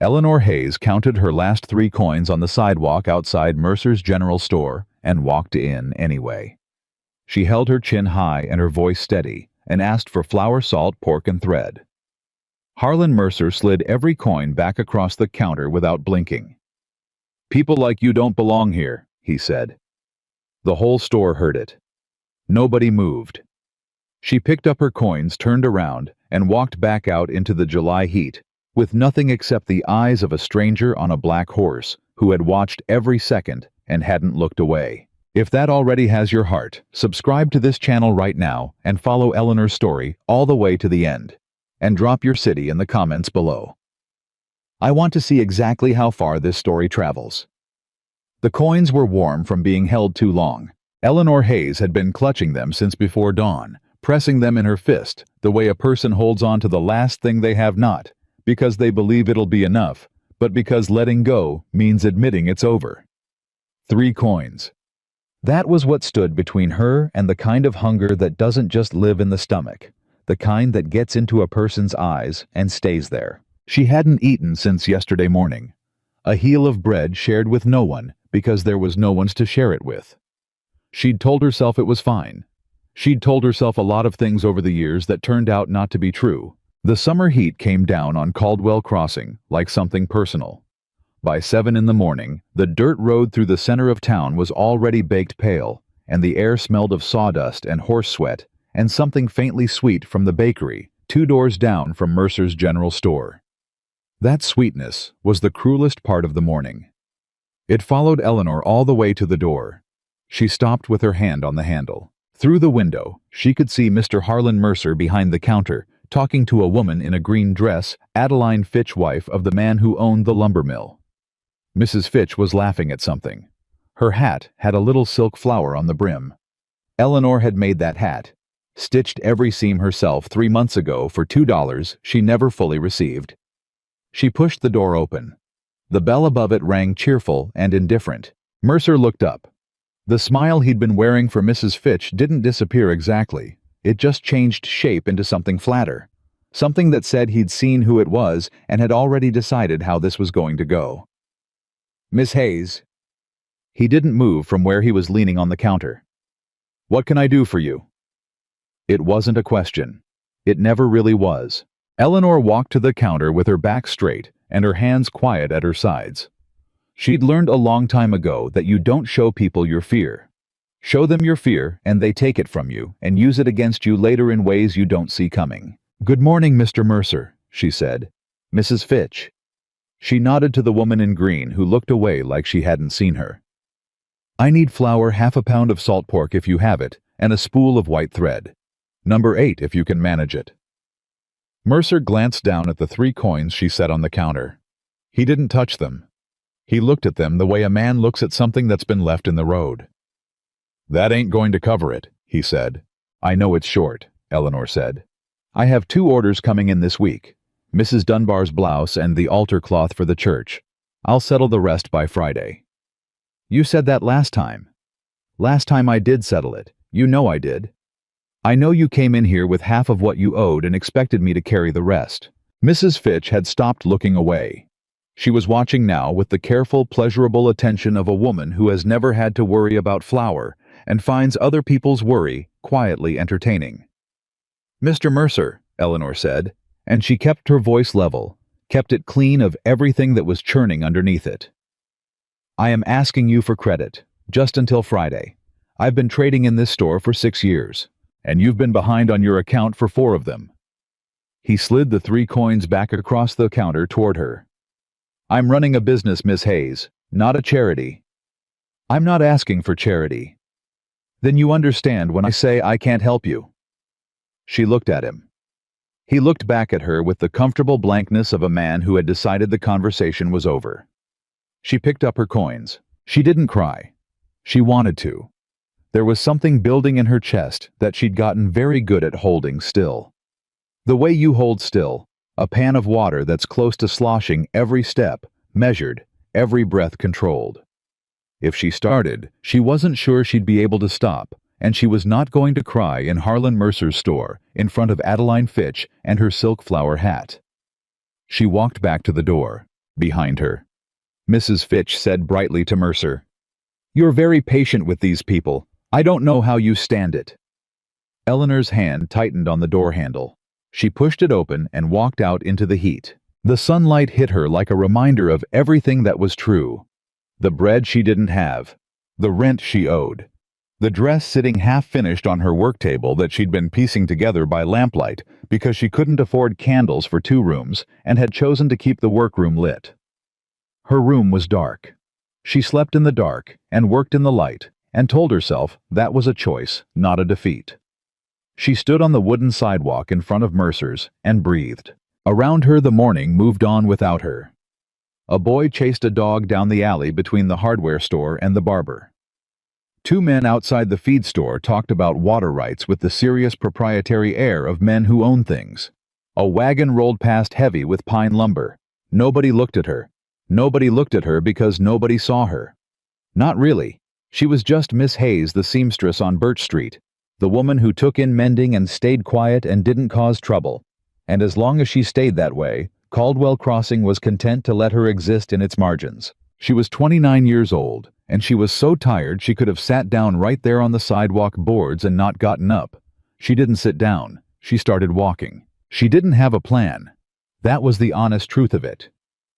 Eleanor Hayes counted her last 3 coins on the sidewalk outside Mercer's General Store and walked in anyway. She held her chin high and her voice steady and asked for flour, salt, pork, and thread. Harlan Mercer slid every coin back across the counter without blinking. "People like you don't belong here," he said. The whole store heard it. Nobody moved. She picked up her coins, turned around, and walked back out into the July heat, with nothing except the eyes of a stranger on a black horse who had watched every second and hadn't looked away. If that already has your heart, subscribe to this channel right now and follow Eleanor's story all the way to the end. And drop your city in the comments below. I want to see exactly how far this story travels. The coins were warm from being held too long. Eleanor Hayes had been clutching them since before dawn, pressing them in her fist, the way a person holds on to the last thing they have not, because they believe it'll be enough, but because letting go means admitting it's over. 3 coins. That was what stood between her and the kind of hunger that doesn't just live in the stomach, the kind that gets into a person's eyes and stays there. She hadn't eaten since yesterday morning. A heel of bread shared with no one because there was no one to share it with. She'd told herself it was fine. She'd told herself a lot of things over the years that turned out not to be true. The summer heat came down on Caldwell Crossing like something personal. By 7 in the morning, the dirt road through the center of town was already baked pale, and the air smelled of sawdust and horse sweat and something faintly sweet from the bakery 2 doors down from Mercer's General Store. That sweetness was the cruelest part of the morning. It followed Eleanor all the way to the door. She stopped with her hand on the handle. Through the window, she could see Mr. Harlan Mercer behind the counter, talking to a woman in a green dress, Adeline Fitch, wife of the man who owned the lumber mill. Mrs. Fitch was laughing at something. Her hat had a little silk flower on the brim. Eleanor had made that hat, stitched every seam herself 3 months ago for $2 she never fully received. She pushed the door open. The bell above it rang cheerful and indifferent. Mercer looked up. The smile he'd been wearing for Mrs. Fitch didn't disappear exactly. It just changed shape into something flatter. Something that said he'd seen who it was and had already decided how this was going to go. "Miss Hayes." He didn't move from where he was leaning on the counter. "What can I do for you?" It wasn't a question. It never really was. Eleanor walked to the counter with her back straight and her hands quiet at her sides. She'd learned a long time ago that you don't show people your fear. Show them your fear and they take it from you and use it against you later in ways you don't see coming. "Good morning, Mr. Mercer," she said. "Mrs. Fitch." She nodded to the woman in green who looked away like she hadn't seen her. "I need flour, 1/2 pound of salt pork if you have it, and a spool of white thread. Number 8 if you can manage it." Mercer glanced down at the 3 coins she set on the counter. He didn't touch them. He looked at them the way a man looks at something that's been left in the road. "That ain't going to cover it," he said. "I know it's short," Eleanor said. "I have 2 orders coming in this week. Mrs. Dunbar's blouse and the altar cloth for the church. I'll settle the rest by Friday." "You said that last time." "Last time I did settle it. You know I did. I know you came in here with half of what you owed and expected me to carry the rest." Mrs. Fitch had stopped looking away. She was watching now with the careful, pleasurable attention of a woman who has never had to worry about flour and finds other people's worry quietly entertaining. "Mr. Mercer," Eleanor said, and she kept her voice level, kept it clean of everything that was churning underneath it. "I am asking you for credit, just until Friday. I've been trading in this store for 6 years, and you've been behind on your account for 4 of them." He slid the 3 coins back across the counter toward her. "I'm running a business, Miss Hayes, not a charity." "I'm not asking for charity." "Then you understand when I say I can't help you." She looked at him. He looked back at her with the comfortable blankness of a man who had decided the conversation was over. She picked up her coins. She didn't cry. She wanted to. There was something building in her chest that she'd gotten very good at holding still. The way you hold still, a pan of water that's close to sloshing every step, measured, every breath controlled. If she started, she wasn't sure she'd be able to stop, and she was not going to cry in Harlan Mercer's store in front of Adeline Fitch and her silk flower hat. She walked back to the door. behind her. Mrs. Fitch said brightly to Mercer, "You're very patient with these people. I don't know how you stand it." Eleanor's hand tightened on the door handle. She pushed it open and walked out into the heat. The sunlight hit her like a reminder of everything that was true. The bread she didn't have. The rent she owed. The dress sitting half-finished on her work table that she'd been piecing together by lamplight because she couldn't afford candles for 2 rooms and had chosen to keep the workroom lit. Her room was dark. She slept in the dark and worked in the light and told herself that was a choice, not a defeat. She stood on the wooden sidewalk in front of Mercer's and breathed. Around her the morning moved on without her. A boy chased a dog down the alley between the hardware store and the barber. 2 men outside the feed store talked about water rights with the serious proprietary air of men who own things. A wagon rolled past heavy with pine lumber. Nobody looked at her. Nobody looked at her because nobody saw her. Not really. She was just Miss Hayes, the seamstress on Birch Street, the woman who took in mending and stayed quiet and didn't cause trouble. And as long as she stayed that way, Caldwell Crossing was content to let her exist in its margins. She was 29 years old, and she was so tired she could have sat down right there on the sidewalk boards and not gotten up. She didn't sit down. She started walking. She didn't have a plan. That was the honest truth of it.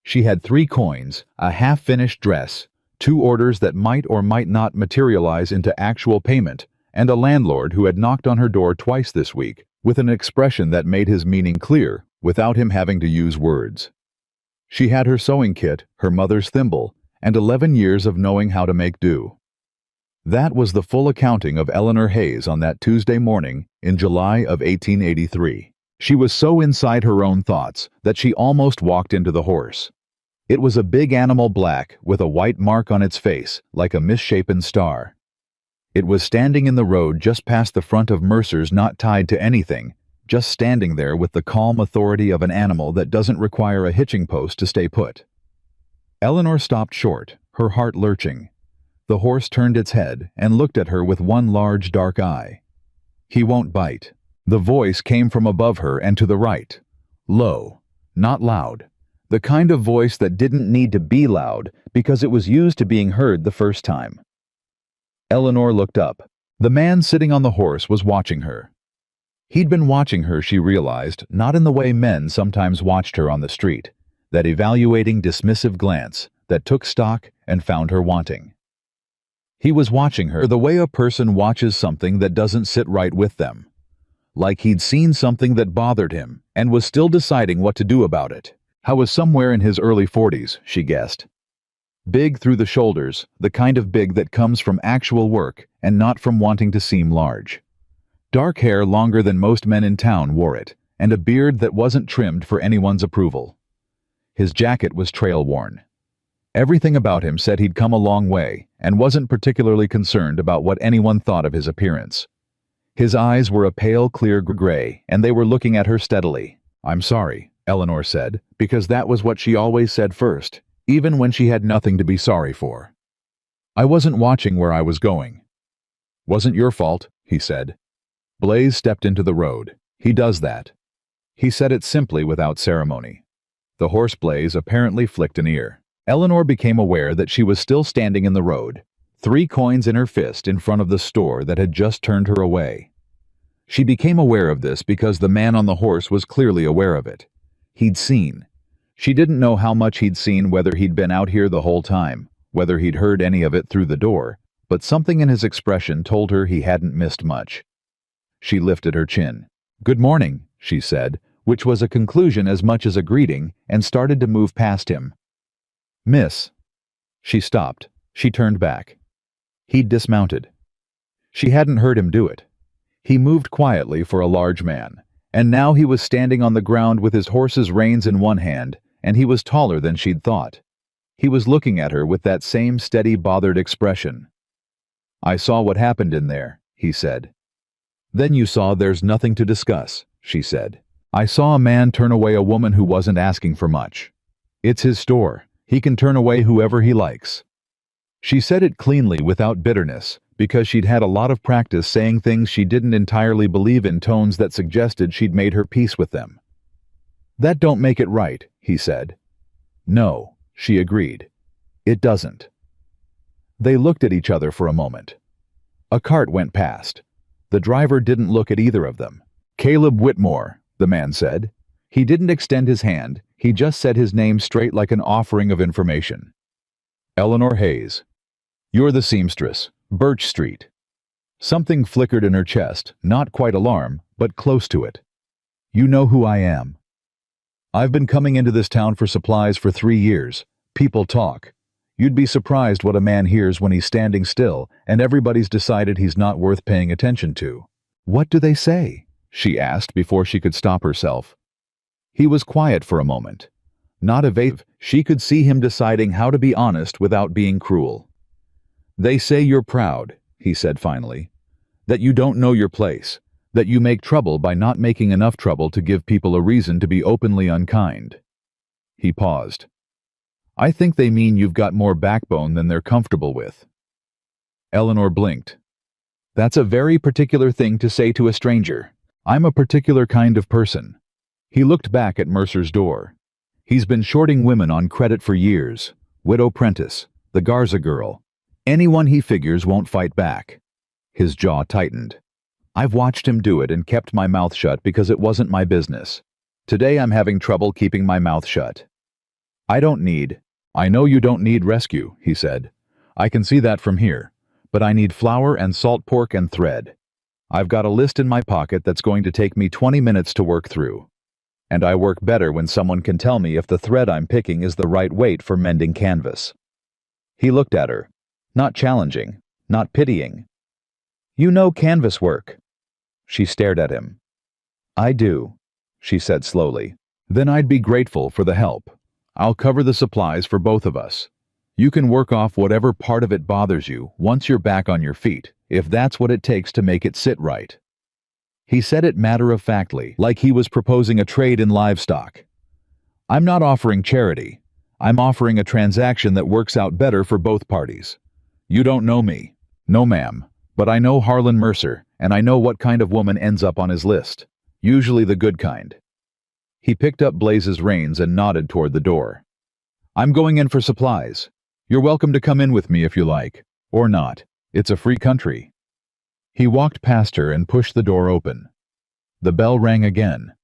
She had 3 coins, a half-finished dress, 2 orders that might or might not materialize into actual payment, and a landlord who had knocked on her door twice this week, with an expression that made his meaning clear, without him having to use words. She had her sewing kit, her mother's thimble, and 11 years of knowing how to make do. That was the full accounting of Eleanor Hayes on that Tuesday morning in July of 1883. She was so inside her own thoughts that she almost walked into the horse. It was a big animal, black, with a white mark on its face, like a misshapen star. It was standing in the road just past the front of Mercer's, not tied to anything, just standing there with the calm authority of an animal that doesn't require a hitching post to stay put. Eleanor stopped short, her heart lurching. The horse turned its head and looked at her with one large dark eye. "He won't bite." The voice came from above her and to the right. Low, not loud. The kind of voice that didn't need to be loud because it was used to being heard the first time. Eleanor looked up. The man sitting on the horse was watching her. He'd been watching her, she realized, not in the way men sometimes watched her on the street, that evaluating, dismissive glance that took stock and found her wanting. He was watching her the way a person watches something that doesn't sit right with them. Like he'd seen something that bothered him and was still deciding what to do about it. How was somewhere in his early 40s, she guessed. Big through the shoulders, the kind of big that comes from actual work and not from wanting to seem large. Dark hair longer than most men in town wore it, and a beard that wasn't trimmed for anyone's approval. His jacket was trail-worn. Everything about him said he'd come a long way and wasn't particularly concerned about what anyone thought of his appearance. His eyes were a pale, clear gray, and they were looking at her steadily. "I'm sorry," Eleanor said, because that was what she always said first, even when she had nothing to be sorry for. "I wasn't watching where I was going." "Wasn't your fault," he said. Blaze stepped into the road. "He does that." He said it simply without ceremony. The horse Blaze apparently flicked an ear. Eleanor became aware that she was still standing in the road, 3 coins in her fist in front of the store that had just turned her away. She became aware of this because the man on the horse was clearly aware of it. He'd seen. She didn't know how much he'd seen, whether he'd been out here the whole time, whether he'd heard any of it through the door, but something in his expression told her he hadn't missed much. She lifted her chin. "Good morning," she said, which was a conclusion as much as a greeting, and started to move past him. "Miss." She stopped. She turned back. He'd dismounted. She hadn't heard him do it. He moved quietly for a large man, and now he was standing on the ground with his horse's reins in one hand, and he was taller than she'd thought. He was looking at her with that same steady, bothered expression. "I saw what happened in there," he said. "Then you saw there's nothing to discuss," she said. "I saw a man turn away a woman who wasn't asking for much. It's his store. He can turn away whoever he likes." She said it cleanly without bitterness, because she'd had a lot of practice saying things she didn't entirely believe in tones that suggested she'd made her peace with them. "That don't make it right," he said. No, she agreed. It doesn't. They looked at each other for a moment. A cart went past. The driver didn't look at either of them. Caleb Whitmore, the man said. He didn't extend his hand, he just said his name straight like an offering of information. Eleanor Hayes. You're the seamstress, Birch Street. Something flickered in her chest, not quite alarm, but close to it. You know who I am. I've been coming into this town for supplies for 3 years. People talk. You'd be surprised what a man hears when he's standing still and everybody's decided he's not worth paying attention to. What do they say? She asked before she could stop herself. He was quiet for a moment. Not evasive, she could see him deciding how to be honest without being cruel. They say you're proud, he said finally. That you don't know your place. That you make trouble by not making enough trouble to give people a reason to be openly unkind. He paused. I think they mean you've got more backbone than they're comfortable with. Eleanor blinked. That's a very particular thing to say to a stranger. I'm a particular kind of person. He looked back at Mercer's door. He's been shorting women on credit for years. Widow Prentice, the Garza girl. Anyone he figures won't fight back. His jaw tightened. I've watched him do it and kept my mouth shut because it wasn't my business. Today I'm having trouble keeping my mouth shut. I know you don't need rescue, he said. I can see that from here. But I need flour and salt pork and thread. I've got a list in my pocket that's going to take me 20 minutes to work through. And I work better when someone can tell me if the thread I'm picking is the right weight for mending canvas. He looked at her. Not challenging, not pitying. You know canvas work. She stared at him. I do, she said slowly. Then I'd be grateful for the help. I'll cover the supplies for both of us. You can work off whatever part of it bothers you once you're back on your feet, if that's what it takes to make it sit right. He said it matter-of-factly, like he was proposing a trade in livestock. I'm not offering charity. I'm offering a transaction that works out better for both parties. You don't know me. No, ma'am. But I know Harlan Mercer, and I know what kind of woman ends up on his list. Usually the good kind. He picked up Blaze's reins and nodded toward the door. I'm going in for supplies. You're welcome to come in with me if you like. Or not. It's a free country. He walked past her and pushed the door open. The bell rang again.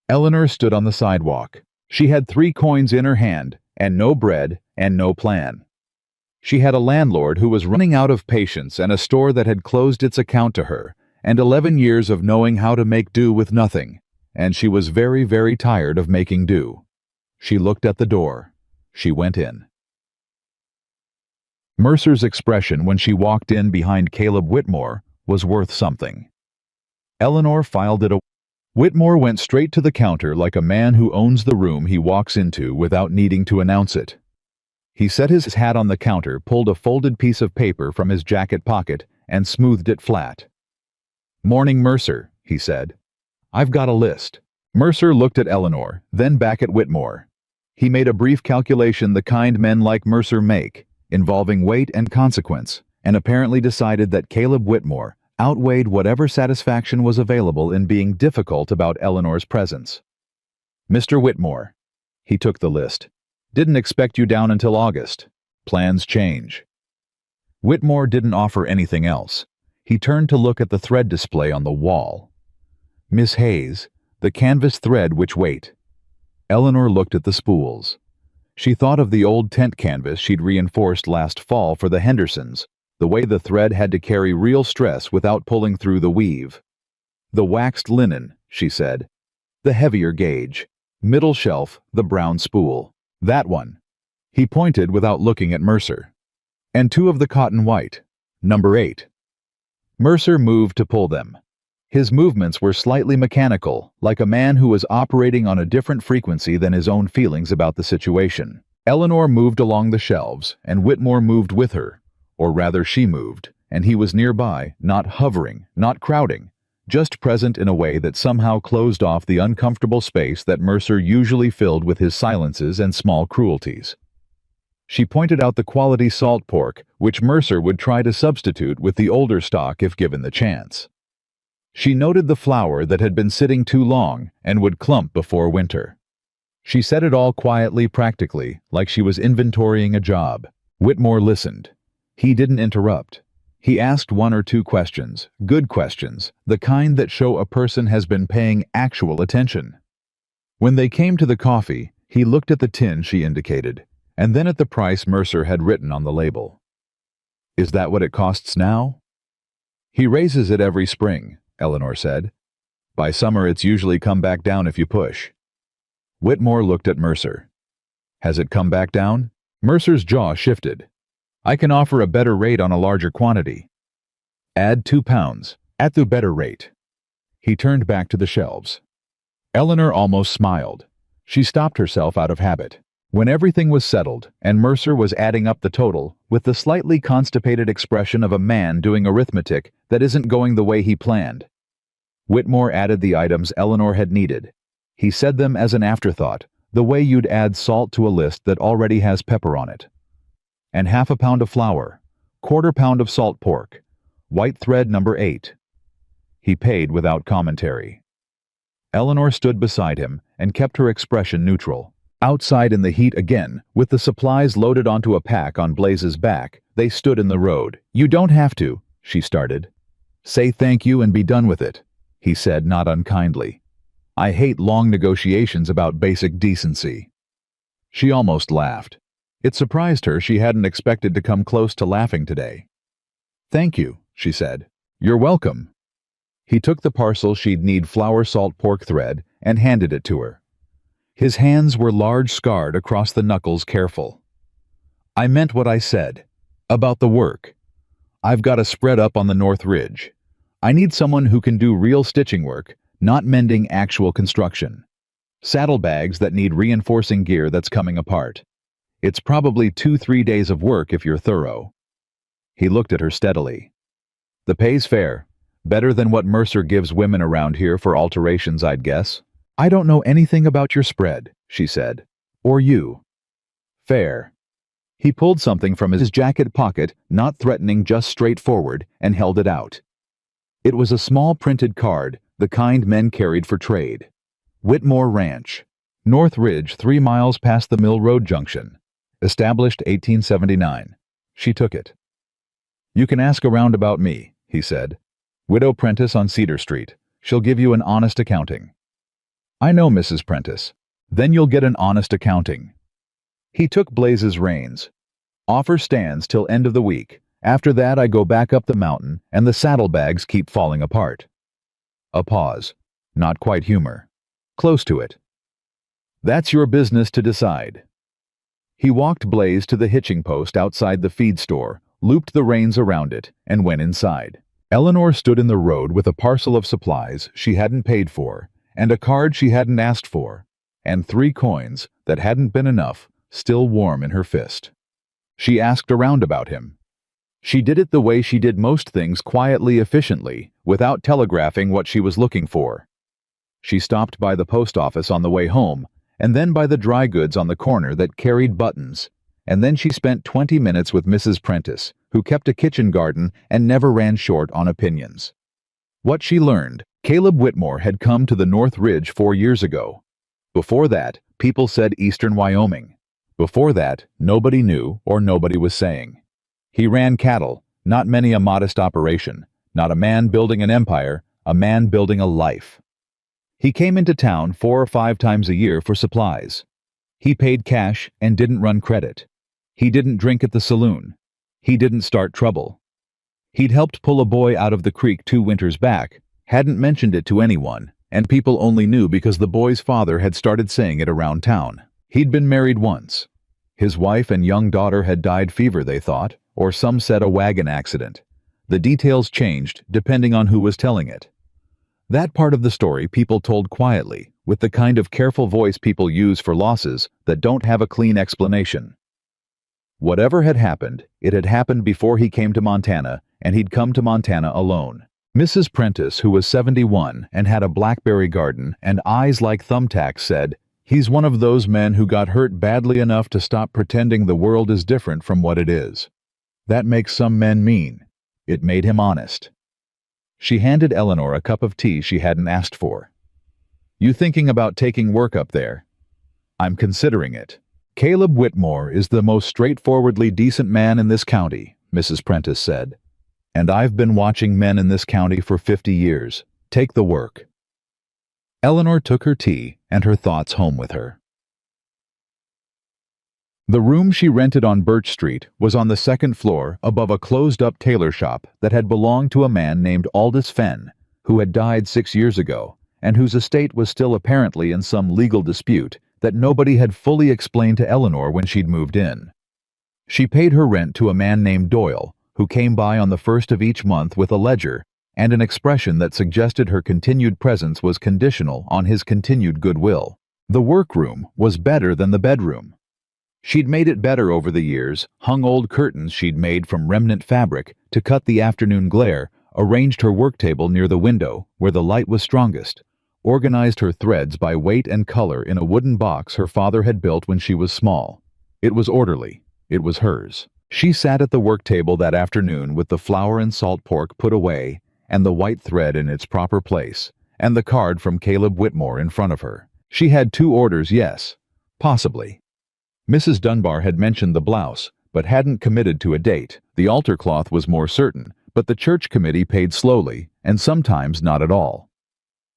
Eleanor stood on the sidewalk. She had 3 coins in her hand, and no bread, and no plan. She had a landlord who was running out of patience and a store that had closed its account to her, and 11 years of knowing how to make do with nothing, and she was very, very tired of making do. She looked at the door. She went in. Mercer's expression when she walked in behind Caleb Whitmore was worth something. Eleanor filed it away. Whitmore went straight to the counter like a man who owns the room he walks into without needing to announce it. He set his hat on the counter, pulled a folded piece of paper from his jacket pocket, and smoothed it flat. Morning, Mercer, he said. I've got a list. Mercer looked at Eleanor, then back at Whitmore. He made a brief calculation the kind men like Mercer make, involving weight and consequence, and apparently decided that Caleb Whitmore outweighed whatever satisfaction was available in being difficult about Eleanor's presence. Mr. Whitmore. He took the list. Didn't expect you down until August. Plans change. Whitmore didn't offer anything else. He turned to look at the thread display on the wall. Miss Hayes, the canvas thread which weight? Eleanor looked at the spools. She thought of the old tent canvas she'd reinforced last fall for the Hendersons, the way the thread had to carry real stress without pulling through the weave. The waxed linen, she said. The heavier gauge. Middle shelf, the brown spool. That one. He pointed without looking at Mercer. And 2 of the cotton white. Number 8. Mercer moved to pull them. His movements were slightly mechanical, like a man who was operating on a different frequency than his own feelings about the situation. Eleanor moved along the shelves, and Whitmore moved with her. Or rather, she moved, and he was nearby, not hovering, not crowding, just present in a way that somehow closed off the uncomfortable space that Mercer usually filled with his silences and small cruelties. She pointed out the quality salt pork, which Mercer would try to substitute with the older stock if given the chance. She noted the flour that had been sitting too long and would clump before winter. She said it all quietly, practically, like she was inventorying a job. Whitmore listened. He didn't interrupt. He asked one or two questions, good questions, the kind that show a person has been paying actual attention. When they came to the coffee, he looked at the tin she indicated, and then at the price Mercer had written on the label. "Is that what it costs now?" "He raises it every spring," Eleanor said. "By summer it's usually come back down if you push." Whitmore looked at Mercer. "Has it come back down?" Mercer's jaw shifted. "I can offer a better rate on a larger quantity." "Add 2 pounds, at the better rate." He turned back to the shelves. Eleanor almost smiled. She stopped herself out of habit. When everything was settled, and Mercer was adding up the total, with the slightly constipated expression of a man doing arithmetic that isn't going the way he planned. Whitmore added the items Eleanor had needed. He said them as an afterthought, the way you'd add salt to a list that already has pepper on it. "And 1/2 pound of flour, 1/4 pound of salt pork, white thread number 8. He paid without commentary. Eleanor stood beside him and kept her expression neutral. Outside in the heat again, with the supplies loaded onto a pack on Blaze's back, they stood in the road. "You don't have to," she started. "Say thank you and be done with it," he said, not unkindly. "I hate long negotiations about basic decency." She almost laughed. It surprised her she hadn't expected to come close to laughing today. "Thank you," she said. "You're welcome." He took the parcel she'd need flour salt pork thread and handed it to her. His hands were large, scarred across the knuckles, careful. "I meant what I said. About the work. I've got a spread up on the North Ridge. I need someone who can do real stitching work, not mending actual construction. Saddlebags that need reinforcing gear that's coming apart. It's probably 2-3 days of work if you're thorough." He looked at her steadily. "The pay's fair. Better than what Mercer gives women around here for alterations, I'd guess." "I don't know anything about your spread," she said. "Or you." "Fair." He pulled something from his jacket pocket, not threatening, just straightforward, and held it out. It was a small printed card, the kind men carried for trade. Whitmore Ranch. North Ridge, 3 miles past the Mill Road Junction. Established 1879. She took it. "You can ask around about me," he said. "Widow Prentice on Cedar Street. She'll give you an honest accounting." "I know Mrs. Prentice." "Then you'll get an honest accounting." He took Blaze's reins. "Offer stands till end of the week. After that I go back up the mountain, and the saddlebags keep falling apart." A pause. Not quite humor. Close to it. "That's your business to decide." He walked Blaze to the hitching post outside the feed store, looped the reins around it, and went inside. Eleanor stood in the road with a parcel of supplies she hadn't paid for, and a card she hadn't asked for, and 3 coins that hadn't been enough, still warm in her fist. She asked around about him. She did it the way she did most things, quietly, efficiently, without telegraphing what she was looking for. She stopped by the post office on the way home, and then by the dry goods on the corner that carried buttons, and then she spent 20 minutes with Mrs. Prentice, who kept a kitchen garden and never ran short on opinions. What she learned: Caleb Whitmore had come to the North Ridge 4 years ago. Before that, people said Eastern Wyoming. Before that, nobody knew or nobody was saying. He ran cattle, not many a modest operation, not a man building an empire, a man building a life. He came into town 4 or 5 times a year for supplies. He paid cash and didn't run credit. He didn't drink at the saloon. He didn't start trouble. He'd helped pull a boy out of the creek 2 winters back, hadn't mentioned it to anyone, and people only knew because the boy's father had started saying it around town. He'd been married once. His wife and young daughter had died fever, they thought, or some said a wagon accident. The details changed depending on who was telling it. That part of the story people told quietly, with the kind of careful voice people use for losses that don't have a clean explanation. Whatever had happened, it had happened before he came to Montana, and he'd come to Montana alone. Mrs. Prentice, who was 71 and had a blackberry garden and eyes like thumbtacks, said, "He's one of those men who got hurt badly enough to stop pretending the world is different from what it is. That makes some men mean. It made him honest." She handed Eleanor a cup of tea she hadn't asked for. "You thinking about taking work up there?" I'm considering it. Caleb Whitmore is the most straightforwardly decent man in this county, Mrs. Prentice said. And I've been watching men in this county for 50 years. Take the work. Eleanor took her tea and her thoughts home with her. The room she rented on Birch Street was on the second floor above a closed-up tailor shop that had belonged to a man named Aldous Fenn, who had died 6 years ago, and whose estate was still apparently in some legal dispute that nobody had fully explained to Eleanor when she'd moved in. She paid her rent to a man named Doyle, who came by on the first of each month with a ledger and an expression that suggested her continued presence was conditional on his continued goodwill. The workroom was better than the bedroom. She'd made it better over the years, hung old curtains she'd made from remnant fabric to cut the afternoon glare, arranged her work table near the window where the light was strongest, organized her threads by weight and color in a wooden box her father had built when she was small. It was orderly. It was hers. She sat at the work table that afternoon with the flour and salt pork put away and the white thread in its proper place, and the card from Caleb Whitmore in front of her. She had 2 orders, yes. Possibly. Mrs. Dunbar had mentioned the blouse, but hadn't committed to a date. The altar cloth was more certain, but the church committee paid slowly, and sometimes not at all.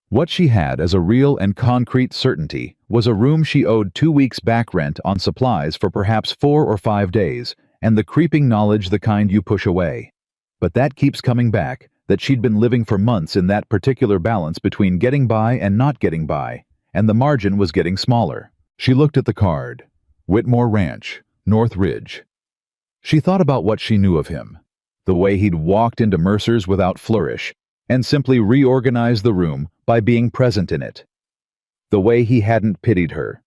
What she had as a real and concrete certainty was a room she owed 2 weeks' back rent on supplies for perhaps 4 or 5 days, and the creeping knowledge the kind you push away. But that keeps coming back, that she'd been living for months in that particular balance between getting by and not getting by, and the margin was getting smaller. She looked at the card. Whitmore Ranch, North Ridge. She thought about what she knew of him, the way he'd walked into Mercer's without flourish, and simply reorganized the room by being present in it. The way he hadn't pitied her.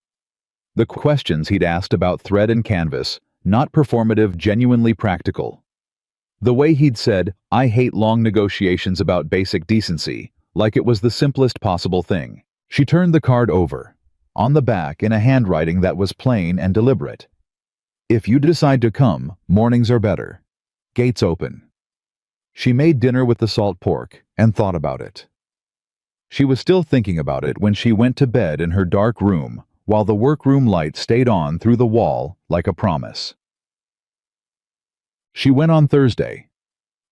The questions he'd asked about thread and canvas, not performative, genuinely practical. The way he'd said, "I hate long negotiations about basic decency," like it was the simplest possible thing. She turned the card over. On the back, in a handwriting that was plain and deliberate. If you decide to come, mornings are better. Gates open. She made dinner with the salt pork and thought about it. She was still thinking about it when she went to bed in her dark room, while the workroom light stayed on through the wall like a promise. She went on Thursday.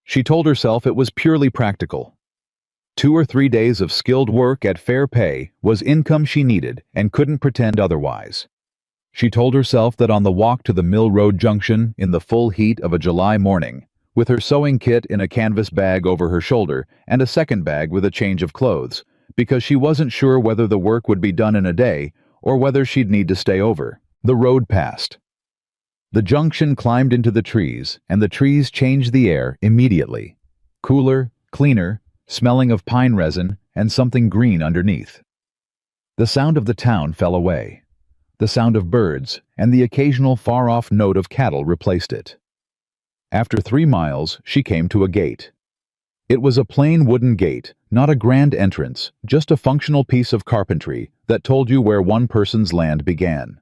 She told herself it was purely practical. 2 or 3 days of skilled work at fair pay was income she needed and couldn't pretend otherwise. She told herself that on the walk to the Mill Road Junction in the full heat of a July morning, with her sewing kit in a canvas bag over her shoulder and a second bag with a change of clothes, because she wasn't sure whether the work would be done in a day or whether she'd need to stay over, the road passed. The junction climbed into the trees, and the trees changed the air immediately. Cooler, cleaner, smelling of pine resin and something green underneath. The sound of the town fell away. The sound of birds and the occasional far-off note of cattle replaced it. After 3 miles, she came to a gate. It was a plain wooden gate, not a grand entrance, just a functional piece of carpentry that told you where one person's land began.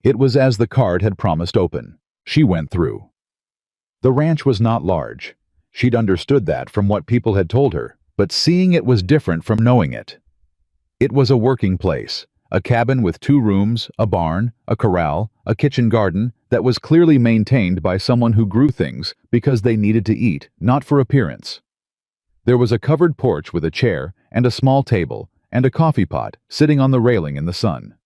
It was as the card had promised open. She went through. The ranch was not large. She'd understood that from what people had told her, but seeing it was different from knowing it. It was a working place, a cabin with 2 rooms, a barn, a corral, a kitchen garden that was clearly maintained by someone who grew things because they needed to eat, not for appearance. There was a covered porch with a chair and a small table and a coffee pot sitting on the railing in the sun.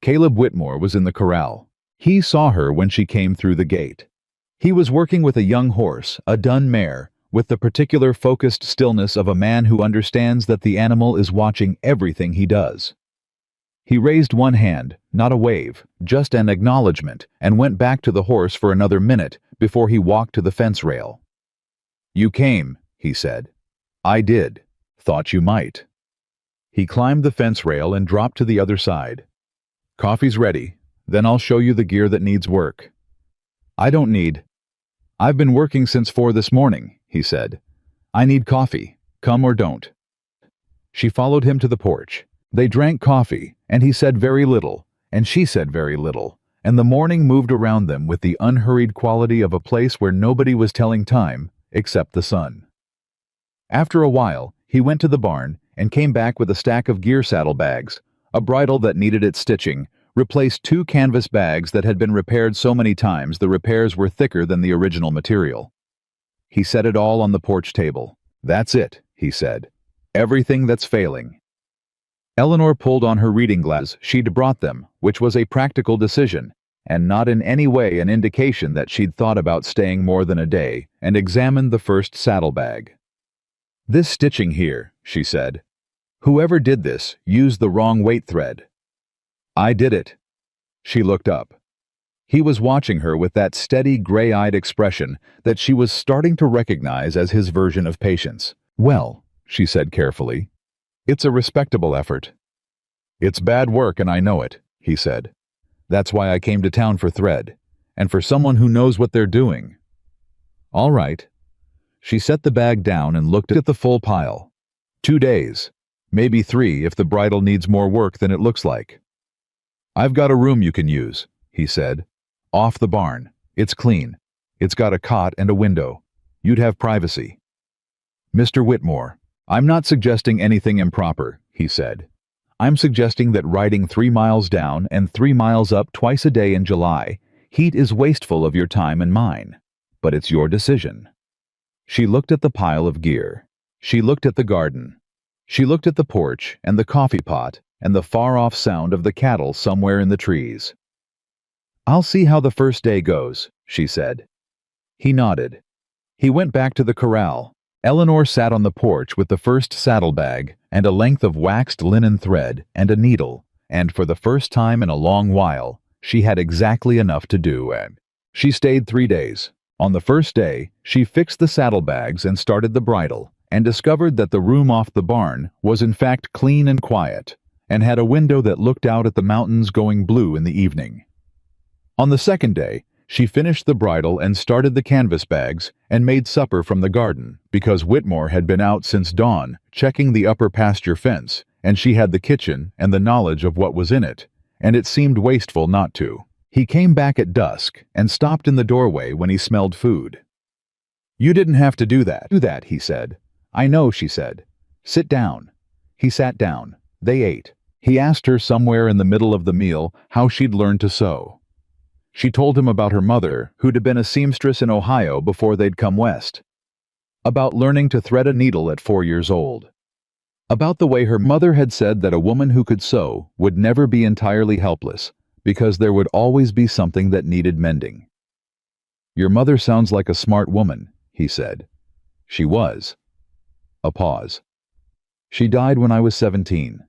Caleb Whitmore was in the corral. He saw her when she came through the gate. He was working with a young horse, a dun mare, with the particular focused stillness of a man who understands that the animal is watching everything he does. He raised one hand, not a wave, just an acknowledgement, and went back to the horse for another minute before he walked to the fence rail. "You came," he said. "I did. Thought you might." He climbed the fence rail and dropped to the other side. "Coffee's ready. Then I'll show you the gear that needs work." "I don't need—" "I've been working since 4 this morning," he said. "I need coffee. Come or don't." She followed him to the porch. They drank coffee, and he said very little, and she said very little, and the morning moved around them with the unhurried quality of a place where nobody was telling time except the sun. After a while, he went to the barn and came back with a stack of gear saddlebags, a bridle that needed its stitching, replaced 2 canvas bags that had been repaired so many times the repairs were thicker than the original material. He set it all on the porch table. "That's it," he said. "Everything that's failing." Eleanor pulled on her reading glasses she'd brought them, which was a practical decision, and not in any way an indication that she'd thought about staying more than a day, and examined the first saddlebag. "This stitching here," she said. "Whoever did this used the wrong weight thread." "I did it." She looked up. He was watching her with that steady, gray-eyed expression that she was starting to recognize as his version of patience. "Well," she said carefully, "it's a respectable effort." "It's bad work and I know it," he said. "That's why I came to town for thread, and for someone who knows what they're doing." "All right." She set the bag down and looked at the full pile. 2 days. Maybe 3 if the bridle needs more work than it looks like. "I've got a room you can use," he said. "Off the barn. It's clean. It's got a cot and a window. You'd have privacy." "Mr. Whitmore, I'm not suggesting anything improper," he said. "I'm suggesting that riding 3 miles down and 3 miles up twice a day in July, heat is wasteful of your time and mine. But it's your decision." She looked at the pile of gear. She looked at the garden. She looked at the porch and the coffee pot and the far-off sound of the cattle somewhere in the trees. "I'll see how the first day goes," she said. He nodded. He went back to the corral. Eleanor sat on the porch with the first saddlebag and a length of waxed linen thread and a needle, and for the first time in a long while, she had exactly enough to do. She stayed 3 days. On the first day, she fixed the saddlebags and started the bridle, and discovered that the room off the barn was in fact clean and quiet, and had a window that looked out at the mountains going blue in the evening. On the second day, she finished the bridle and started the canvas bags and made supper from the garden, because Whitmore had been out since dawn checking the upper pasture fence, and she had the kitchen and the knowledge of what was in it, and it seemed wasteful not to. He came back at dusk and stopped in the doorway when he smelled food. "You didn't have to do that, he said. "I know," she said. "Sit down." He sat down. They ate. He asked her somewhere in the middle of the meal how she'd learned to sew. She told him about her mother, who'd been a seamstress in Ohio before they'd come west. About learning to thread a needle at 4 years old. About the way her mother had said that a woman who could sew would never be entirely helpless, because there would always be something that needed mending. "Your mother sounds like a smart woman," he said. "She was." A pause. "She died when I was 17.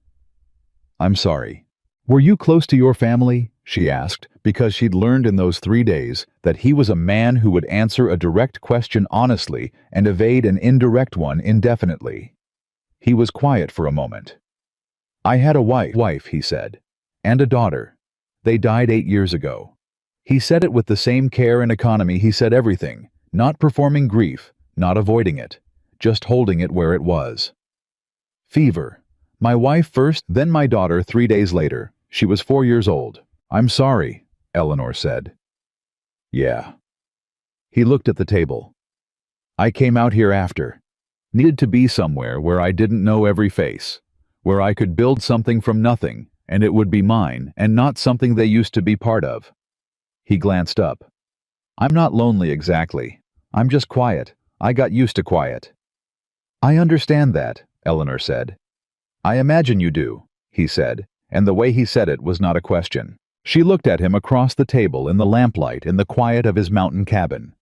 "I'm sorry." "Were you close to your family?" she asked, because she'd learned in those 3 days that he was a man who would answer a direct question honestly and evade an indirect one indefinitely. He was quiet for a moment. "I had a wife," he said, "and a daughter. They died 8 years ago." He said it with the same care and economy he said everything, not performing grief, not avoiding it, just holding it where it was. "Fever. My wife first, then my daughter 3 days later. She was 4 years old." "I'm sorry," Eleanor said. "Yeah." He looked at the table. "I came out here after. Needed to be somewhere where I didn't know every face, where I could build something from nothing, and it would be mine and not something they used to be part of." He glanced up. "I'm not lonely exactly. I'm just quiet. I got used to quiet." "I understand that," Eleanor said. "I imagine you do," he said, and the way he said it was not a question. She looked at him across the table in the lamplight in the quiet of his mountain cabin.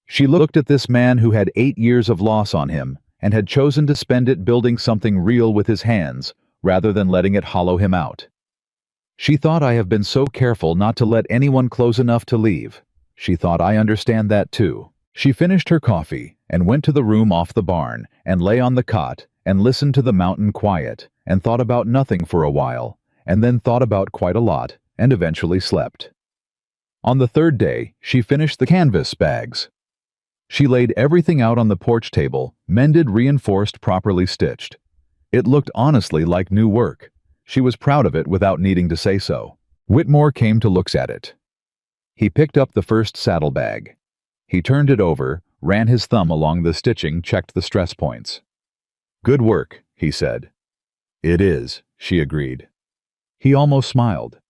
She looked at this man who had 8 years of loss on him and had chosen to spend it building something real with his hands rather than letting it hollow him out. She thought, "I have been so careful not to let anyone close enough to leave." She thought, "I understand that too." She finished her coffee and went to the room off the barn and lay on the cot and listened to the mountain quiet and thought about nothing for a while and then thought about quite a lot and eventually slept. On the third day, she finished the canvas bags. She laid everything out on the porch table, mended, reinforced, properly stitched. It looked honestly like new work. She was proud of it without needing to say so. Whitmore came to look at it. He picked up the first saddlebag. He turned it over, ran his thumb along the stitching, checked the stress points. "Good work," he said. "It is," she agreed. He almost smiled.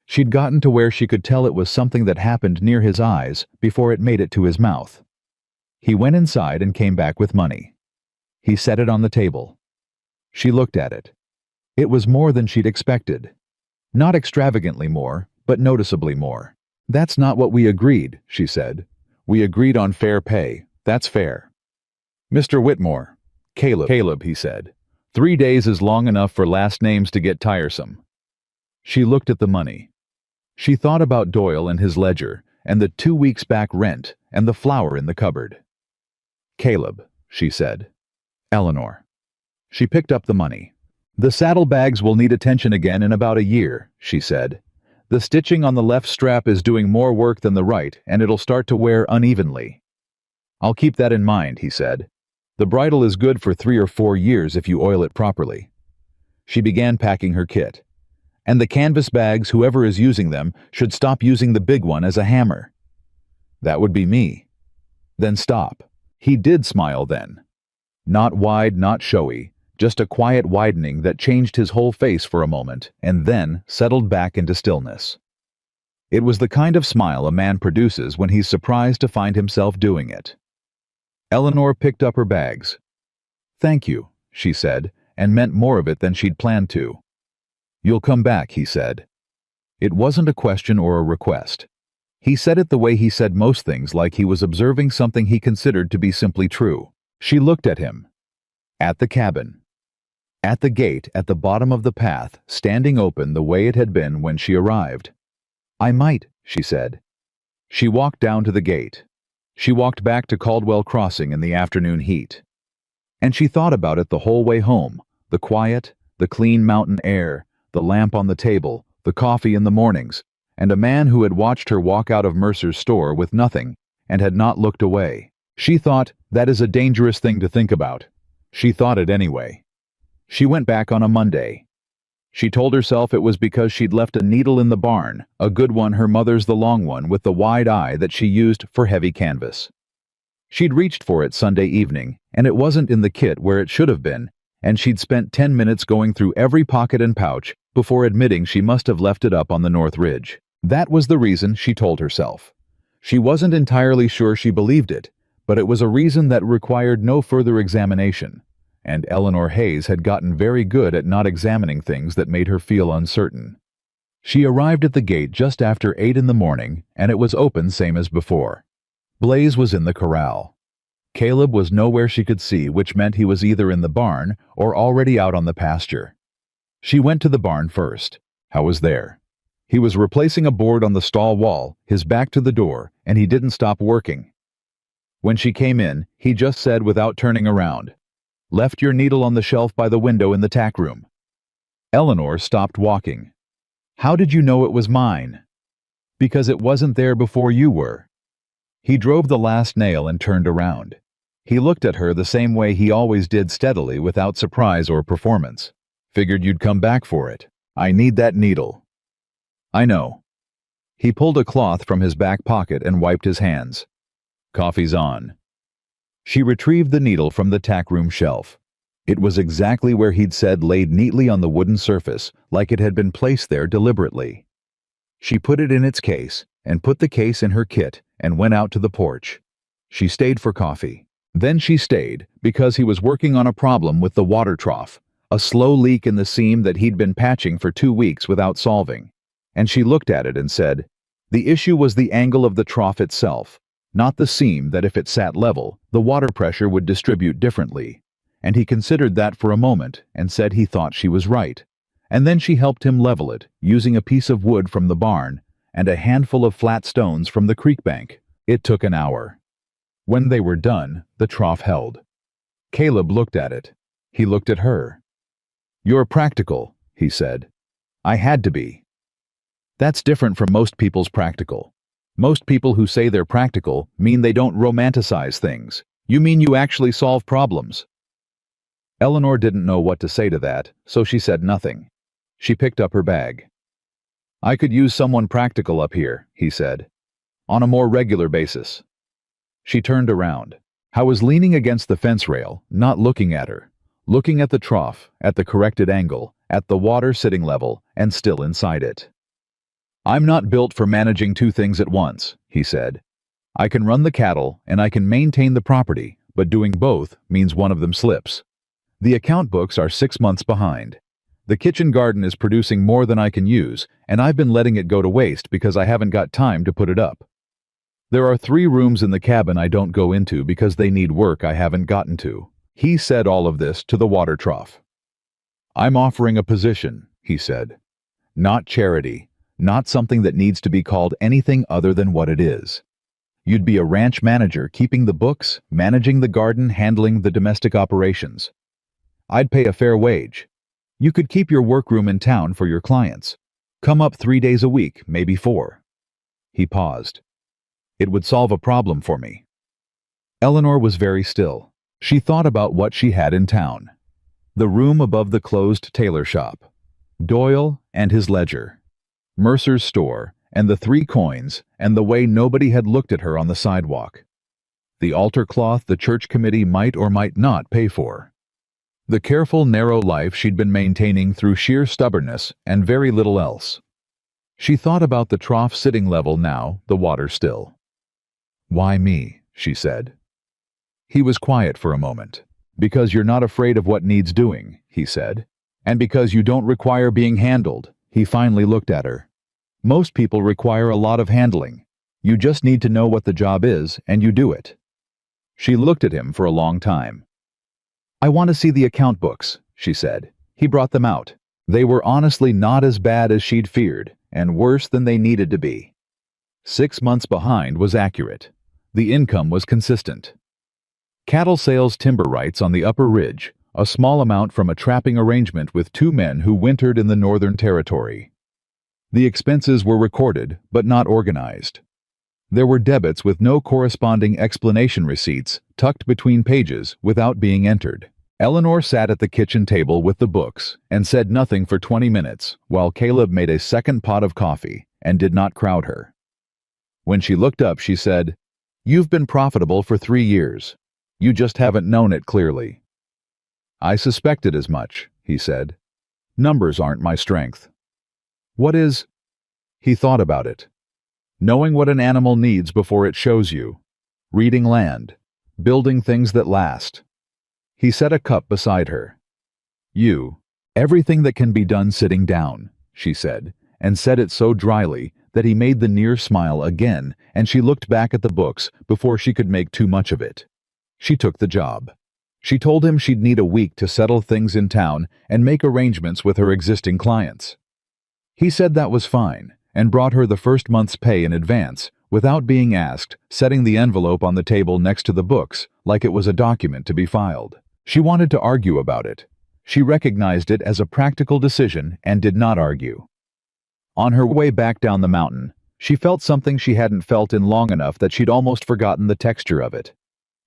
She'd gotten to where she could tell it was something that happened near his eyes before it made it to his mouth. He went inside and came back with money. He set it on the table. She looked at it. It was more than she'd expected. Not extravagantly more, but noticeably more. "That's not what we agreed," she said. "We agreed on fair pay. That's fair." "Mr. Whitmore." Caleb, he said. "3 days is long enough for last names to get tiresome." She looked at the money. She thought about Doyle and his ledger, and the 2 weeks back rent, and the flour in the cupboard. "Caleb," she said. "Eleanor." She picked up the money. "The saddlebags will need attention again in about a year," she said. "The stitching on the left strap is doing more work than the right, and it'll start to wear unevenly." "I'll keep that in mind," he said. "The bridle is good for 3 or 4 years if you oil it properly." She began packing her kit. "And the canvas bags, whoever is using them, should stop using the big one as a hammer." "That would be me." "Then stop." He did smile then. Not wide, not showy, just a quiet widening that changed his whole face for a moment, and then settled back into stillness. It was the kind of smile a man produces when he's surprised to find himself doing it. Eleanor picked up her bags. "Thank you," she said, and meant more of it than she'd planned to. "You'll come back," he said. It wasn't a question or a request. He said it the way he said most things, like he was observing something he considered to be simply true. She looked at him. At the cabin. At the gate at the bottom of the path, standing open the way it had been when she arrived. "I might," she said. She walked down to the gate. She walked back to Caldwell Crossing in the afternoon heat. And she thought about it the whole way home, the quiet, the clean mountain air, the lamp on the table, the coffee in the mornings, and a man who had watched her walk out of Mercer's store with nothing and had not looked away. She thought, that is a dangerous thing to think about. She thought it anyway. She went back on a Monday. She told herself it was because she'd left a needle in the barn, a good one, her mother's, the long one with the wide eye that she used for heavy canvas. She'd reached for it Sunday evening, and it wasn't in the kit where it should have been, and she'd spent 10 minutes going through every pocket and pouch before admitting she must have left it up on the North Ridge. That was the reason, she told herself. She wasn't entirely sure she believed it, but it was a reason that required no further examination, and Eleanor Hayes had gotten very good at not examining things that made her feel uncertain. She arrived at the gate just after 8 in the morning, and it was open same as before. Blaze was in the corral. Caleb was nowhere she could see, which meant he was either in the barn or already out on the pasture. She went to the barn first. How was there? He was replacing a board on the stall wall, his back to the door, and he didn't stop working. When she came in, he just said without turning around, "Left your needle on the shelf by the window in the tack room." Eleanor stopped walking. "How did you know it was mine?" "Because it wasn't there before you were." He drove the last nail and turned around. He looked at her the same way he always did, steadily, without surprise or performance. "Figured you'd come back for it. I need that needle." "I know." He pulled a cloth from his back pocket and wiped his hands. "Coffee's on." She retrieved the needle from the tack room shelf. It was exactly where he'd said, laid neatly on the wooden surface, like it had been placed there deliberately. She put it in its case, and put the case in her kit, and went out to the porch. She stayed for coffee. Then she stayed, because he was working on a problem with the water trough, a slow leak in the seam that he'd been patching for 2 weeks without solving. And she looked at it and said, the issue was the angle of the trough itself, not the seam, that if it sat level, the water pressure would distribute differently. And he considered that for a moment, and said he thought she was right. And then she helped him level it, using a piece of wood from the barn, and a handful of flat stones from the creek bank. It took an hour. When they were done, the trough held. Caleb looked at it. He looked at her. "You're practical," he said. "I had to be." That's different from most people's practical. Most people who say they're practical mean they don't romanticize things. You mean you actually solve problems. Eleanor didn't know what to say to that, so she said nothing. She picked up her bag. "I could use someone practical up here," he said. "On a more regular basis." She turned around. I was leaning against the fence rail, not looking at her, looking at the trough, at the corrected angle, at the water sitting level, and still inside it. "I'm not built for managing two things at once," he said. "I can run the cattle and I can maintain the property, but doing both means one of them slips. The account books are 6 months behind. The kitchen garden is producing more than I can use, and I've been letting it go to waste because I haven't got time to put it up. There are 3 rooms in the cabin I don't go into because they need work I haven't gotten to." He said all of this to the water trough. "I'm offering a position," he said. "Not charity, not something that needs to be called anything other than what it is. You'd be a ranch manager keeping the books, managing the garden, handling the domestic operations. I'd pay a fair wage. You could keep your workroom in town for your clients. Come up 3 days a week, maybe 4. He paused. "It would solve a problem for me." Eleanor was very still. She thought about what she had in town. The room above the closed tailor shop. Doyle and his ledger. Mercer's store, and the 3 coins, and the way nobody had looked at her on the sidewalk. The altar cloth the church committee might or might not pay for. The careful, narrow life she'd been maintaining through sheer stubbornness and very little else. She thought about the trough sitting level now, the water still. "Why me?" she said. He was quiet for a moment. "Because you're not afraid of what needs doing," he said. "And because you don't require being handled." He finally looked at her. "Most people require a lot of handling. You just need to know what the job is, and you do it." She looked at him for a long time. "I want to see the account books," she said. He brought them out. They were honestly not as bad as she'd feared, and worse than they needed to be. 6 months behind was accurate. The income was consistent. Cattle sales timber rights on the upper ridge, a small amount from a trapping arrangement with 2 men who wintered in the Northern Territory. The expenses were recorded, but not organized. There were debits with no corresponding explanation receipts tucked between pages without being entered. Eleanor sat at the kitchen table with the books and said nothing for 20 minutes while Caleb made a second pot of coffee and did not crowd her. When she looked up, she said, "You've been profitable for 3 years. You just haven't known it clearly." "I suspected as much," he said. "Numbers aren't my strength." "What is—" He thought about it. "Knowing what an animal needs before it shows you. Reading land. Building things that last." He set a cup beside her. "Everything that can be done sitting down," she said, and said it so dryly that he made the near smile again, and she looked back at the books before she could make too much of it. She took the job. She told him she'd need a week to settle things in town and make arrangements with her existing clients. He said that was fine, and brought her the first month's pay in advance, without being asked, setting the envelope on the table next to the books, like it was a document to be filed. She wanted to argue about it. She recognized it as a practical decision and did not argue. On her way back down the mountain, she felt something she hadn't felt in long enough that she'd almost forgotten the texture of it.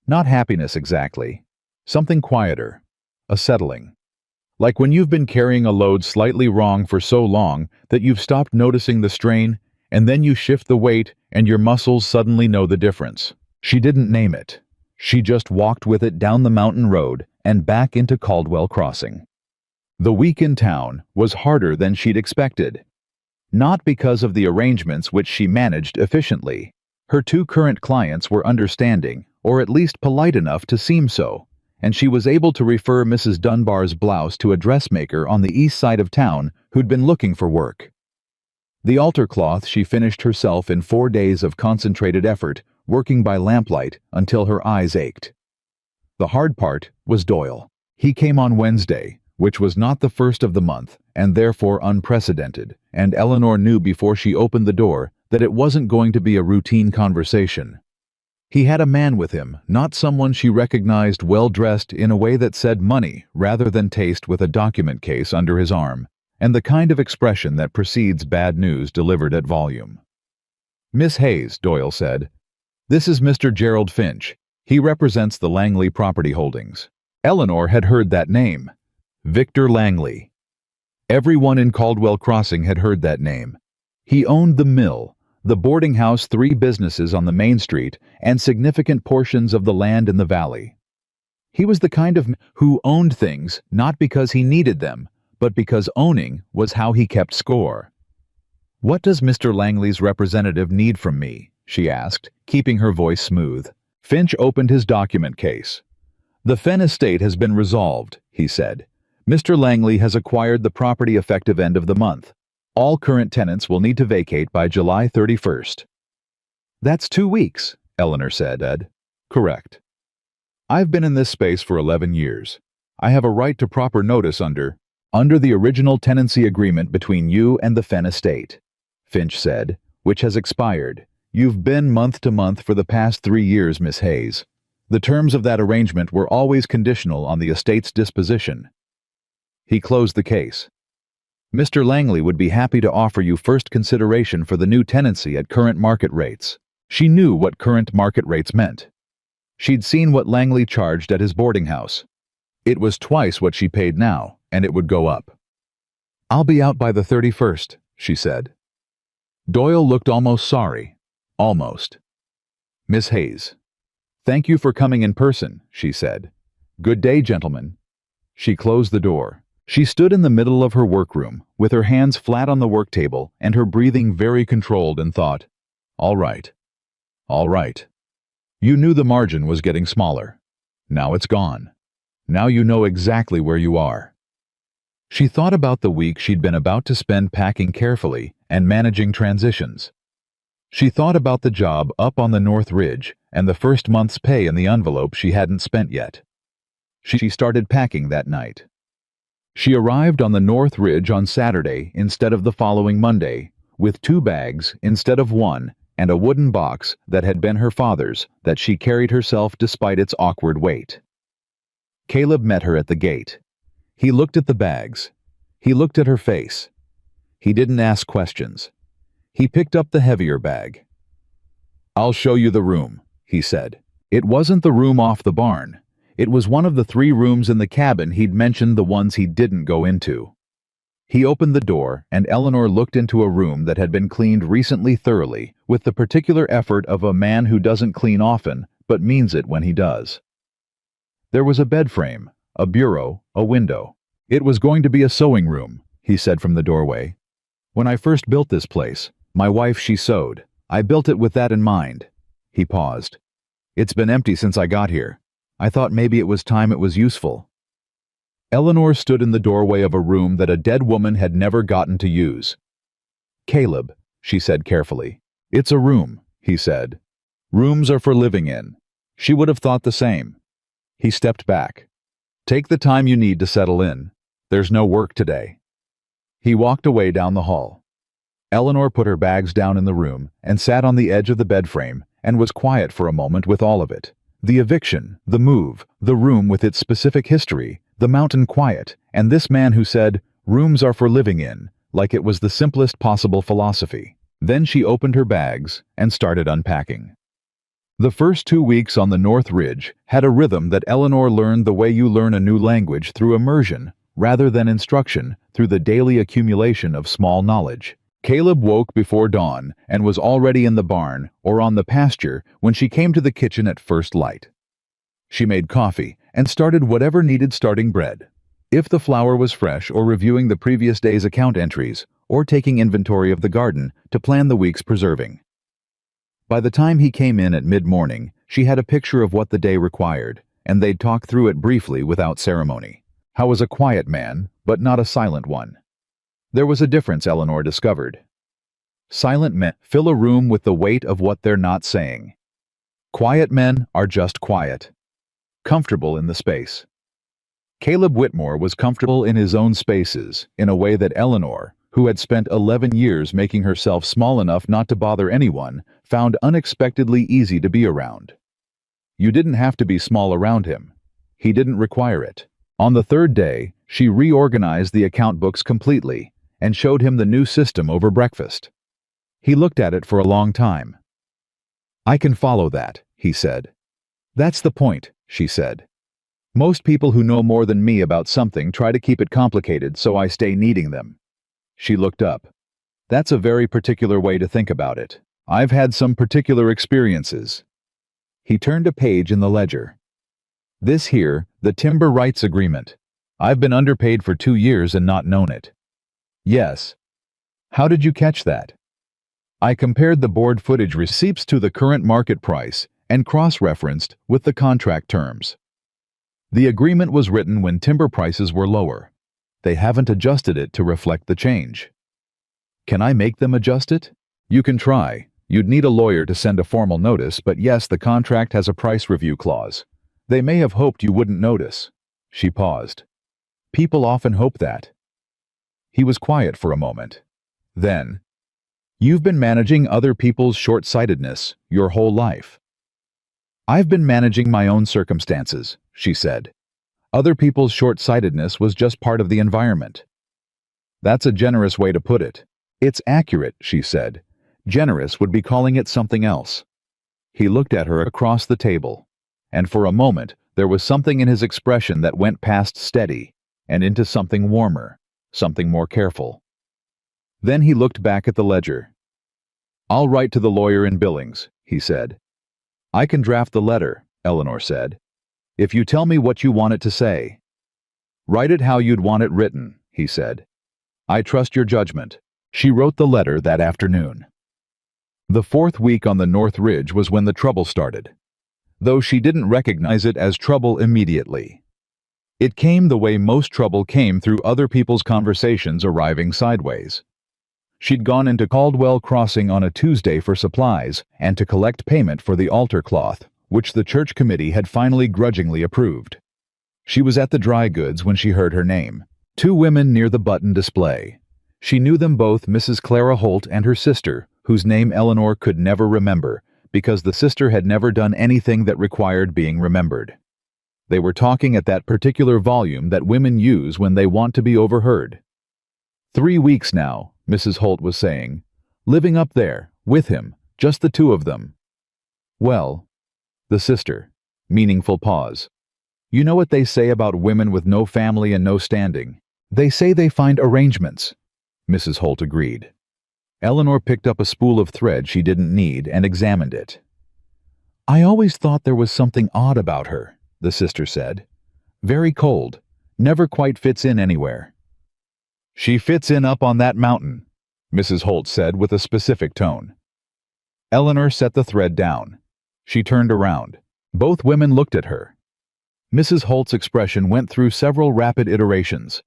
Not happiness exactly. Something quieter. A settling. Like when you've been carrying a load slightly wrong for so long that you've stopped noticing the strain, and then you shift the weight and your muscles suddenly know the difference. She didn't name it. She just walked with it down the mountain road and back into Caldwell Crossing. The week in town was harder than she'd expected. Not because of the arrangements which she managed efficiently. Her 2 current clients were understanding, or at least polite enough to seem so, and she was able to refer Mrs. Dunbar's blouse to a dressmaker on the east side of town who'd been looking for work. The altar cloth she finished herself in 4 days of concentrated effort, working by lamplight until her eyes ached. The hard part was Doyle. He came on Wednesday, which was not the first of the month, and therefore unprecedented, and Eleanor knew before she opened the door that it wasn't going to be a routine conversation. He had a man with him, not someone she recognized well-dressed in a way that said money rather than taste, with a document case under his arm, and the kind of expression that precedes bad news delivered at volume. "Miss Hayes," Doyle said. "This is Mr. Gerald Finch. He represents the Langley property holdings." Eleanor had heard that name. Victor Langley. Everyone in Caldwell Crossing had heard that name. He owned the mill, the boarding house, 3 businesses on the main street, and significant portions of the land in the valley. He was the kind of who owned things not because he needed them, but because owning was how he kept score. "What does Mr. Langley's representative need from me?" she asked, keeping her voice smooth. Finch opened his document case. "The Fenn estate has been resolved," he said. "Mr. Langley has acquired the property effective end of the month. All current tenants will need to vacate by July 31st. "That's 2 weeks," Eleanor said. "Correct. I've been in this space for 11 years. I have a right to proper notice under the original tenancy agreement between you and the Fenn estate," Finch said, "which has expired. You've been month to month for the past 3 years, Miss Hayes. The terms of that arrangement were always conditional on the estate's disposition." He closed the case. "Mr. Langley would be happy to offer you first consideration for the new tenancy at current market rates." She knew what current market rates meant. She'd seen what Langley charged at his boarding house. It was twice what she paid now, and it would go up. "I'll be out by the 31st, she said. Doyle looked almost sorry. Almost. "Miss Hayes, thank you for coming in person," she said. "Good day, gentlemen." She closed the door. She stood in the middle of her workroom, with her hands flat on the work table and her breathing very controlled, and thought, "All right. All right. You knew the margin was getting smaller. Now it's gone. Now you know exactly where you are." She thought about the week she'd been about to spend packing carefully and managing transitions. She thought about the job up on the North Ridge and the first month's pay in the envelope she hadn't spent yet. She started packing that night. She arrived on the North Ridge on Saturday instead of the following Monday, with 2 bags instead of 1, and a wooden box that had been her father's that she carried herself despite its awkward weight. Caleb met her at the gate. He looked at the bags. He looked at her face. He didn't ask questions. He picked up the heavier bag. "I'll show you the room," he said. It wasn't the room off the barn. It was one of the 3 rooms in the cabin he'd mentioned, the ones he didn't go into. He opened the door, and Eleanor looked into a room that had been cleaned recently thoroughly, with the particular effort of a man who doesn't clean often, but means it when he does. There was a bed frame, a bureau, a window. "It was going to be a sewing room," he said from the doorway. "When I first built this place, my wife, she sewed. I built it with that in mind." He paused. "It's been empty since I got here. I thought maybe it was time it was useful." Eleanor stood in the doorway of a room that a dead woman had never gotten to use. "Caleb," she said carefully. "It's a room," he said. "Rooms are for living in." She would have thought the same. He stepped back. "Take the time you need to settle in. There's no work today." He walked away down the hall. Eleanor put her bags down in the room and sat on the edge of the bed frame and was quiet for a moment with all of it. The eviction, the move, the room with its specific history, the mountain quiet, and this man who said, "Rooms are for living in," like it was the simplest possible philosophy. Then she opened her bags and started unpacking. The first 2 weeks on the North Ridge had a rhythm that Eleanor learned the way you learn a new language, through immersion, rather than instruction, through the daily accumulation of small knowledge. Caleb woke before dawn and was already in the barn or on the pasture when she came to the kitchen at first light. She made coffee and started whatever needed starting bread. If the flour was fresh, or reviewing the previous day's account entries, or taking inventory of the garden to plan the week's preserving. By the time he came in at mid-morning, she had a picture of what the day required, and they'd talk through it briefly without ceremony. How was a quiet man, but not a silent one. There was a difference, Eleanor discovered. Silent men fill a room with the weight of what they're not saying. Quiet men are just quiet. Comfortable in the space. Caleb Whitmore was comfortable in his own spaces, in a way that Eleanor, who had spent 11 years making herself small enough not to bother anyone, found unexpectedly easy to be around. You didn't have to be small around him. He didn't require it. On the 3rd day, she reorganized the account books completely and showed him the new system over breakfast. He looked at it for a long time. "I can follow that," he said. "That's the point," she said. "Most people who know more than me about something try to keep it complicated, so I stay needing them." She looked up. "That's a very particular way to think about it. I've had some particular experiences." He turned a page in the ledger. "This here, the timber rights agreement. I've been underpaid for 2 years and not known it." "Yes." How did you catch that? I compared the board footage receipts to the current market price and cross-referenced with the contract terms. The agreement was written when timber prices were lower. They haven't adjusted it to reflect the change. Can I make them adjust it? You can try. You'd need a lawyer to send a formal notice, but yes, the contract has a price review clause. They may have hoped you wouldn't notice. She paused. People often hope that. He was quiet for a moment. Then, you've been managing other people's short-sightedness your whole life. I've been managing my own circumstances, she said. Other people's short-sightedness was just part of the environment. That's a generous way to put it. It's accurate, she said. Generous would be calling it something else. He looked at her across the table, and for a moment there was something in his expression that went past steady and into something warmer, something more careful. Then he looked back at the ledger. I'll write to the lawyer in Billings, he said. I can draft the letter, Eleanor said, if you tell me what you want it to say. Write it how you'd want it written, he said. I trust your judgment. She wrote the letter that afternoon. The 4th week on the North Ridge was when the trouble started, though she didn't recognize it as trouble immediately. It came the way most trouble came, through other people's conversations arriving sideways. She'd gone into Caldwell Crossing on a Tuesday for supplies and to collect payment for the altar cloth, which the church committee had finally grudgingly approved. She was at the dry goods when she heard her name. 2 women near the button display. She knew them both, Mrs. Clara Holt and her sister, whose name Eleanor could never remember, because the sister had never done anything that required being remembered. They were talking at that particular volume that women use when they want to be overheard. 3 weeks now, Mrs. Holt was saying, living up there, with him, just the 2 of them. Well, the sister. Meaningful pause. You know what they say about women with no family and no standing? They say they find arrangements. Mrs. Holt agreed. Eleanor picked up a spool of thread she didn't need and examined it. I always thought there was something odd about her, the sister said. Very cold. Never quite fits in anywhere. She fits in up on that mountain, Mrs. Holt said with a specific tone. Eleanor set the thread down. She turned around. Both women looked at her. Mrs. Holt's expression went through several rapid iterations.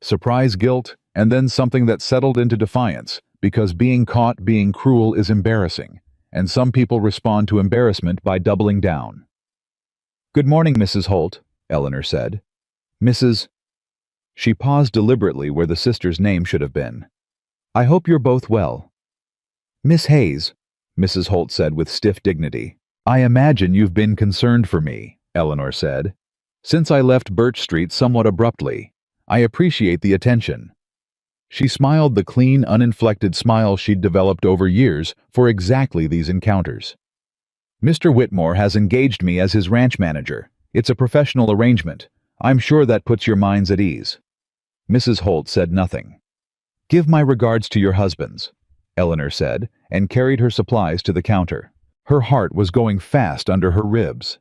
Surprise, guilt, and then something that settled into defiance, because being caught being cruel is embarrassing, and some people respond to embarrassment by doubling down. Good morning, Mrs. Holt, Eleanor said. Mrs. She paused deliberately where the sister's name should have been. I hope you're both well. Miss Hayes, Mrs. Holt said with stiff dignity. I imagine you've been concerned for me, Eleanor said. Since I left Birch Street somewhat abruptly, I appreciate the attention. She smiled the clean, uninflected smile she'd developed over years for exactly these encounters. Mr. Whitmore has engaged me as his ranch manager. It's a professional arrangement. I'm sure that puts your minds at ease. Mrs. Holt said nothing. Give my regards to your husbands, Eleanor said, and carried her supplies to the counter. Her heart was going fast under her ribs.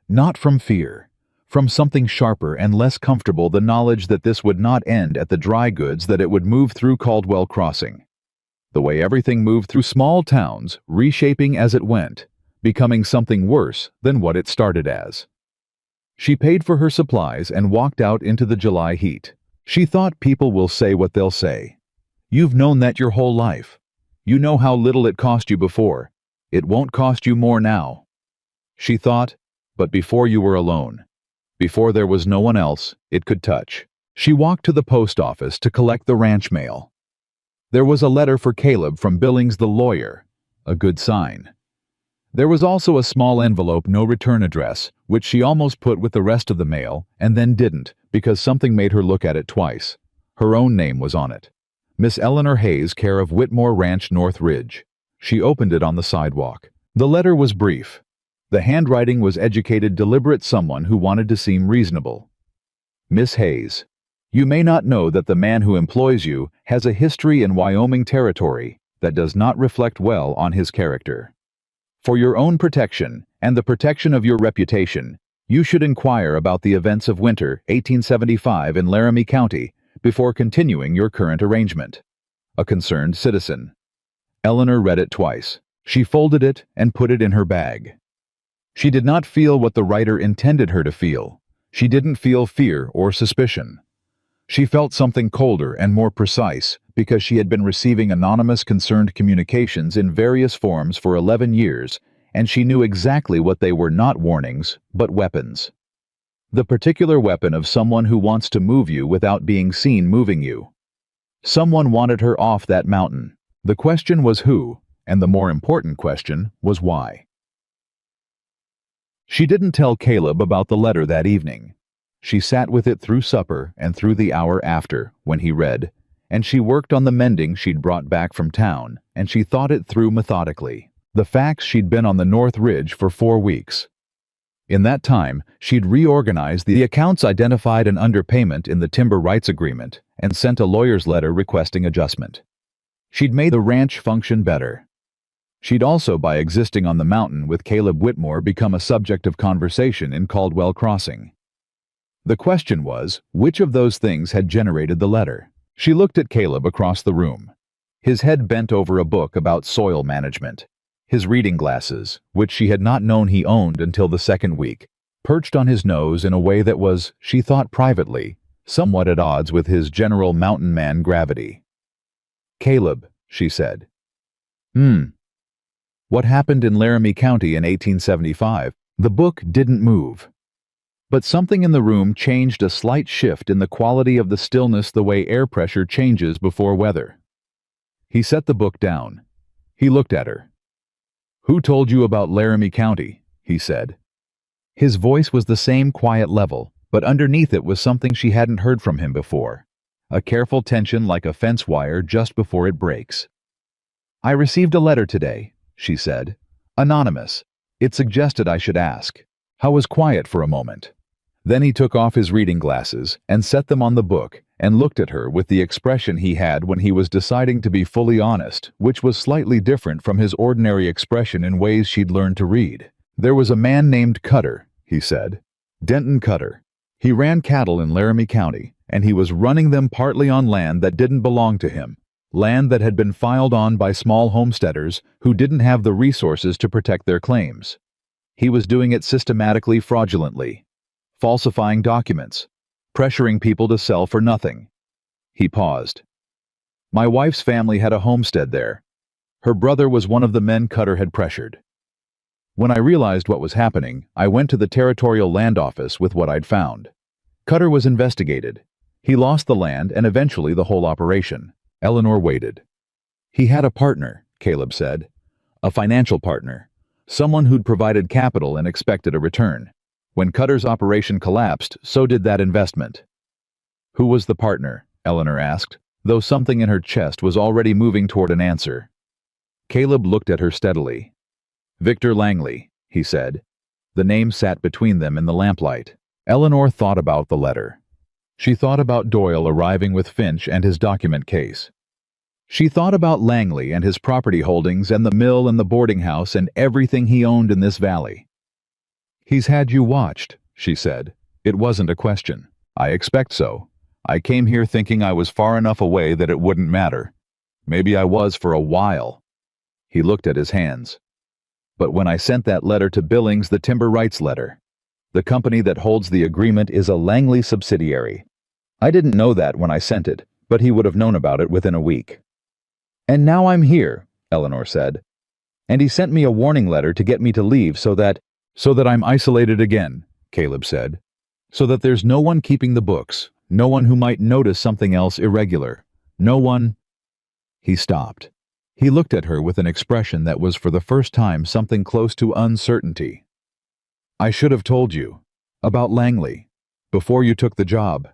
Not from fear, from something sharper and less comfortable, the knowledge that this would not end at the dry goods, that it would move through Caldwell Crossing. The way everything moved through small towns, reshaping as it went, becoming something worse than what it started as. She paid for her supplies and walked out into the July heat. She thought, people will say what they'll say. You've known that your whole life. You know how little it cost you before. It won't cost you more now. She thought, but before you were alone. Before there was no one else it could touch. She walked to the post office to collect the ranch mail. There was a letter for Caleb from Billings the lawyer, a good sign. There was also a small envelope, no return address, which she almost put with the rest of the mail and then didn't because something made her look at it twice. Her own name was on it. Miss Eleanor Hayes, care of Whitmore Ranch, North Ridge. She opened it on the sidewalk. The letter was brief. The handwriting was educated, deliberate, someone who wanted to seem reasonable. Miss Hayes, you may not know that the man who employs you has a history in Wyoming territory that does not reflect well on his character. For your own protection and the protection of your reputation, you should inquire about the events of winter 1875 in Laramie County before continuing your current arrangement. a concerned citizen. Eleanor read it twice. She folded it and put it in her bag. She did not feel what the writer intended her to feel. She didn't feel fear or suspicion. She felt something colder and more precise because she had been receiving anonymous concerned communications in various forms for 11 years, and she knew exactly what they were, not warnings, but weapons. The particular weapon of someone who wants to move you without being seen moving you. Someone wanted her off that mountain. The question was who, and the more important question was why. She didn't tell Caleb about the letter that evening. She sat with it through supper and through the hour after, when he read, and she worked on the mending she'd brought back from town, and she thought it through methodically. The facts: she'd been on the North Ridge for 4 weeks. In that time, she'd reorganized the accounts, identified an underpayment in the timber rights agreement, and sent a lawyer's letter requesting adjustment. She'd made the ranch function better. She'd also, by existing on the mountain with Caleb Whitmore, become a subject of conversation in Caldwell Crossing. The question was, which of those things had generated the letter? She looked at Caleb across the room. His head bent over a book about soil management. His reading glasses, which she had not known he owned until the second week, perched on his nose in a way that was, she thought privately, somewhat at odds with his general mountain man gravity. "Caleb," she said. What happened in Laramie County in 1875? The book didn't move. But something in the room changed, a slight shift in the quality of the stillness, the way air pressure changes before weather. He set the book down. He looked at her. "Who told you about Laramie County?" he said. His voice was the same quiet level, but underneath it was something she hadn't heard from him before. A careful tension, like a fence wire just before it breaks. "I received a letter today," she said. "Anonymous. It suggested I should ask." Howe was quiet for a moment. Then he took off his reading glasses and set them on the book and looked at her with the expression he had when he was deciding to be fully honest, which was slightly different from his ordinary expression in ways she'd learned to read. "There was a man named Cutter," he said. "Denton Cutter. He ran cattle in Laramie County, and he was running them partly on land that didn't belong to him, land that had been filed on by small homesteaders who didn't have the resources to protect their claims. He was doing it systematically, fraudulently, falsifying documents, pressuring people to sell for nothing." He paused. "My wife's family had a homestead there. Her brother was one of the men Cutter had pressured. When I realized what was happening, I went to the Territorial Land Office with what I'd found. Cutter was investigated. He lost the land and eventually the whole operation." Eleanor waited. "He had a partner," Caleb said. "A financial partner. Someone who'd provided capital and expected a return. When Cutter's operation collapsed, so did that investment." "Who was the partner?" Eleanor asked, though something in her chest was already moving toward an answer. Caleb looked at her steadily. "Victor Langley," he said. The name sat between them in the lamplight. Eleanor thought about the letter. She thought about Doyle arriving with Finch and his document case. She thought about Langley and his property holdings and the mill and the boarding house and everything he owned in this valley. "He's had you watched," she said. It wasn't a question. "I expect so. I came here thinking I was far enough away that it wouldn't matter. Maybe I was for a while." He looked at his hands. "But when I sent that letter to Billings, the timber rights letter, the company that holds the agreement is a Langley subsidiary. I didn't know that when I sent it, but he would have known about it within a week." "And now I'm here," Eleanor said. "And he sent me a warning letter to get me to leave so that I'm isolated again," Caleb said. "So that there's no one keeping the books, no one who might notice something else irregular, no one—" He stopped. He looked at her with an expression that was for the first time something close to uncertainty. "I should have told you. About Langley. Before you took the job."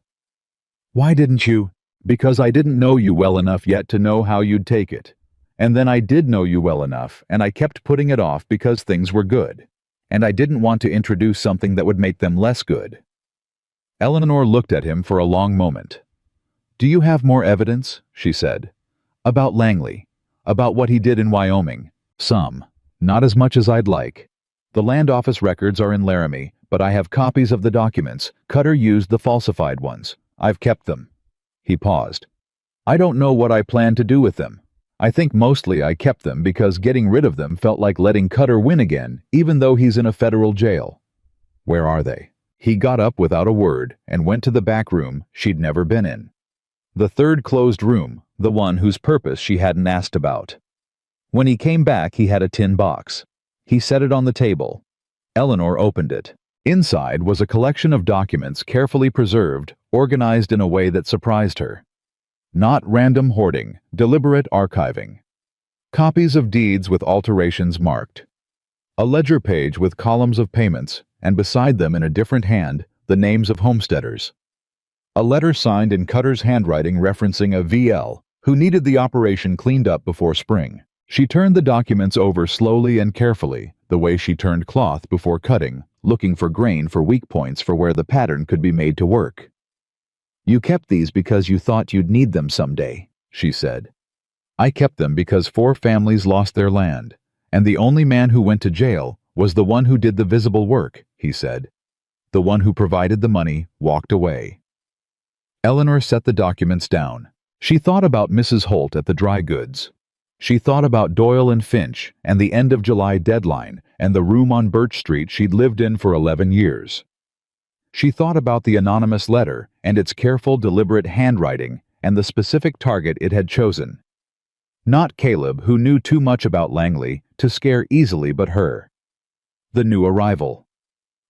"Why didn't you?" "Because I didn't know you well enough yet to know how you'd take it. And then I did know you well enough, and I kept putting it off because things were good. And I didn't want to introduce something that would make them less good." Eleanor looked at him for a long moment. "Do you have more evidence?" she said. "About Langley. About what he did in Wyoming." "Some. Not as much as I'd like. The land office records are in Laramie, but I have copies of the documents. Cutter used the falsified ones. I've kept them." He paused. I don't know what I plan to do with them. I think mostly I kept them because getting rid of them felt like letting Cutter win again, even though he's in a federal jail. Where are they? He got up without a word and went to the back room she'd never been in. The third closed room, the one whose purpose she hadn't asked about. When he came back, he had a tin box. He set it on the table. Eleanor opened it. Inside was a collection of documents carefully preserved, organized in a way that surprised her. Not random hoarding, deliberate archiving. Copies of deeds with alterations marked. A ledger page with columns of payments, and beside them in a different hand, the names of homesteaders. A letter signed in Cutter's handwriting referencing a VL, who needed the operation cleaned up before spring. She turned the documents over slowly and carefully, the way she turned cloth before cutting, looking for grain for weak points for where the pattern could be made to work. "You kept these because you thought you'd need them someday," she said. "I kept them because 4 families lost their land, and the only man who went to jail was the one who did the visible work," he said. "The one who provided the money walked away." Eleanor set the documents down. She thought about Mrs. Holt at the dry goods. She thought about Doyle and Finch and the end of July deadline and the room on Birch Street she'd lived in for 11 years. She thought about the anonymous letter and its careful, deliberate handwriting and the specific target it had chosen. Not Caleb, who knew too much about Langley to scare easily, but her. The new arrival.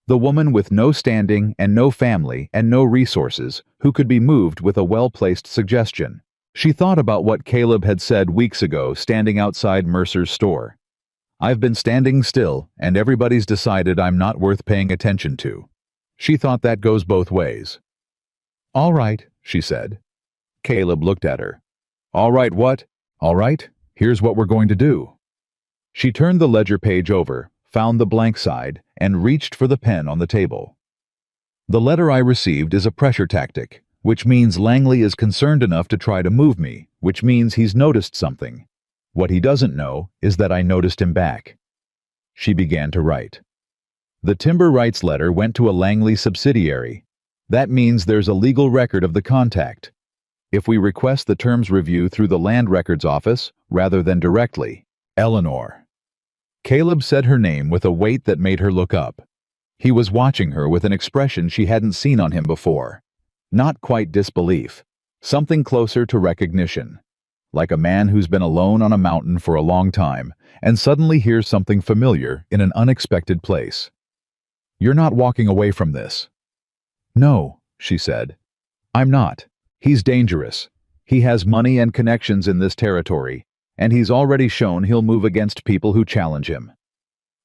The woman with no standing and no family and no resources who could be moved with a well-placed suggestion. She thought about what Caleb had said weeks ago standing outside Mercer's store. "I've been standing still, and everybody's decided I'm not worth paying attention to." She thought that goes both ways. "All right," she said. Caleb looked at her. "All right, what?" "All right, here's what we're going to do." She turned the ledger page over, found the blank side, and reached for the pen on the table. "The letter I received is a pressure tactic, which means Langley is concerned enough to try to move me, which means he's noticed something. What he doesn't know is that I noticed him back." She began to write. "The timber rights letter went to a Langley subsidiary. That means there's a legal record of the contact. If we request the terms review through the Land Records Office, rather than directly, Eleanor." Caleb said her name with a weight that made her look up. He was watching her with an expression she hadn't seen on him before. Not quite disbelief, something closer to recognition. Like a man who's been alone on a mountain for a long time and suddenly hears something familiar in an unexpected place. "You're not walking away from this." "No," she said. "I'm not. He's dangerous. He has money and connections in this territory, and he's already shown he'll move against people who challenge him."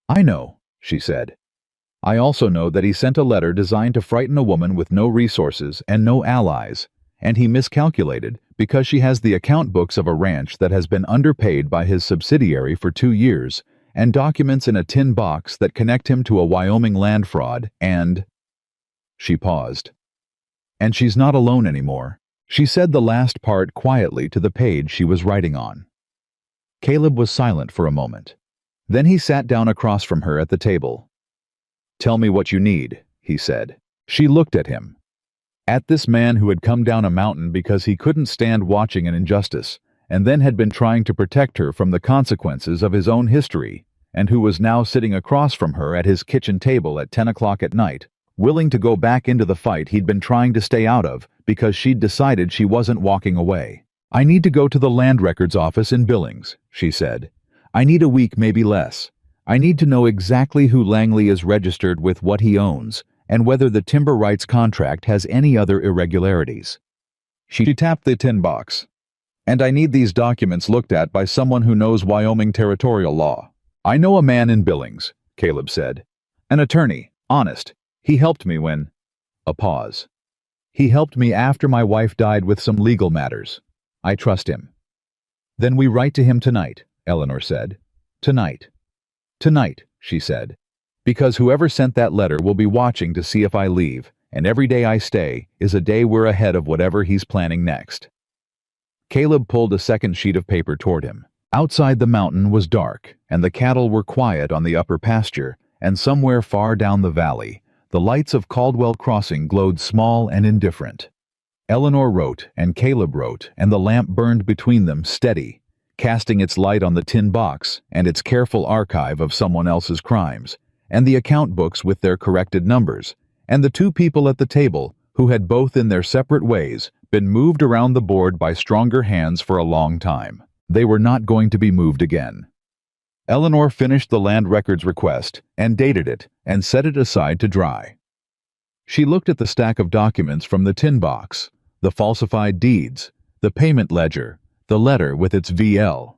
"I know," she said. "I also know that he sent a letter designed to frighten a woman with no resources and no allies, and he miscalculated because she has the account books of a ranch that has been underpaid by his subsidiary for 2 years, and documents in a tin box that connect him to a Wyoming land fraud, and—" She paused. "And she's not alone anymore." She said the last part quietly to the page she was writing on. Caleb was silent for a moment. Then he sat down across from her at the table. "Tell me what you need," he said. She looked at him. At this man who had come down a mountain because he couldn't stand watching an injustice, and then had been trying to protect her from the consequences of his own history, and who was now sitting across from her at his kitchen table at 10 o'clock at night, willing to go back into the fight he'd been trying to stay out of because she'd decided she wasn't walking away. "I need to go to the Land Records Office in Billings," she said. "I need a week, maybe less. I need to know exactly who Langley is registered with, what he owns, and whether the timber rights contract has any other irregularities." She tapped the tin box. "And I need these documents looked at by someone who knows Wyoming territorial law." "I know a man in Billings," Caleb said. "An attorney, honest. He helped me when—" A pause. "He helped me after my wife died with some legal matters. I trust him." "Then we write to him tonight," Eleanor said. "Tonight." "Tonight," she said. "Because whoever sent that letter will be watching to see if I leave, and every day I stay is a day we're ahead of whatever he's planning next." Caleb pulled a second sheet of paper toward him. Outside the mountain was dark, and the cattle were quiet on the upper pasture, and somewhere far down the valley, the lights of Caldwell Crossing glowed small and indifferent. Eleanor wrote, and Caleb wrote, and the lamp burned between them steady, casting its light on the tin box and its careful archive of someone else's crimes, and the account books with their corrected numbers, and the two people at the table who had both in their separate ways been moved around the board by stronger hands for a long time. They were not going to be moved again. Eleanor finished the land records request and dated it and set it aside to dry. She looked at the stack of documents from the tin box, the falsified deeds, the payment ledger, the letter with its VL.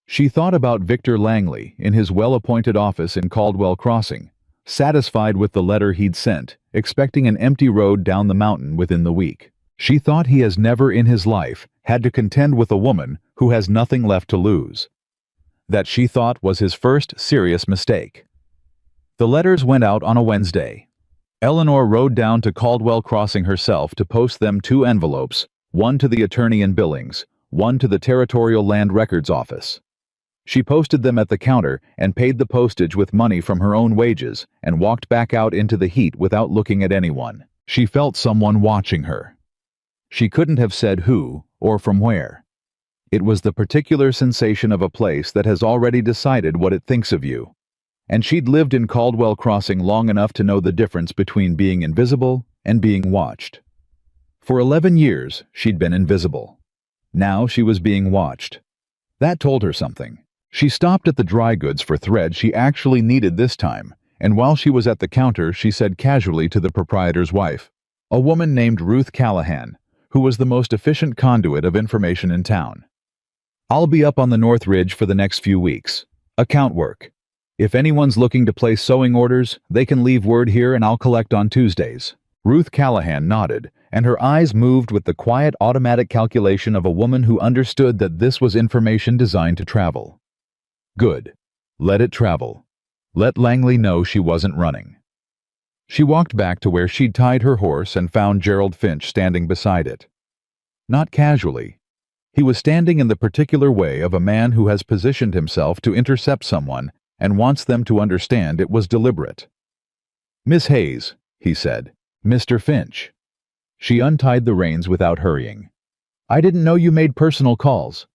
She thought about Victor Langley in his well-appointed office in Caldwell Crossing, satisfied with the letter he'd sent, expecting an empty road down the mountain within the week. She thought he has never in his life had to contend with a woman who has nothing left to lose. That she thought was his first serious mistake. The letters went out on a Wednesday. Eleanor rode down to Caldwell Crossing herself to post them 2 envelopes, one to the attorney in Billings, one to the Territorial Land Records Office. She posted them at the counter and paid the postage with money from her own wages and walked back out into the heat without looking at anyone. She felt someone watching her. She couldn't have said who or from where. It was the particular sensation of a place that has already decided what it thinks of you. And she'd lived in Caldwell Crossing long enough to know the difference between being invisible and being watched. For 11 years, she'd been invisible. Now she was being watched. That told her something. She stopped at the dry goods for thread she actually needed this time, and while she was at the counter, she said casually to the proprietor's wife, a woman named Ruth Callahan, who was the most efficient conduit of information in town. I'll be up on the North Ridge for the next few weeks. Account work. If anyone's looking to place sewing orders, they can leave word here and I'll collect on Tuesdays. Ruth Callahan nodded, and her eyes moved with the quiet automatic calculation of a woman who understood that this was information designed to travel. Good. Let it travel. Let Langley know she wasn't running. She walked back to where she'd tied her horse and found Gerald Finch standing beside it. Not casually. He was standing in the particular way of a man who has positioned himself to intercept someone and wants them to understand it was deliberate. Miss Hayes, he said. Mr. Finch. She untied the reins without hurrying. I didn't know you made personal calls.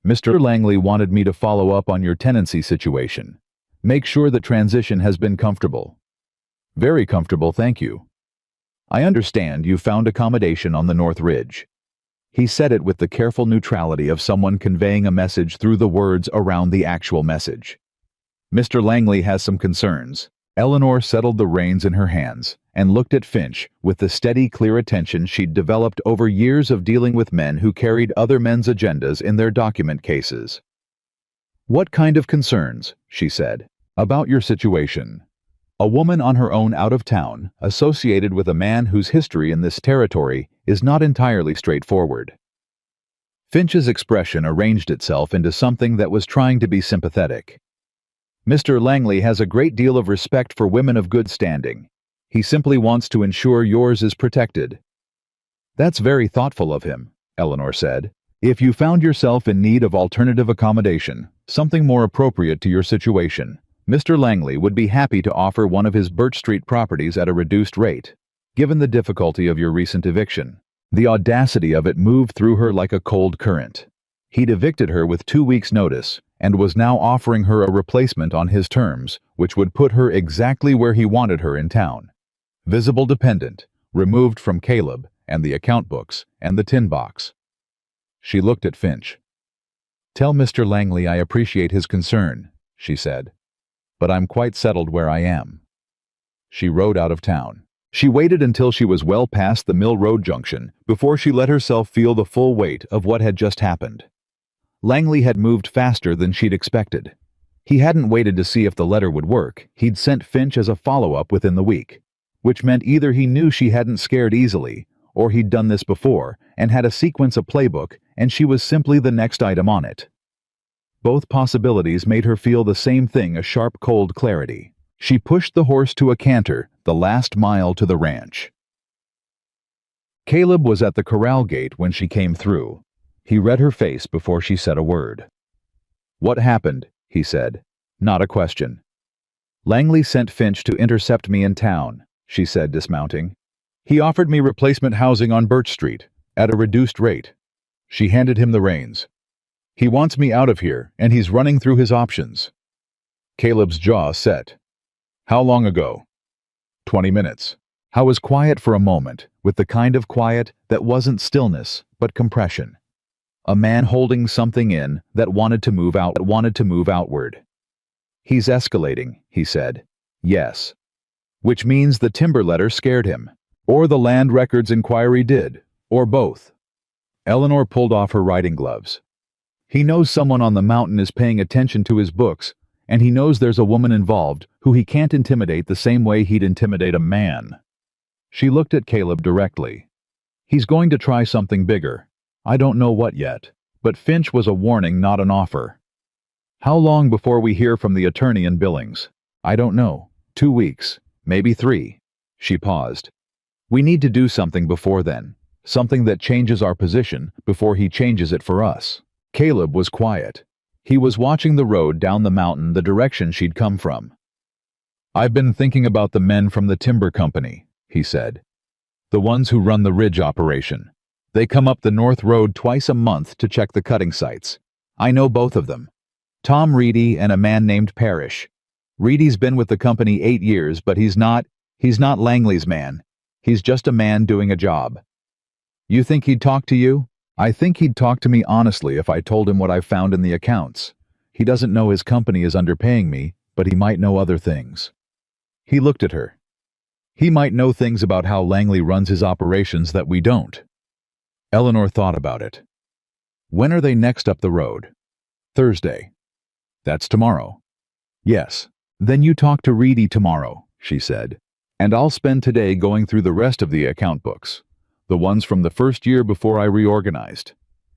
Mr. Langley wanted me to follow up on your tenancy situation. Make sure the transition has been comfortable. Very comfortable, thank you. I understand you found accommodation on the North Ridge. He said it with the careful neutrality of someone conveying a message through the words around the actual message. Mr. Langley has some concerns. Eleanor settled the reins in her hands and looked at Finch with the steady, clear attention she'd developed over years of dealing with men who carried other men's agendas in their document cases. What kind of concerns? She said. About your situation. A woman on her own out of town, associated with a man whose history in this territory is not entirely straightforward. Finch's expression arranged itself into something that was trying to be sympathetic. Mr. Langley has a great deal of respect for women of good standing. He simply wants to ensure yours is protected. That's very thoughtful of him, Eleanor said. If you found yourself in need of alternative accommodation, something more appropriate to your situation, Mr. Langley would be happy to offer one of his Birch Street properties at a reduced rate, given the difficulty of your recent eviction. The audacity of it moved through her like a cold current. He'd evicted her with 2 weeks' notice, and was now offering her a replacement on his terms, which would put her exactly where he wanted her in town. Visible dependent, removed from Caleb and the account books and the tin box. She looked at Finch. Tell Mr. Langley I appreciate his concern, she said, but I'm quite settled where I am. She rode out of town. She waited until she was well past the Mill Road junction before she let herself feel the full weight of what had just happened. Langley had moved faster than she'd expected. He hadn't waited to see if the letter would work. He'd sent Finch as a follow-up within the week, which meant either he knew she hadn't scared easily, or he'd done this before and had a sequence of playbook and she was simply the next item on it. Both possibilities made her feel the same thing, a sharp, cold clarity. She pushed the horse to a canter, the last mile to the ranch. Caleb was at the corral gate when she came through. He read her face before she said a word. What happened? He said. Not a question. Langley sent Finch to intercept me in town, she said, dismounting. He offered me replacement housing on Birch Street, at a reduced rate. She handed him the reins. He wants me out of here, and he's running through his options. Caleb's jaw set. How long ago? 20 minutes. I was quiet for a moment, with the kind of quiet that wasn't stillness, but compression. A man holding something in that wanted to move outward. He's escalating, he said. Yes. Which means the timber letter scared him. Or the land records inquiry did. Or both. Eleanor pulled off her riding gloves. He knows someone on the mountain is paying attention to his books, and he knows there's a woman involved who he can't intimidate the same way he'd intimidate a man. She looked at Caleb directly. He's going to try something bigger. I don't know what yet, but Finch was a warning, not an offer. How long before we hear from the attorney in Billings? I don't know. 2 weeks, maybe 3. She paused. We need to do something before then, something that changes our position before he changes it for us. Caleb was quiet. He was watching the road down the mountain the direction she'd come from. I've been thinking about the men from the timber company, he said. The ones who run the ridge operation. They come up the North Road twice a month to check the cutting sites. I know both of them. Tom Reedy and a man named Parrish. Reedy's been with the company 8 years, but he's not Langley's man. He's just a man doing a job. You think he'd talk to you? I think he'd talk to me honestly if I told him what I found in the accounts. He doesn't know his company is underpaying me, but he might know other things. He looked at her. He might know things about how Langley runs his operations that we don't. Eleanor thought about it. When are they next up the road? Thursday. That's tomorrow. Yes. Then you talk to Reedy tomorrow, she said. And I'll spend today going through the rest of the account books. The ones from the first year before I reorganized.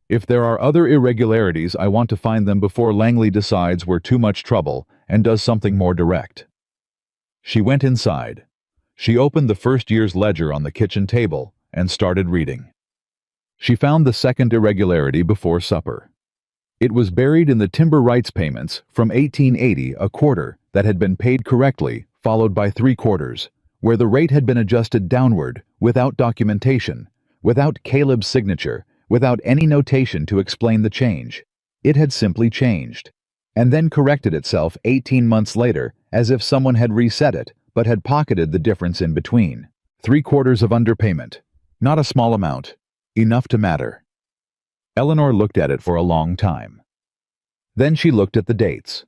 If there are other irregularities, I want to find them before Langley decides we're too much trouble and does something more direct. She went inside. She opened the first year's ledger on the kitchen table and started reading. She found the second irregularity before supper. It was buried in the timber rights payments from 1880, a quarter that had been paid correctly, followed by 3/4, where the rate had been adjusted downward, without documentation, without Caleb's signature, without any notation to explain the change. It had simply changed, and then corrected itself 18 months later, as if someone had reset it, but had pocketed the difference in between. 3/4 of underpayment. Not a small amount. Enough to matter. Eleanor looked at it for a long time. Then she looked at the dates.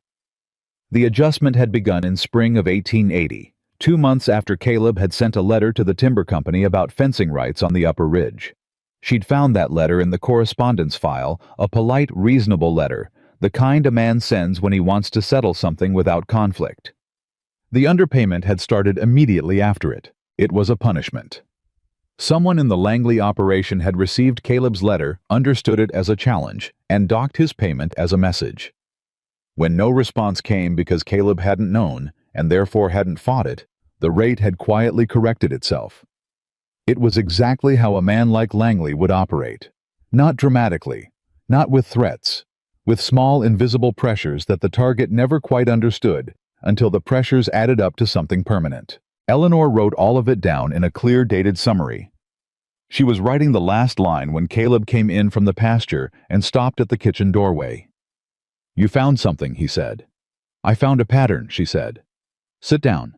The adjustment had begun in spring of 1880. 2 months after Caleb had sent a letter to the timber company about fencing rights on the upper ridge. She'd found that letter in the correspondence file, a polite, reasonable letter, the kind a man sends when he wants to settle something without conflict. The underpayment had started immediately after it. It was a punishment. Someone in the Langley operation had received Caleb's letter, understood it as a challenge, and docked his payment as a message. When no response came because Caleb hadn't known, and therefore hadn't fought it, the rate had quietly corrected itself. It was exactly how a man like Langley would operate. Not dramatically, not with threats, with small invisible pressures that the target never quite understood until the pressures added up to something permanent. Eleanor wrote all of it down in a clear dated summary. She was writing the last line when Caleb came in from the pasture and stopped at the kitchen doorway. You found something, he said. I found a pattern, she said. Sit down.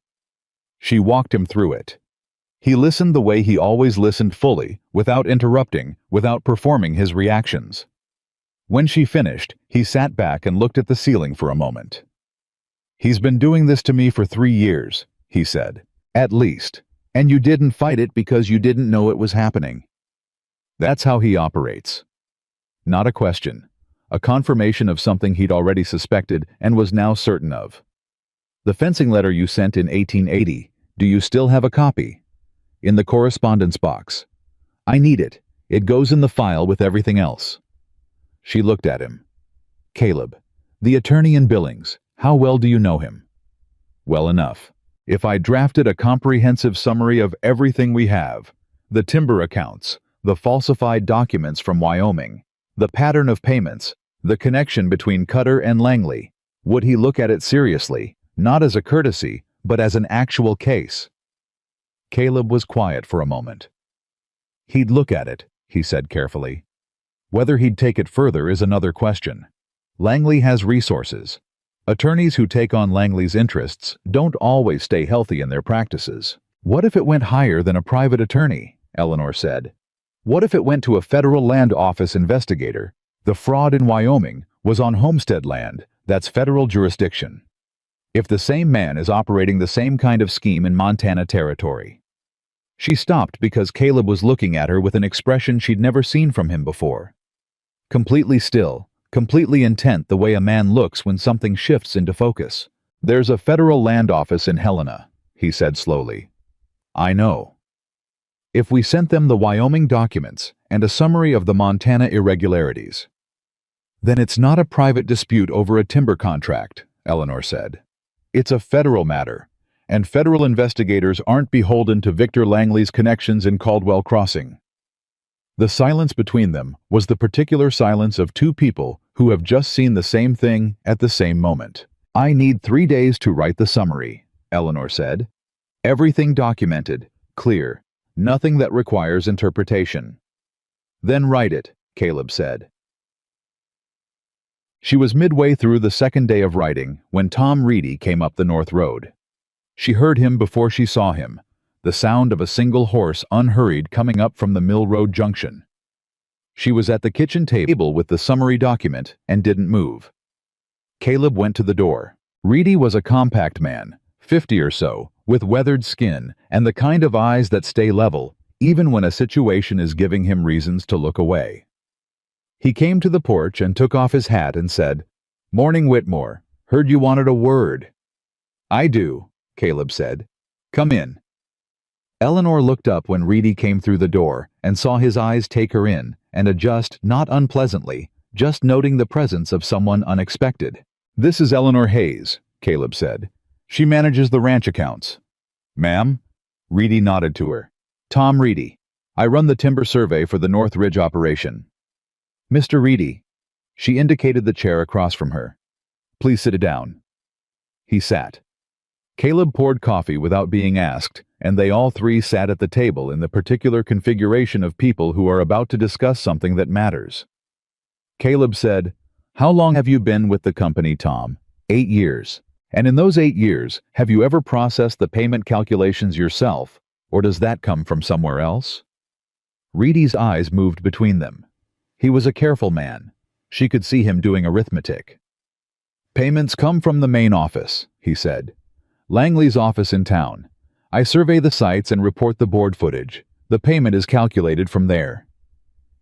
She walked him through it. He listened the way he always listened, fully, without interrupting, without performing his reactions. When she finished, he sat back and looked at the ceiling for a moment. He's been doing this to me for 3 years, he said. At least. And you didn't fight it because you didn't know it was happening. That's how he operates. Not a question. A confirmation of something he'd already suspected and was now certain of. The fencing letter you sent in 1880, do you still have a copy? In the correspondence box. I need it. It goes in the file with everything else. She looked at him. Caleb, the attorney in Billings, how well do you know him? Well enough. If I drafted a comprehensive summary of everything we have, the timber accounts, the falsified documents from Wyoming, the pattern of payments, the connection between Cutter and Langley, would he look at it seriously, not as a courtesy, but as an actual case? Caleb was quiet for a moment. He'd look at it, he said carefully. Whether he'd take it further is another question. Langley has resources. Attorneys who take on Langley's interests don't always stay healthy in their practices. What if it went higher than a private attorney? Eleanor said. What if it went to a federal land office investigator? The fraud in Wyoming was on homestead land. That's federal jurisdiction. If the same man is operating the same kind of scheme in Montana territory. She stopped because Caleb was looking at her with an expression she'd never seen from him before. Completely still, completely intent the way a man looks when something shifts into focus. There's a federal land office in Helena, he said slowly. I know. If we sent them the Wyoming documents and a summary of the Montana irregularities. Then it's not a private dispute over a timber contract, Eleanor said. It's a federal matter, and federal investigators aren't beholden to Victor Langley's connections in Caldwell Crossing. The silence between them was the particular silence of two people who have just seen the same thing at the same moment. I need 3 days to write the summary, Eleanor said. Everything documented, clear, nothing that requires interpretation. Then write it, Caleb said. She was midway through the second day of writing when Tom Reedy came up the north road. She heard him before she saw him, the sound of a single horse unhurried coming up from the Mill Road junction. She was at the kitchen table with the summary document and didn't move. Caleb went to the door. Reedy was a compact man, 50 or so, with weathered skin and the kind of eyes that stay level, even when a situation is giving him reasons to look away. He came to the porch and took off his hat and said, "Morning, Whitmore. Heard you wanted a word." "I do," Caleb said. "Come in." Eleanor looked up when Reedy came through the door and saw his eyes take her in and adjust not unpleasantly, just noting the presence of someone unexpected. "This is Eleanor Hayes," Caleb said. "She manages the ranch accounts." "Ma'am?" Reedy nodded to her. "Tom Reedy. I run the timber survey for the North Ridge operation." "Mr. Reedy." She indicated the chair across from her. "Please sit down." He sat. Caleb poured coffee without being asked, and they all three sat at the table in the particular configuration of people who are about to discuss something that matters. Caleb said, "How long have you been with the company, Tom?" 8 years. "And in those 8 years, have you ever processed the payment calculations yourself, or does that come from somewhere else?" Reedy's eyes moved between them. He was a careful man. She could see him doing arithmetic. "Payments come from the main office," he said. "Langley's office in town. I survey the sites and report the board footage. The payment is calculated from there."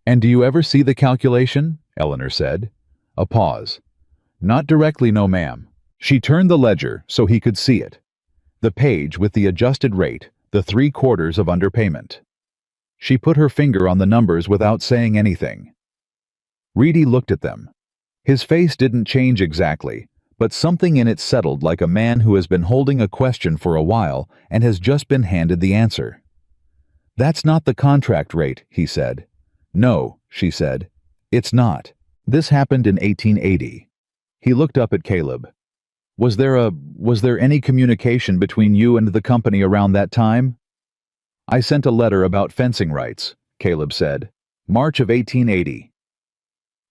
"And do you ever see the calculation?" Eleanor said. A pause. "Not directly, no ma'am." She turned the ledger so he could see it. The page with the adjusted rate, the 3/4 of underpayment. She put her finger on the numbers without saying anything. Reedy looked at them. His face didn't change exactly, but something in it settled like a man who has been holding a question for a while and has just been handed the answer. "That's not the contract rate," he said. "No," she said. "It's not. This happened in 1880. He looked up at Caleb. Was there any communication between you and the company around that time?" "I sent a letter about fencing rights," Caleb said. "March of 1880.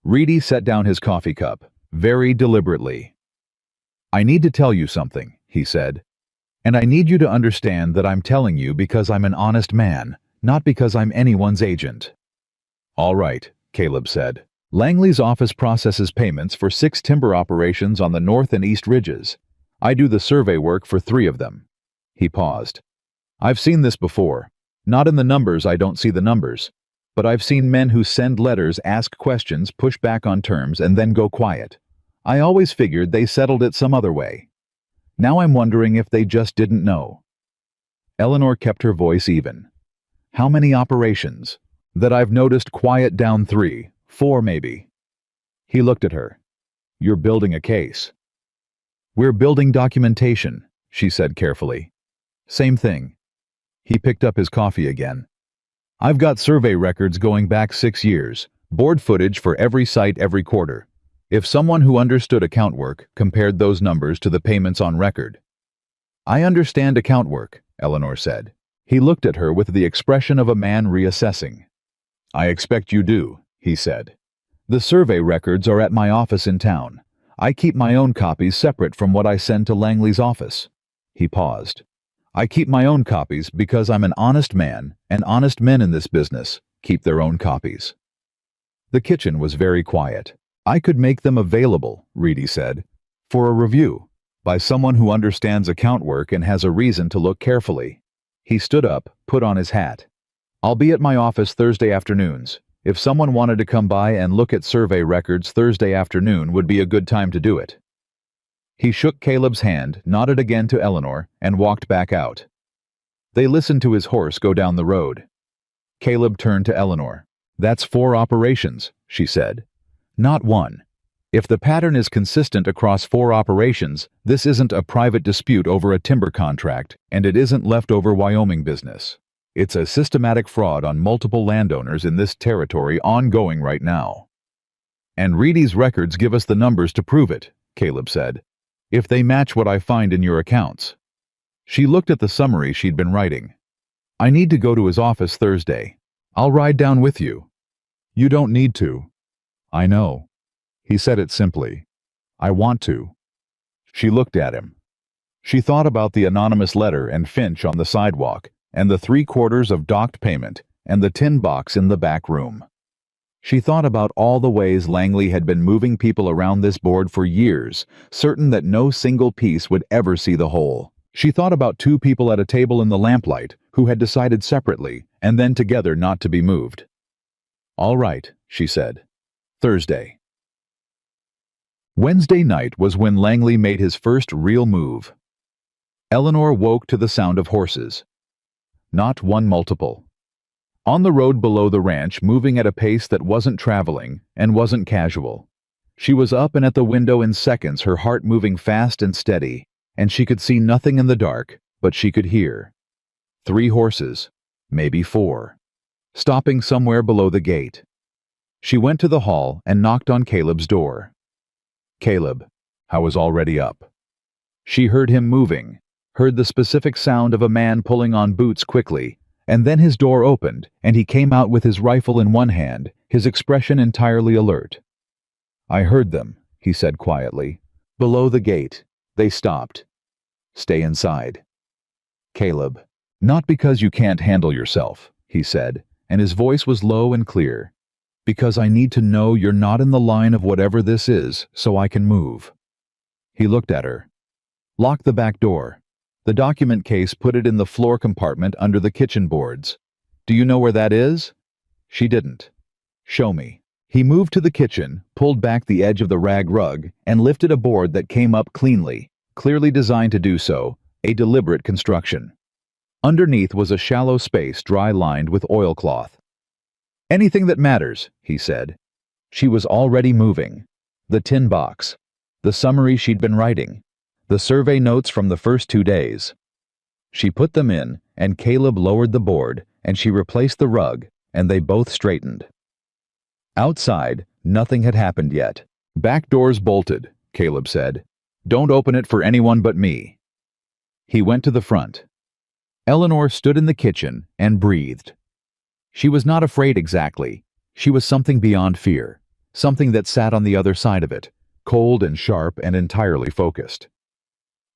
Reedy set down his coffee cup, very deliberately. "I need to tell you something," he said. "And I need you to understand that I'm telling you because I'm an honest man, not because I'm anyone's agent." "All right," Caleb said. "Langley's office processes payments for 6 timber operations on the north and east ridges. I do the survey work for 3 of them." He paused. "I've seen this before. Not in the numbers, I don't see the numbers. But I've seen men who send letters, ask questions, push back on terms, and then go quiet. I always figured they settled it some other way. Now I'm wondering if they just didn't know." Eleanor kept her voice even. "How many operations?" "That I've noticed quiet down 3, 4 maybe." He looked at her. "You're building a case." "We're building documentation," she said carefully. "Same thing." He picked up his coffee again. "I've got survey records going back 6 years, board footage for every site every quarter. If someone who understood account work compared those numbers to the payments on record." "I understand account work," Eleanor said. He looked at her with the expression of a man reassessing. "I expect you do," he said. "The survey records are at my office in town. I keep my own copies separate from what I send to Langley's office." He paused. "I keep my own copies because I'm an honest man, and honest men in this business keep their own copies." The kitchen was very quiet. "I could make them available," Reedy said, "for a review, by someone who understands account work and has a reason to look carefully." He stood up, put on his hat. "I'll be at my office Thursday afternoons. If someone wanted to come by and look at survey records Thursday afternoon would be a good time to do it." He shook Caleb's hand, nodded again to Eleanor, and walked back out. They listened to his horse go down the road. Caleb turned to Eleanor. "That's 4 operations," she said. "Not 1. If the pattern is consistent across 4 operations, this isn't a private dispute over a timber contract, and it isn't leftover Wyoming business. It's a systematic fraud on multiple landowners in this territory ongoing right now. And Reedy's records give us the numbers to prove it," Caleb said, "if they match what I find in your accounts." She looked at the summary she'd been writing. "I need to go to his office Thursday. I'll ride down with you." "You don't need to." "I know." He said it simply. "I want to." She looked at him. She thought about the anonymous letter and Finch on the sidewalk, and the 3/4 of docked payment, and the tin box in the back room. She thought about all the ways Langley had been moving people around this board for years, certain that no single piece would ever see the whole. She thought about 2 people at a table in the lamplight who had decided separately and then together not to be moved. "All right," she said. "Thursday." Wednesday night was when Langley made his first real move. Eleanor woke to the sound of horses. Not one multiple. On the road below the ranch, moving at a pace that wasn't traveling and wasn't casual. She was up and at the window in seconds, her heart moving fast and steady, and she could see nothing in the dark, but she could hear. 3 horses, maybe 4, stopping somewhere below the gate. She went to the hall and knocked on Caleb's door. Caleb, I was already up. She heard him moving, heard the specific sound of a man pulling on boots quickly, and then his door opened, and he came out with his rifle in one hand, his expression entirely alert. "I heard them," he said quietly. "Below the gate. They stopped. Stay inside." "Caleb, not because you can't handle yourself," he said, and his voice was low and clear. "Because I need to know you're not in the line of whatever this is, so I can move." He looked at her. "Lock the back door. The document case, put it in the floor compartment under the kitchen boards. Do you know where that is?" She didn't. "Show me." He moved to the kitchen, pulled back the edge of the rag rug, and lifted a board that came up cleanly, clearly designed to do so, a deliberate construction. Underneath was a shallow space dry-lined with oilcloth. "Anything that matters," he said. She was already moving. The tin box. The summary she'd been writing. The survey notes from the first 2 days. She put them in, and Caleb lowered the board, and she replaced the rug, and they both straightened. Outside, nothing had happened yet. "Back door's bolted," Caleb said. "Don't open it for anyone but me." He went to the front. Eleanor stood in the kitchen and breathed. She was not afraid exactly. She was something beyond fear, something that sat on the other side of it, cold and sharp and entirely focused.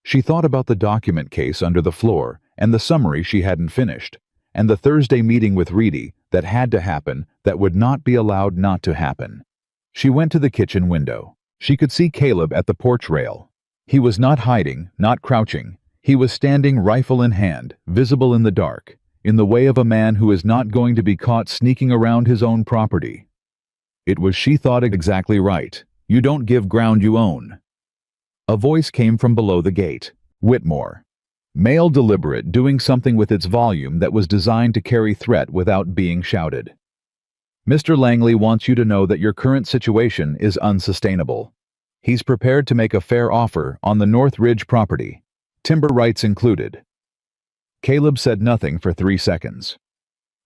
She thought about the document case under the floor and the summary she hadn't finished, and the Thursday meeting with Reedy that had to happen, that would not be allowed not to happen. She went to the kitchen window. She could see Caleb at the porch rail. He was not hiding, not crouching. He was standing rifle in hand, visible in the dark, in the way of a man who is not going to be caught sneaking around his own property. It was, she thought, exactly right. You don't give ground you own. A voice came from below the gate. Whitmore. Male, deliberate, doing something with its volume that was designed to carry threat without being shouted. "Mr. Langley wants you to know that your current situation is unsustainable. He's prepared to make a fair offer on the North Ridge property, timber rights included." Caleb said nothing for 3 seconds.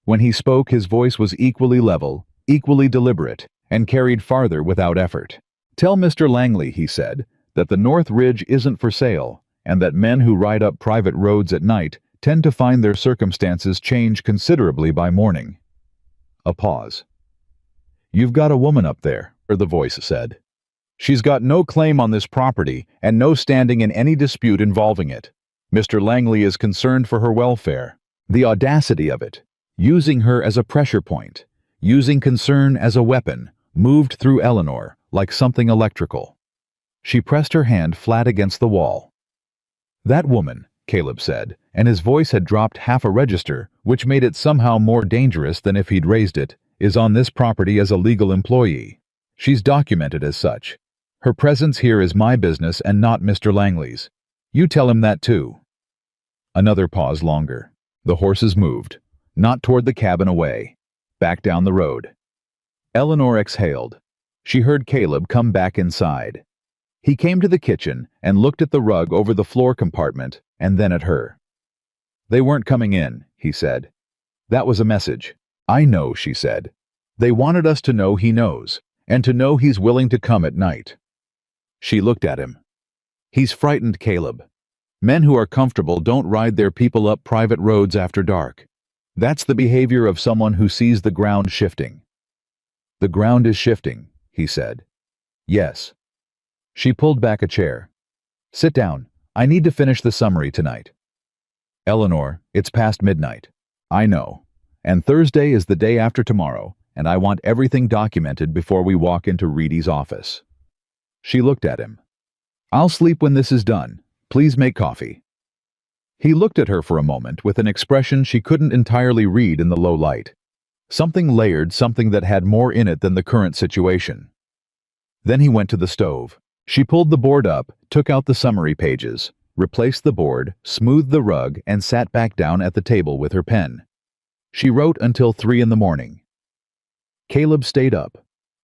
When he spoke, his voice was equally level, equally deliberate, and carried farther without effort. "Tell Mr. Langley," he said, "that the North Ridge isn't for sale, and that men who ride up private roads at night tend to find their circumstances change considerably by morning. A pause. "You've got a woman up there," the voice said. "She's got no claim on this property and no standing in any dispute involving it. Mr. Langley is concerned for her welfare. The audacity of it, using her as a pressure point, using concern as a weapon, moved through Eleanor like something electrical. She pressed her hand flat against the wall. "That woman," Caleb said, and his voice had dropped half a register, which made it somehow more dangerous than if he'd raised it, "is on this property as a legal employee. She's documented as such. Her presence here is my business and not Mr. Langley's. You tell him that too." Another pause longer. The horses moved, not toward the cabin away, back down the road. Eleanor exhaled. She heard Caleb come back inside. He came to the kitchen and looked at the rug over the floor compartment and then at her. "They weren't coming in," he said. "That was a message." "I know," she said. "They wanted us to know he knows, and to know he's willing to come at night." She looked at him. "He's frightened, Caleb. Men who are comfortable don't ride their people up private roads after dark. That's the behavior of someone who sees the ground shifting." "The ground is shifting," he said. "Yes." She pulled back a chair. "Sit down. I need to finish the summary tonight." "Eleanor, it's past midnight." "I know. And Thursday is the day after tomorrow, and I want everything documented before we walk into Reedy's office." She looked at him. "I'll sleep when this is done. Please make coffee." He looked at her for a moment with an expression she couldn't entirely read in the low light. Something layered, something that had more in it than the current situation. Then he went to the stove. She pulled the board up, took out the summary pages, replaced the board, smoothed the rug, and sat back down at the table with her pen. She wrote until 3 in the morning. Caleb stayed up.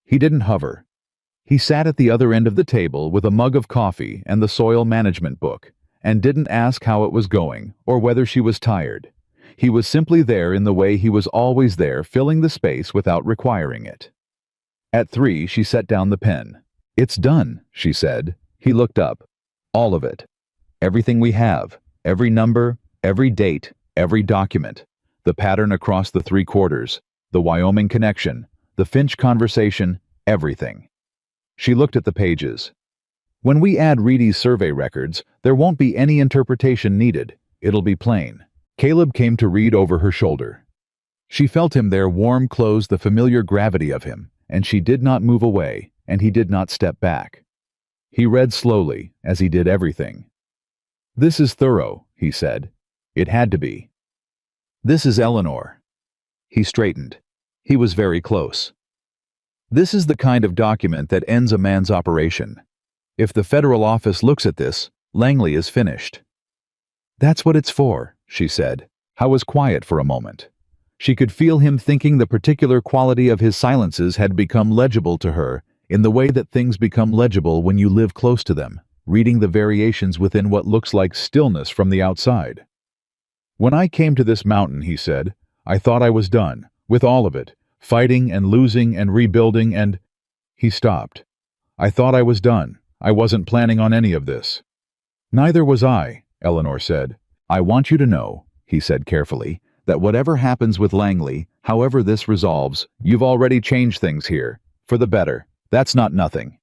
He didn't hover. He sat at the other end of the table with a mug of coffee and the soil management book, and didn't ask how it was going or whether she was tired. He was simply there in the way he was always there, filling the space without requiring it. At 3, she set down the pen. "It's done," she said. He looked up. "All of it. Everything we have, every number, every date, every document, the pattern across the 3/4, the Wyoming connection, the Finch conversation, everything." She looked at the pages. "When we add Reedy's survey records, there won't be any interpretation needed. It'll be plain." Caleb came to read over her shoulder. She felt him there, warm clothes, the familiar gravity of him, and she did not move away, and he did not step back. He read slowly, as he did everything. "This is thorough," he said. "It had to be. This is Eleanor." He straightened. He was very close. "This is the kind of document that ends a man's operation. If the federal office looks at this, Langley is finished." "That's what it's for," she said. Howe was quiet for a moment. She could feel him thinking the particular quality of his silences had become legible to her, in the way that things become legible when you live close to them, reading the variations within what looks like stillness from the outside. "When I came to this mountain," he said, "I thought I was done, with all of it, fighting and losing and rebuilding and—" He stopped. "I thought I was done. I wasn't planning on any of this." "Neither was I," Eleanor said. "I want you to know," he said carefully, "that whatever happens with Langley, however this resolves, you've already changed things here, for the better. That's not nothing."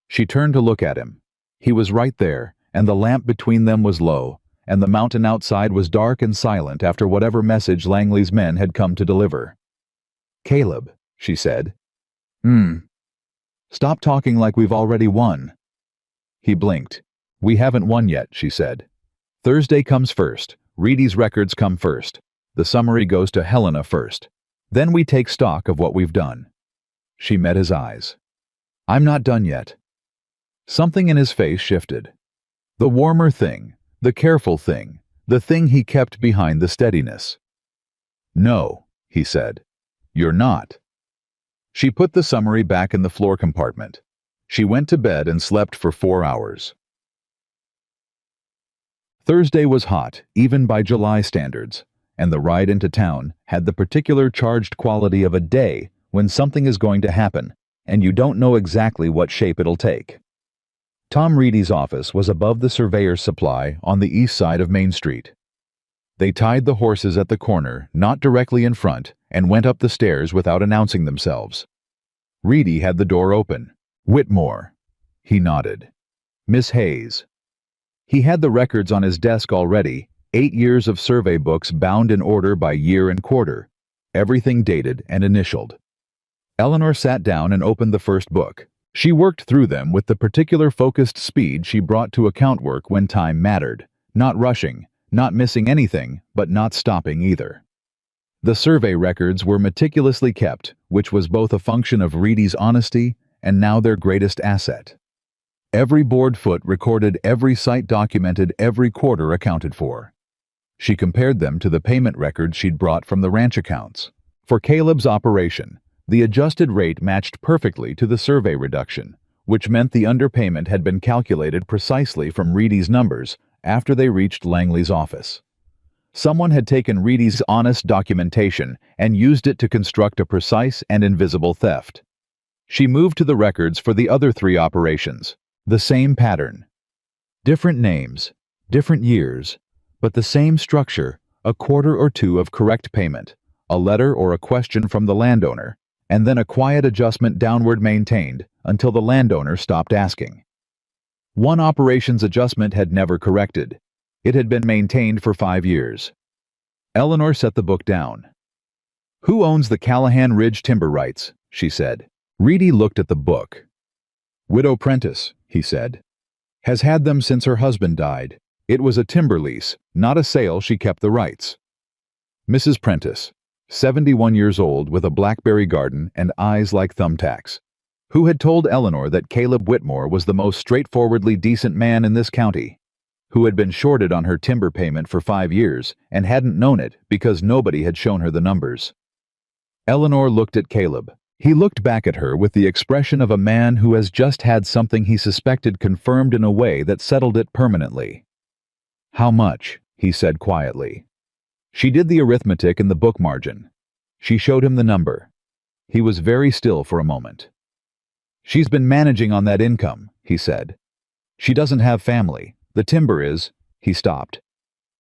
She turned to look at him. He was right there, and the lamp between them was low, and the mountain outside was dark and silent after whatever message Langley's men had come to deliver. "Caleb," she said. Stop talking like we've already won." He blinked. "We haven't won yet," she said. "Thursday comes first. Reedy's records come first. The summary goes to Helena first. Then we take stock of what we've done." She met his eyes. "I'm not done yet." Something in his face shifted. The warmer thing, the careful thing, the thing he kept behind the steadiness. "No," he said. "You're not." She put the summary back in the floor compartment. She went to bed and slept for 4 hours. Thursday was hot, even by July standards, and the ride into town had the particular charged quality of a day when something is going to happen, and you don't know exactly what shape it'll take. Tom Reedy's office was above the surveyor's supply on the east side of Main Street. They tied the horses at the corner, not directly in front, and went up the stairs without announcing themselves. Reedy had the door open. "Whitmore." He nodded. "Miss Hayes." He had the records on his desk already, 8 years of survey books bound in order by year and quarter, everything dated and initialed. Eleanor sat down and opened the first book. She worked through them with the particular focused speed she brought to account work when time mattered, not rushing, not missing anything, but not stopping either. The survey records were meticulously kept, which was both a function of Reedy's honesty and now their greatest asset. Every board foot recorded, every site documented, every quarter accounted for. She compared them to the payment records she'd brought from the ranch accounts. For Caleb's operation, the adjusted rate matched perfectly to the survey reduction, which meant the underpayment had been calculated precisely from Reedy's numbers after they reached Langley's office. Someone had taken Reedy's honest documentation and used it to construct a precise and invisible theft. She moved to the records for the other 3 operations. The same pattern. Different names, different years, but the same structure, a quarter or two of correct payment, a letter or a question from the landowner, and then a quiet adjustment downward maintained until the landowner stopped asking. One operation's adjustment had never corrected. It had been maintained for 5 years. Eleanor set the book down. "Who owns the Callahan Ridge timber rights?" she said. Reedy looked at the book. "Widow Prentice," he said. "Has had them since her husband died. It was a timber lease, not a sale. She kept the rights." Mrs. Prentice, 71 years old with a blackberry garden and eyes like thumbtacks, who had told Eleanor that Caleb Whitmore was the most straightforwardly decent man in this county, who had been shorted on her timber payment for 5 years and hadn't known it because nobody had shown her the numbers. Eleanor looked at Caleb. He looked back at her with the expression of a man who has just had something he suspected confirmed in a way that settled it permanently. "How much?" he said quietly. She did the arithmetic in the book margin. She showed him the number. He was very still for a moment. "She's been managing on that income," he said. "She doesn't have family. The timber is—" He stopped.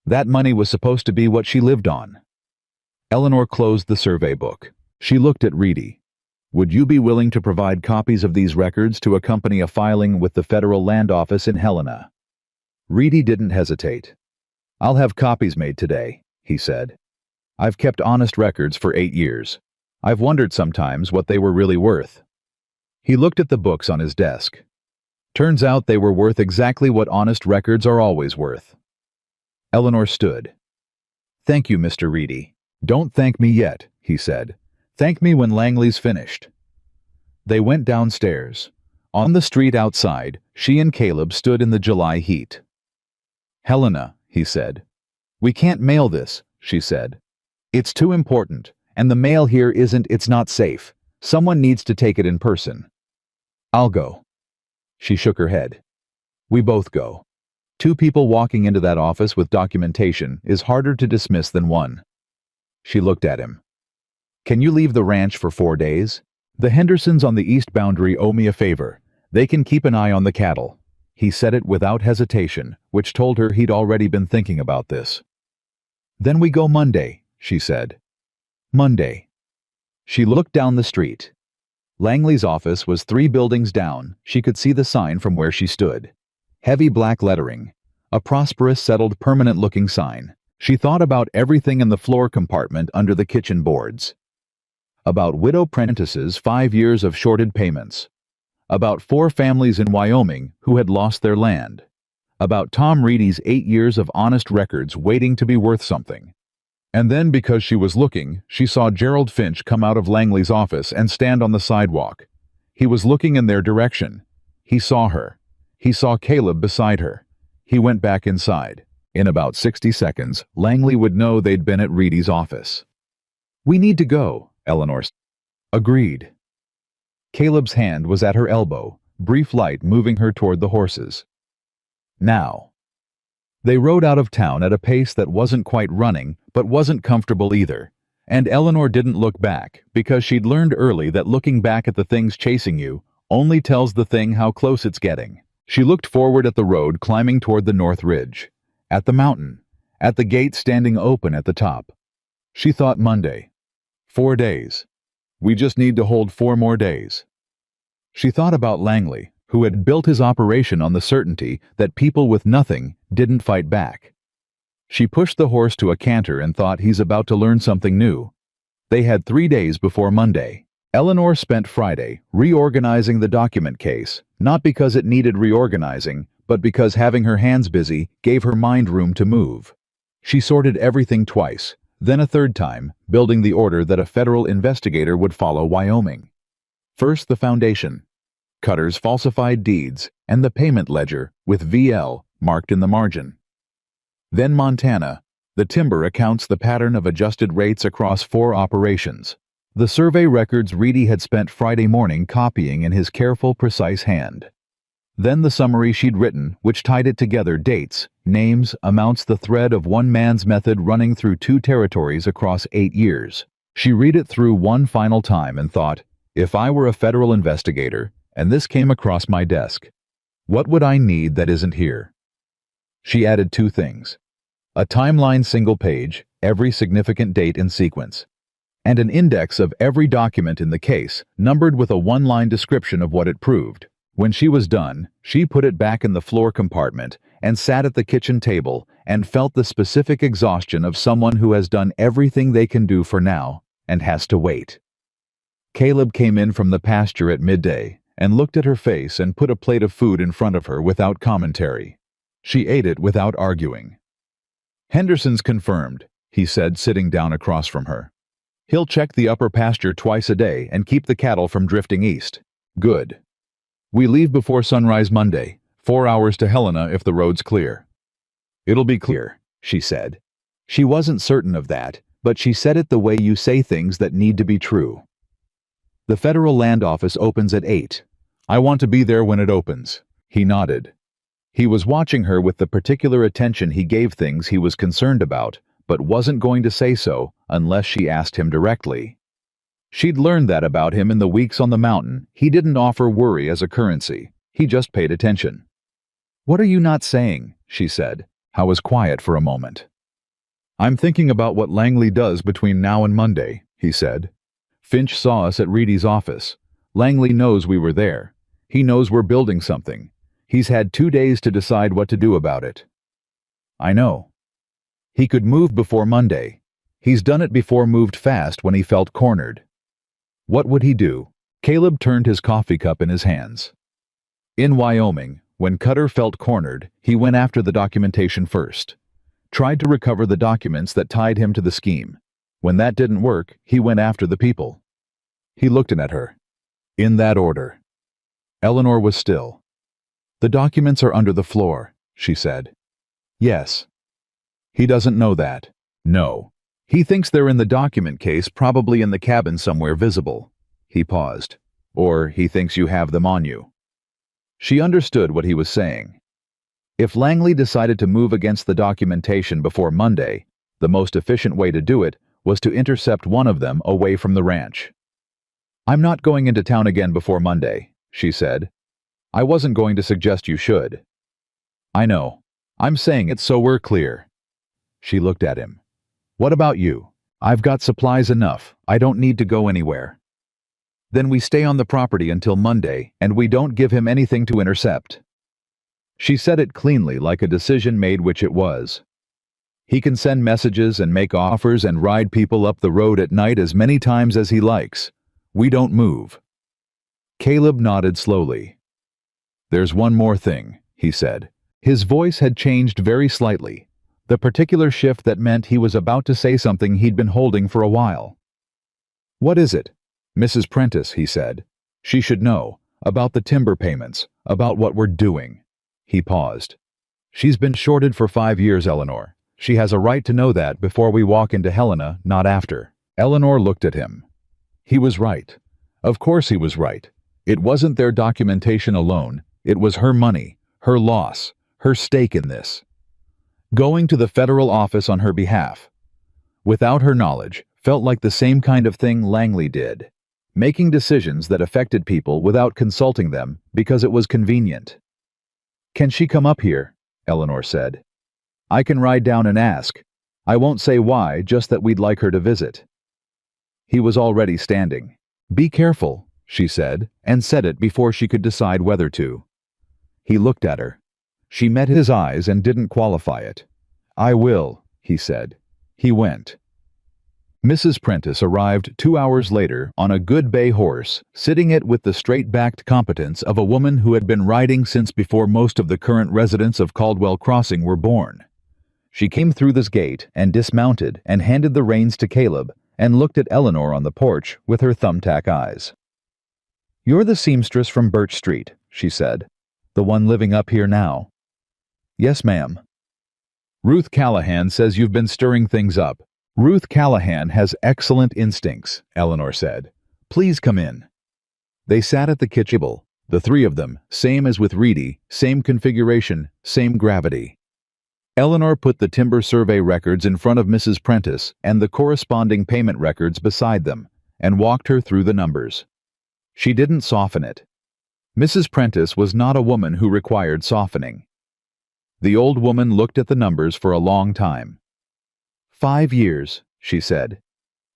"That money was supposed to be what she lived on." Eleanor closed the survey book. She looked at Reedy. "Would you be willing to provide copies of these records to accompany a filing with the Federal Land Office in Helena?" Reedy didn't hesitate. "I'll have copies made today," he said. "I've kept honest records for 8 years. I've wondered sometimes what they were really worth." He looked at the books on his desk. Turns out they were worth exactly what honest records are always worth. Eleanor stood. "Thank you, Mr. Reedy." "Don't thank me yet," he said. "Thank me when Langley's finished." They went downstairs. On the street outside, she and Caleb stood in the July heat. "Helena," he said. "We can't mail this," she said. "It's too important, and the mail here it's not safe. Someone needs to take it in person." "I'll go." She shook her head. "We both go. 2 people walking into that office with documentation is harder to dismiss than 1. She looked at him. "Can you leave the ranch for 4 days? The Hendersons on the east boundary owe me a favor. They can keep an eye on the cattle." He said it without hesitation, which told her he'd already been thinking about this. "Then we go Monday," she said. "Monday." She looked down the street. Langley's office was 3 buildings down. She could see the sign from where she stood. Heavy black lettering. A prosperous, settled, permanent-looking sign. She thought about everything in the floor compartment under the kitchen boards. About Widow Prentice's 5 years of shorted payments. About 4 families in Wyoming who had lost their land. About Tom Reedy's 8 years of honest records waiting to be worth something. And then, because she was looking, she saw Gerald Finch come out of Langley's office and stand on the sidewalk. He was looking in their direction. He saw her. He saw Caleb beside her. He went back inside. In about 60 seconds, Langley would know they'd been at Reedy's office. "We need to go," Eleanor said. "Agreed." Caleb's hand was at her elbow, brief light moving her toward the horses. "Now." They rode out of town at a pace that wasn't quite running, but wasn't comfortable either. And Eleanor didn't look back, because she'd learned early that looking back at the things chasing you only tells the thing how close it's getting. She looked forward at the road climbing toward the North Ridge, at the mountain, at the gate standing open at the top. She thought Monday. 4 days. We just need to hold 4 more days. She thought about Langley, who had built his operation on the certainty that people with nothing didn't fight back. She pushed the horse to a canter and thought he's about to learn something new. They had 3 days before Monday. Eleanor spent Friday reorganizing the document case, not because it needed reorganizing, but because having her hands busy gave her mind room to move. She sorted everything twice, then a third time, building the order that a federal investigator would follow Wyoming. First, the foundation. Cutter's falsified deeds and the payment ledger with VL marked in the margin. Then Montana. The timber accounts the pattern of adjusted rates across 4 operations. The survey records Reedy had spent Friday morning copying in his careful, precise hand. Then the summary she'd written, which tied it together: dates, names, amounts, the thread of one man's method running through 2 territories across 8 years. She read it through one final time and thought, if I were a federal investigator, and this came across my desk, what would I need that isn't here? She added 2 things. A timeline single page, every significant date in sequence, and an index of every document in the case, numbered with a 1-line description of what it proved. When she was done, she put it back in the floor compartment and sat at the kitchen table and felt the specific exhaustion of someone who has done everything they can do for now and has to wait. Caleb came in from the pasture at midday and looked at her face and put a plate of food in front of her without commentary. She ate it without arguing. Henderson's confirmed, he said, sitting down across from her. He'll check the upper pasture twice a day and keep the cattle from drifting east. Good. We leave before sunrise Monday, 4 hours to Helena if the road's clear. It'll be clear, she said. She wasn't certain of that, but she said it the way you say things that need to be true. The Federal Land Office opens at 8. I want to be there when it opens. He nodded. He was watching her with the particular attention he gave things he was concerned about, but wasn't going to say so unless she asked him directly. She'd learned that about him in the weeks on the mountain. He didn't offer worry as a currency. He just paid attention. What are you not saying? She said. I was quiet for a moment. I'm thinking about what Langley does between now and Monday, he said. Finch saw us at Reedy's office. Langley knows we were there. He knows we're building something. He's had 2 days to decide what to do about it. I know. He could move before Monday. He's done it before, moved fast when he felt cornered. What would he do? Caleb turned his coffee cup in his hands. In Wyoming, when Cutter felt cornered, he went after the documentation first. Tried to recover the documents that tied him to the scheme. When that didn't work, he went after the people. He looked at her. In that order. Eleanor was still. The documents are under the floor, she said. Yes. He doesn't know that. No. He thinks they're in the document case, probably in the cabin somewhere visible. He paused. Or he thinks you have them on you. She understood what he was saying. If Langley decided to move against the documentation before Monday, the most efficient way to do it was to intercept one of them away from the ranch. I'm not going into town again before Monday, she said. I wasn't going to suggest you should. I know. I'm saying it so we're clear. She looked at him. What about you? I've got supplies enough. I don't need to go anywhere. Then we stay on the property until Monday, and we don't give him anything to intercept. She said it cleanly, like a decision made, which it was. He can send messages and make offers and ride people up the road at night as many times as he likes. We don't move. Caleb nodded slowly. There's one more thing, he said. His voice had changed very slightly, the particular shift that meant he was about to say something he'd been holding for a while. What is it? Mrs. Prentice, he said. She should know, about the timber payments, about what we're doing. He paused. She's been shorted for 5 years, Eleanor. She has a right to know that before we walk into Helena, not after. Eleanor looked at him. He was right. Of course he was right. It wasn't their documentation alone. It was her money, her loss, her stake in this. Going to the federal office on her behalf, without her knowledge, felt like the same kind of thing Langley did. Making decisions that affected people without consulting them because it was convenient. Can she come up here? Eleanor said. I can ride down and ask. I won't say why, just that we'd like her to visit." He was already standing. "Be careful," she said, and said it before she could decide whether to. He looked at her. She met his eyes and didn't qualify it. "I will," he said. He went. Mrs. Prentice arrived 2 hours later on a good bay horse, sitting it with the straight-backed competence of a woman who had been riding since before most of the current residents of Caldwell Crossing were born. She came through this gate and dismounted and handed the reins to Caleb and looked at Eleanor on the porch with her thumbtack eyes. "You're the seamstress from Birch Street," she said. "The one living up here now." "Yes, ma'am." "Ruth Callahan says you've been stirring things up." "Ruth Callahan has excellent instincts," Eleanor said. "Please come in." They sat at the kitchen table, the three of them, same as with Reedy, same configuration, same gravity. Eleanor put the timber survey records in front of Mrs. Prentice and the corresponding payment records beside them, and walked her through the numbers. She didn't soften it. Mrs. Prentice was not a woman who required softening. The old woman looked at the numbers for a long time. 5 years, she said.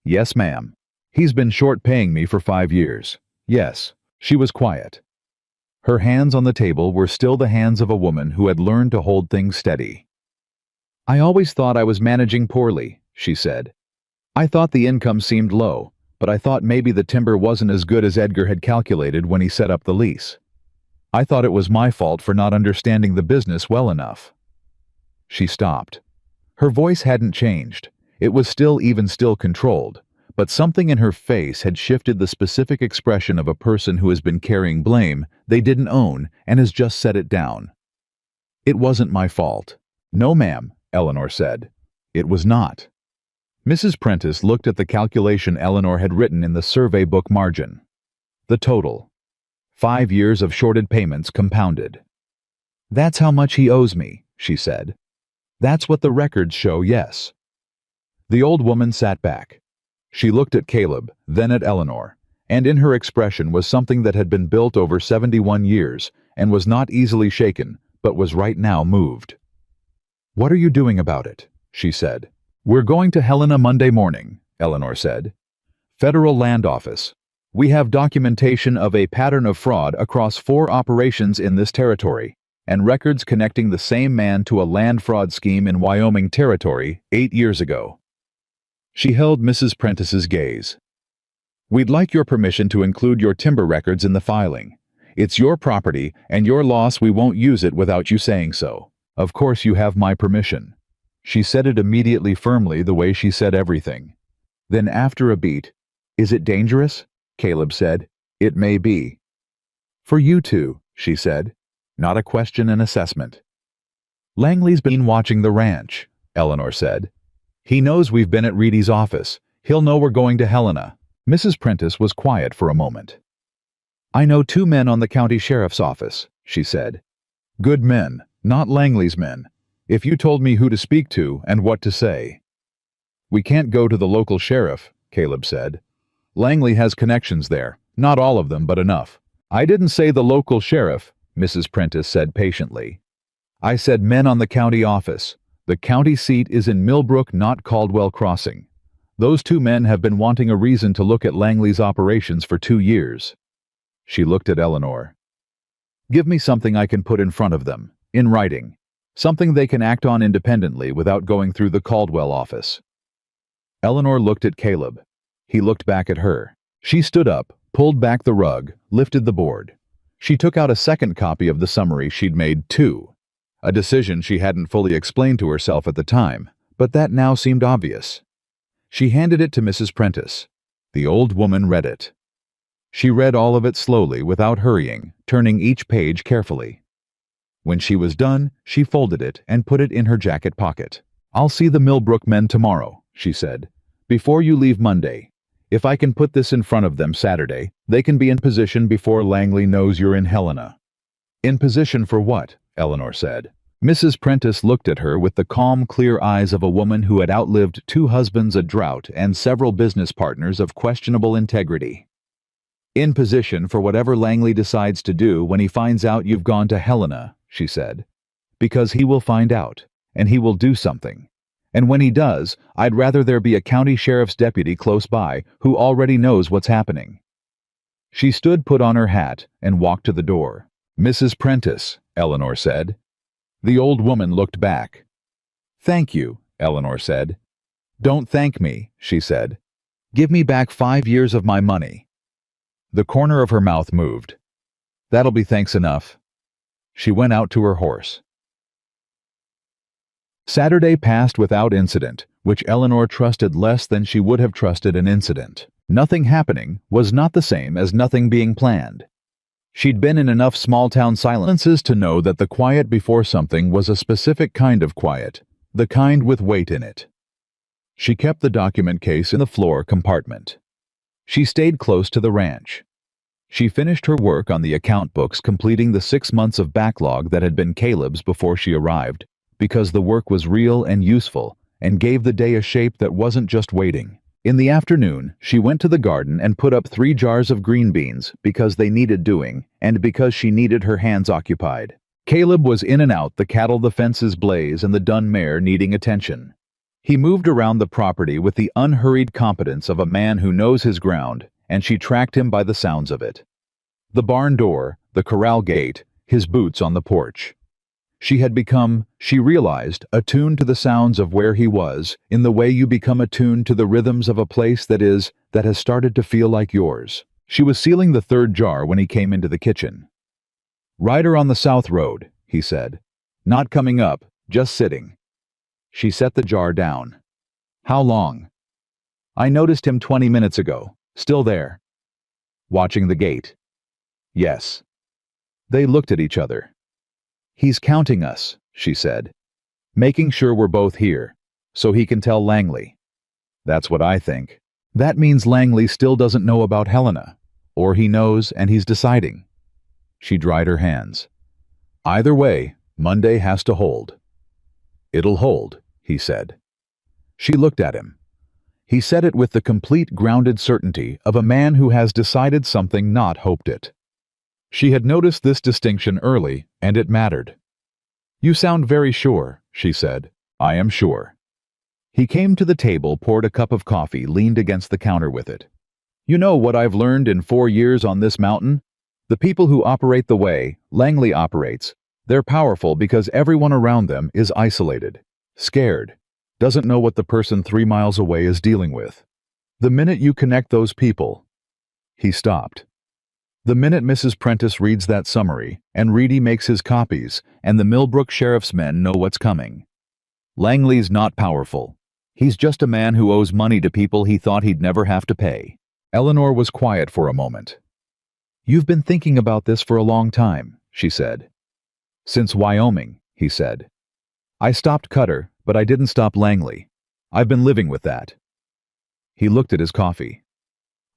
"Yes, ma'am. He's been short paying me for 5 years. Yes." She was quiet. Her hands on the table were still the hands of a woman who had learned to hold things steady. "I always thought I was managing poorly," she said. "I thought the income seemed low, but I thought maybe the timber wasn't as good as Edgar had calculated when he set up the lease. I thought it was my fault for not understanding the business well enough." She stopped. Her voice hadn't changed. It was still controlled, but something in her face had shifted the specific expression of a person who has been carrying blame they didn't own and has just set it down. "It wasn't my fault." "No, ma'am," Eleanor said. "It was not." Mrs. Prentice looked at the calculation Eleanor had written in the survey book margin. The total. 5 years of shorted payments compounded. "That's how much he owes me," she said. "That's what the records show, yes." The old woman sat back. She looked at Caleb, then at Eleanor, and in her expression was something that had been built over 71 years and was not easily shaken, but was right now moved. "What are you doing about it?" she said. "We're going to Helena Monday morning," Eleanor said. "Federal Land Office. We have documentation of a pattern of fraud across 4 operations in this territory, and records connecting the same man to a land fraud scheme in Wyoming Territory 8 years ago." She held Mrs. Prentice's gaze. "We'd like your permission to include your timber records in the filing. It's your property and your loss. We won't use it without you saying so. Of course you have my permission." She said it immediately firmly the way she said everything. Then after a beat, "Is it dangerous?" Caleb said. "It may be." "For you two," she said. Not a question, an assessment. "Langley's been watching the ranch," Eleanor said. "He knows we've been at Reedy's office. He'll know we're going to Helena." Mrs. Prentice was quiet for a moment. "I know 2 men on the county sheriff's office," she said. "Good men, not Langley's men. If you told me who to speak to and what to say." "We can't go to the local sheriff," Caleb said. "Langley has connections there. Not all of them, but enough." "I didn't say the local sheriff," Mrs. Prentice said patiently. "I said men on the county office. The county seat is in Millbrook, not Caldwell Crossing. Those 2 men have been wanting a reason to look at Langley's operations for 2 years. She looked at Eleanor. "Give me something I can put in front of them, in writing. Something they can act on independently without going through the Caldwell office." Eleanor looked at Caleb. He looked back at her. She stood up, pulled back the rug, lifted the board. She took out a second copy of the summary she'd made, too. A decision she hadn't fully explained to herself at the time, but that now seemed obvious. She handed it to Mrs. Prentice. The old woman read it. She read all of it slowly, without hurrying, turning each page carefully. When she was done, she folded it and put it in her jacket pocket. "I'll see the Millbrook men tomorrow," she said, "before you leave Monday. If I can put this in front of them Saturday, they can be in position before Langley knows you're in Helena." "In position for what?" Eleanor said. Mrs. Prentice looked at her with the calm, clear eyes of a woman who had outlived 2 husbands, a drought, and several business partners of questionable integrity. "In position for whatever Langley decides to do when he finds out you've gone to Helena," she said. "Because he will find out, and he will do something. And when he does, I'd rather there be a county sheriff's deputy close by who already knows what's happening." She stood, put on her hat, and walked to the door. "Mrs. Prentice," Eleanor said. The old woman looked back. "Thank you," Eleanor said. "Don't thank me," she said. "Give me back 5 years of my money." The corner of her mouth moved. "That'll be thanks enough." She went out to her horse. Saturday passed without incident, which Eleanor trusted less than she would have trusted an incident. Nothing happening was not the same as nothing being planned. She'd been in enough small-town silences to know that the quiet before something was a specific kind of quiet, the kind with weight in it. She kept the document case in the floor compartment. She stayed close to the ranch. She finished her work on the account books, completing the 6 months of backlog that had been Caleb's before she arrived, because the work was real and useful, and gave the day a shape that wasn't just waiting. In the afternoon, she went to the garden and put up 3 jars of green beans because they needed doing, and because she needed her hands occupied. Caleb was in and out, the cattle, the fences blaze, and the dun mare needing attention. He moved around the property with the unhurried competence of a man who knows his ground, and she tracked him by the sounds of it. The barn door, the corral gate, his boots on the porch. She had become, she realized, attuned to the sounds of where he was, in the way you become attuned to the rhythms of a place that has started to feel like yours. She was sealing the 3rd jar when he came into the kitchen. "Rider on the south road," he said. "Not coming up, just sitting." She set the jar down. "How long?" "I noticed him 20 minutes ago. Still there." "Watching the gate?" "Yes." They looked at each other. "He's counting us," she said. "Making sure we're both here, so he can tell Langley." "That's what I think." "That means Langley still doesn't know about Helena. Or he knows and he's deciding." She dried her hands. "Either way, Monday has to hold." "It'll hold," he said. She looked at him. He said it with the complete grounded certainty of a man who has decided something, not hoped it. She had noticed this distinction early, and it mattered. "You sound very sure," she said. "I am sure." He came to the table, poured a cup of coffee, leaned against the counter with it. "You know what I've learned in 4 years on this mountain? The people who operate the way Langley operates, they're powerful because everyone around them is isolated, scared, doesn't know what the person 3 miles away is dealing with. The minute you connect those people..." He stopped. "The minute Mrs. Prentice reads that summary, and Reedy makes his copies, and the Millbrook sheriff's men know what's coming. Langley's not powerful. He's just a man who owes money to people he thought he'd never have to pay." Eleanor was quiet for a moment. "You've been thinking about this for a long time," she said. "Since Wyoming," he said. "I stopped Cutter, but I didn't stop Langley. I've been living with that." He looked at his coffee.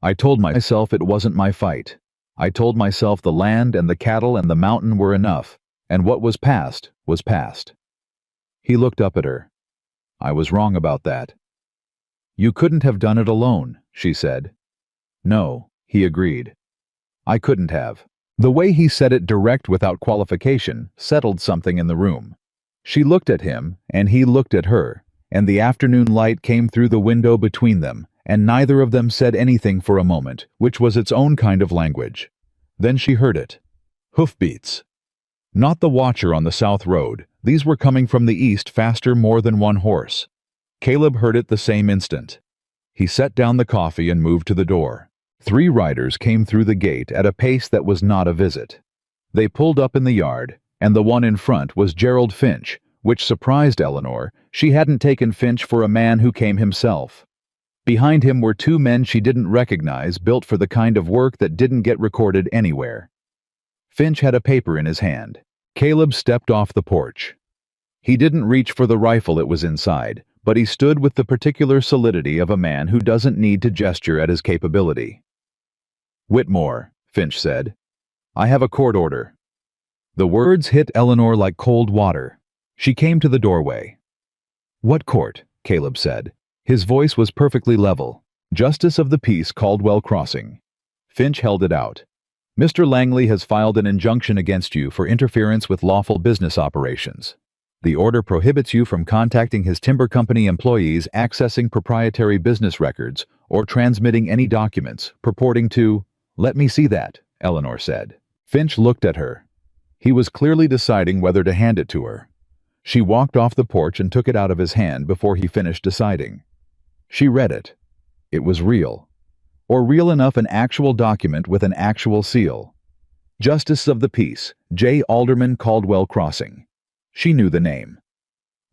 "I told myself it wasn't my fight. I told myself the land and the cattle and the mountain were enough, and what was past was past." He looked up at her. "I was wrong about that." "You couldn't have done it alone," she said. "No," he agreed. "I couldn't have." The way he said it, direct without qualification, settled something in the room. She looked at him, and he looked at her, and the afternoon light came through the window between them, and neither of them said anything for a moment, which was its own kind of language. Then she heard it. Hoofbeats. Not the watcher on the south road. These were coming from the east, faster, more than one horse. Caleb heard it the same instant. He set down the coffee and moved to the door. 3 riders came through the gate at a pace that was not a visit. They pulled up in the yard, and the one in front was Gerald Finch, which surprised Eleanor. She hadn't taken Finch for a man who came himself. Behind him were 2 men she didn't recognize, built for the kind of work that didn't get recorded anywhere. Finch had a paper in his hand. Caleb stepped off the porch. He didn't reach for the rifle, it was inside, but he stood with the particular solidity of a man who doesn't need to gesture at his capability. "Whitmore," Finch said. "I have a court order." The words hit Eleanor like cold water. She came to the doorway. "What court?" Caleb said. His voice was perfectly level. "Justice of the Peace, Caldwell Crossing." Finch held it out. "Mr. Langley has filed an injunction against you for interference with lawful business operations." The order prohibits you from contacting his timber company employees, accessing proprietary business records, or transmitting any documents purporting to— "Let me see that," Eleanor said. Finch looked at her. He was clearly deciding whether to hand it to her. She walked off the porch and took it out of his hand before he finished deciding. She read it. It was real. Or real enough, an actual document with an actual seal. Justice of the Peace, J. Alderman, Caldwell Crossing. She knew the name.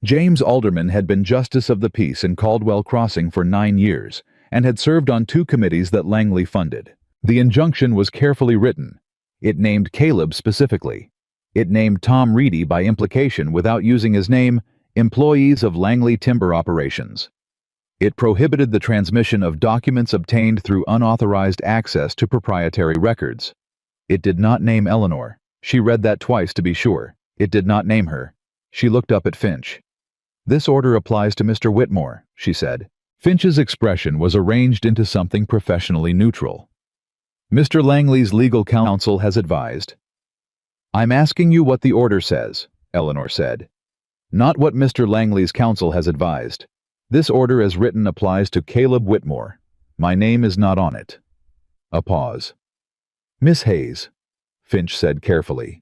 James Alderman had been Justice of the Peace in Caldwell Crossing for 9 years and had served on 2 committees that Langley funded. The injunction was carefully written. It named Caleb specifically. It named Tom Reedy by implication without using his name, employees of Langley Timber Operations. It prohibited the transmission of documents obtained through unauthorized access to proprietary records. It did not name Eleanor. She read that twice to be sure. It did not name her. She looked up at Finch. "This order applies to Mr. Whitmore," she said. Finch's expression was arranged into something professionally neutral. "Mr. Langley's legal counsel has advised." "I'm asking you what the order says," Eleanor said. "Not what Mr. Langley's counsel has advised. This order as written applies to Caleb Whitmore. My name is not on it." A pause. "Miss Hayes," Finch said carefully,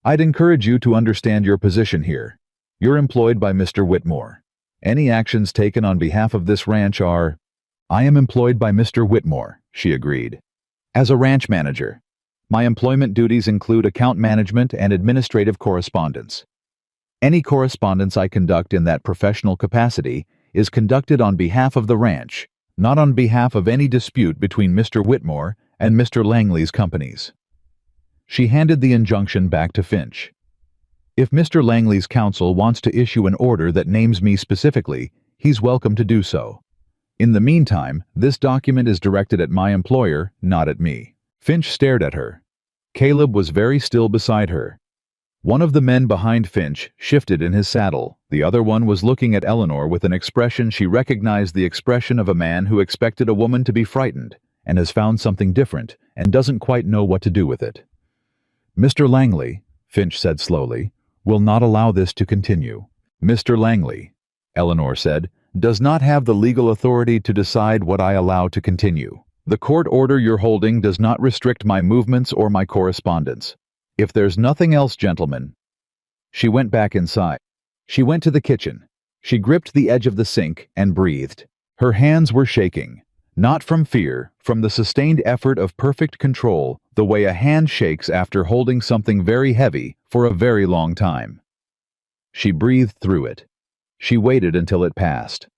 "I'd encourage you to understand your position here. You're employed by Mr. Whitmore. Any actions taken on behalf of this ranch are—" "I am employed by Mr. Whitmore," she agreed. "As a ranch manager. My employment duties include account management and administrative correspondence. Any correspondence I conduct in that professional capacity is conducted on behalf of the ranch, not on behalf of any dispute between Mr. Whitmore and Mr. Langley's companies." She handed the injunction back to Finch. "If Mr. Langley's counsel wants to issue an order that names me specifically, he's welcome to do so. In the meantime, this document is directed at my employer, not at me." Finch stared at her. Caleb was very still beside her. One of the men behind Finch shifted in his saddle. The other one was looking at Eleanor with an expression she recognized, the expression of a man who expected a woman to be frightened and has found something different and doesn't quite know what to do with it. "Mr. Langley," Finch said slowly, "will not allow this to continue." "Mr. Langley," Eleanor said, "does not have the legal authority to decide what I allow to continue. The court order you're holding does not restrict my movements or my correspondence. If there's nothing else, gentlemen—" She went back inside. She went to the kitchen. She gripped the edge of the sink and breathed. Her hands were shaking, not from fear, from the sustained effort of perfect control, the way a hand shakes after holding something very heavy for a very long time. She breathed through it. She waited until it passed.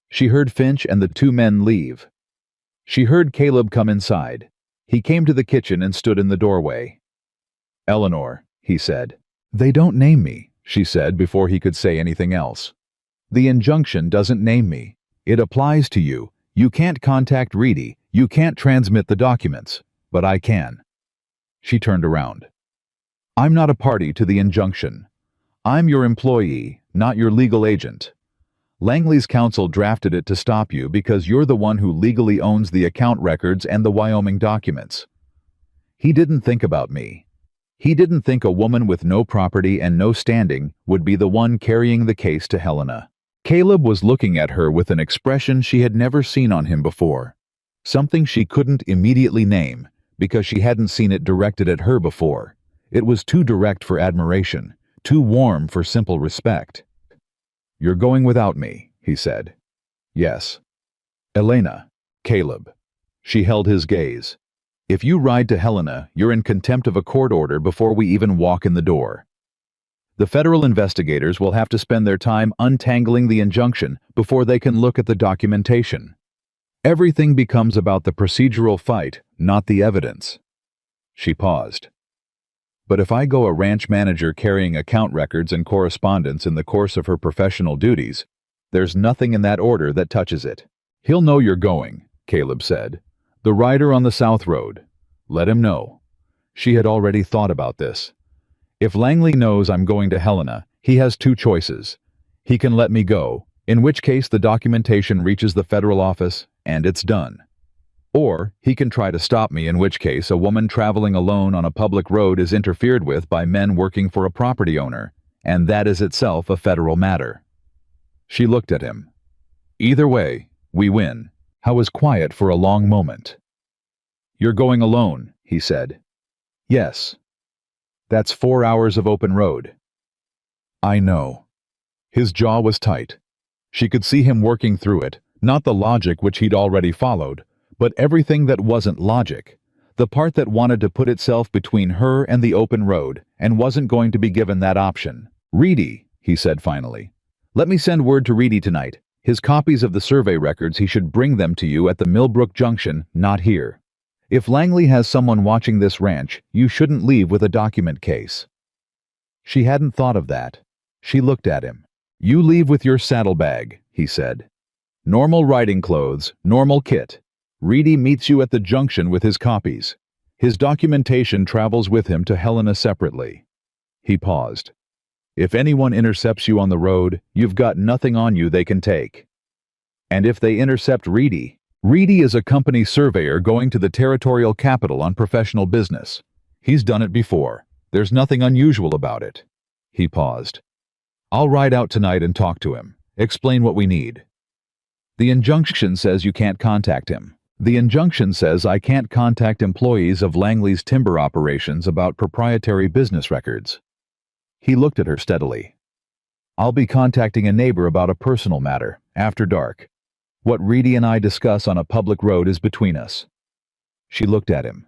She heard Finch and the 2 men leave. She heard Caleb come inside. He came to the kitchen and stood in the doorway. "Eleanor," he said. "They don't name me," she said before he could say anything else. "The injunction doesn't name me. It applies to you. You can't contact Reedy. You can't transmit the documents. But I can." She turned around. "I'm not a party to the injunction. I'm your employee, not your legal agent. Langley's counsel drafted it to stop you because you're the one who legally owns the account records and the Wyoming documents. He didn't think about me. He didn't think a woman with no property and no standing would be the one carrying the case to Helena." Caleb was looking at her with an expression she had never seen on him before. Something she couldn't immediately name because she hadn't seen it directed at her before. It was too direct for admiration, too warm for simple respect. "You're going without me," he said. "Yes." "Elena." "Caleb." She held his gaze. "If you ride to Helena, you're in contempt of a court order before we even walk in the door. The federal investigators will have to spend their time untangling the injunction before they can look at the documentation. Everything becomes about the procedural fight, not the evidence." She paused. "But if I go a ranch manager carrying account records and correspondence in the course of her professional duties, there's nothing in that order that touches it." "He'll know you're going," Caleb said. "The rider on the South Road. Let him know." She had already thought about this. "If Langley knows I'm going to Helena, he has 2 choices. He can let me go, in which case the documentation reaches the federal office and it's done. Or he can try to stop me, in which case a woman traveling alone on a public road is interfered with by men working for a property owner, and that is itself a federal matter. She looked at him. Either way, we win. Howe was quiet for a long moment. You're going alone, he said. Yes. That's 4 hours of open road. I know. His jaw was tight. She could see him working through it, not the logic which he'd already followed, but everything that wasn't logic, the part that wanted to put itself between her and the open road and wasn't going to be given that option. Reedy, he said finally. Let me send word to Reedy tonight. His copies of the survey records, he should bring them to you at the Millbrook Junction, not here. If Langley has someone watching this ranch, you shouldn't leave with a document case. She hadn't thought of that. She looked at him. You leave with your saddlebag, he said. Normal riding clothes, normal kit. Reedy meets you at the junction with his copies. His documentation travels with him to Helena separately. He paused. If anyone intercepts you on the road, you've got nothing on you they can take. And if they intercept Reedy, Reedy is a company surveyor going to the territorial capital on professional business. He's done it before. There's nothing unusual about it. He paused. I'll ride out tonight and talk to him. Explain what we need. The injunction says you can't contact him. The injunction says I can't contact employees of Langley's timber operations about proprietary business records. He looked at her steadily. I'll be contacting a neighbor about a personal matter, after dark. What Reedy and I discuss on a public road is between us. She looked at him.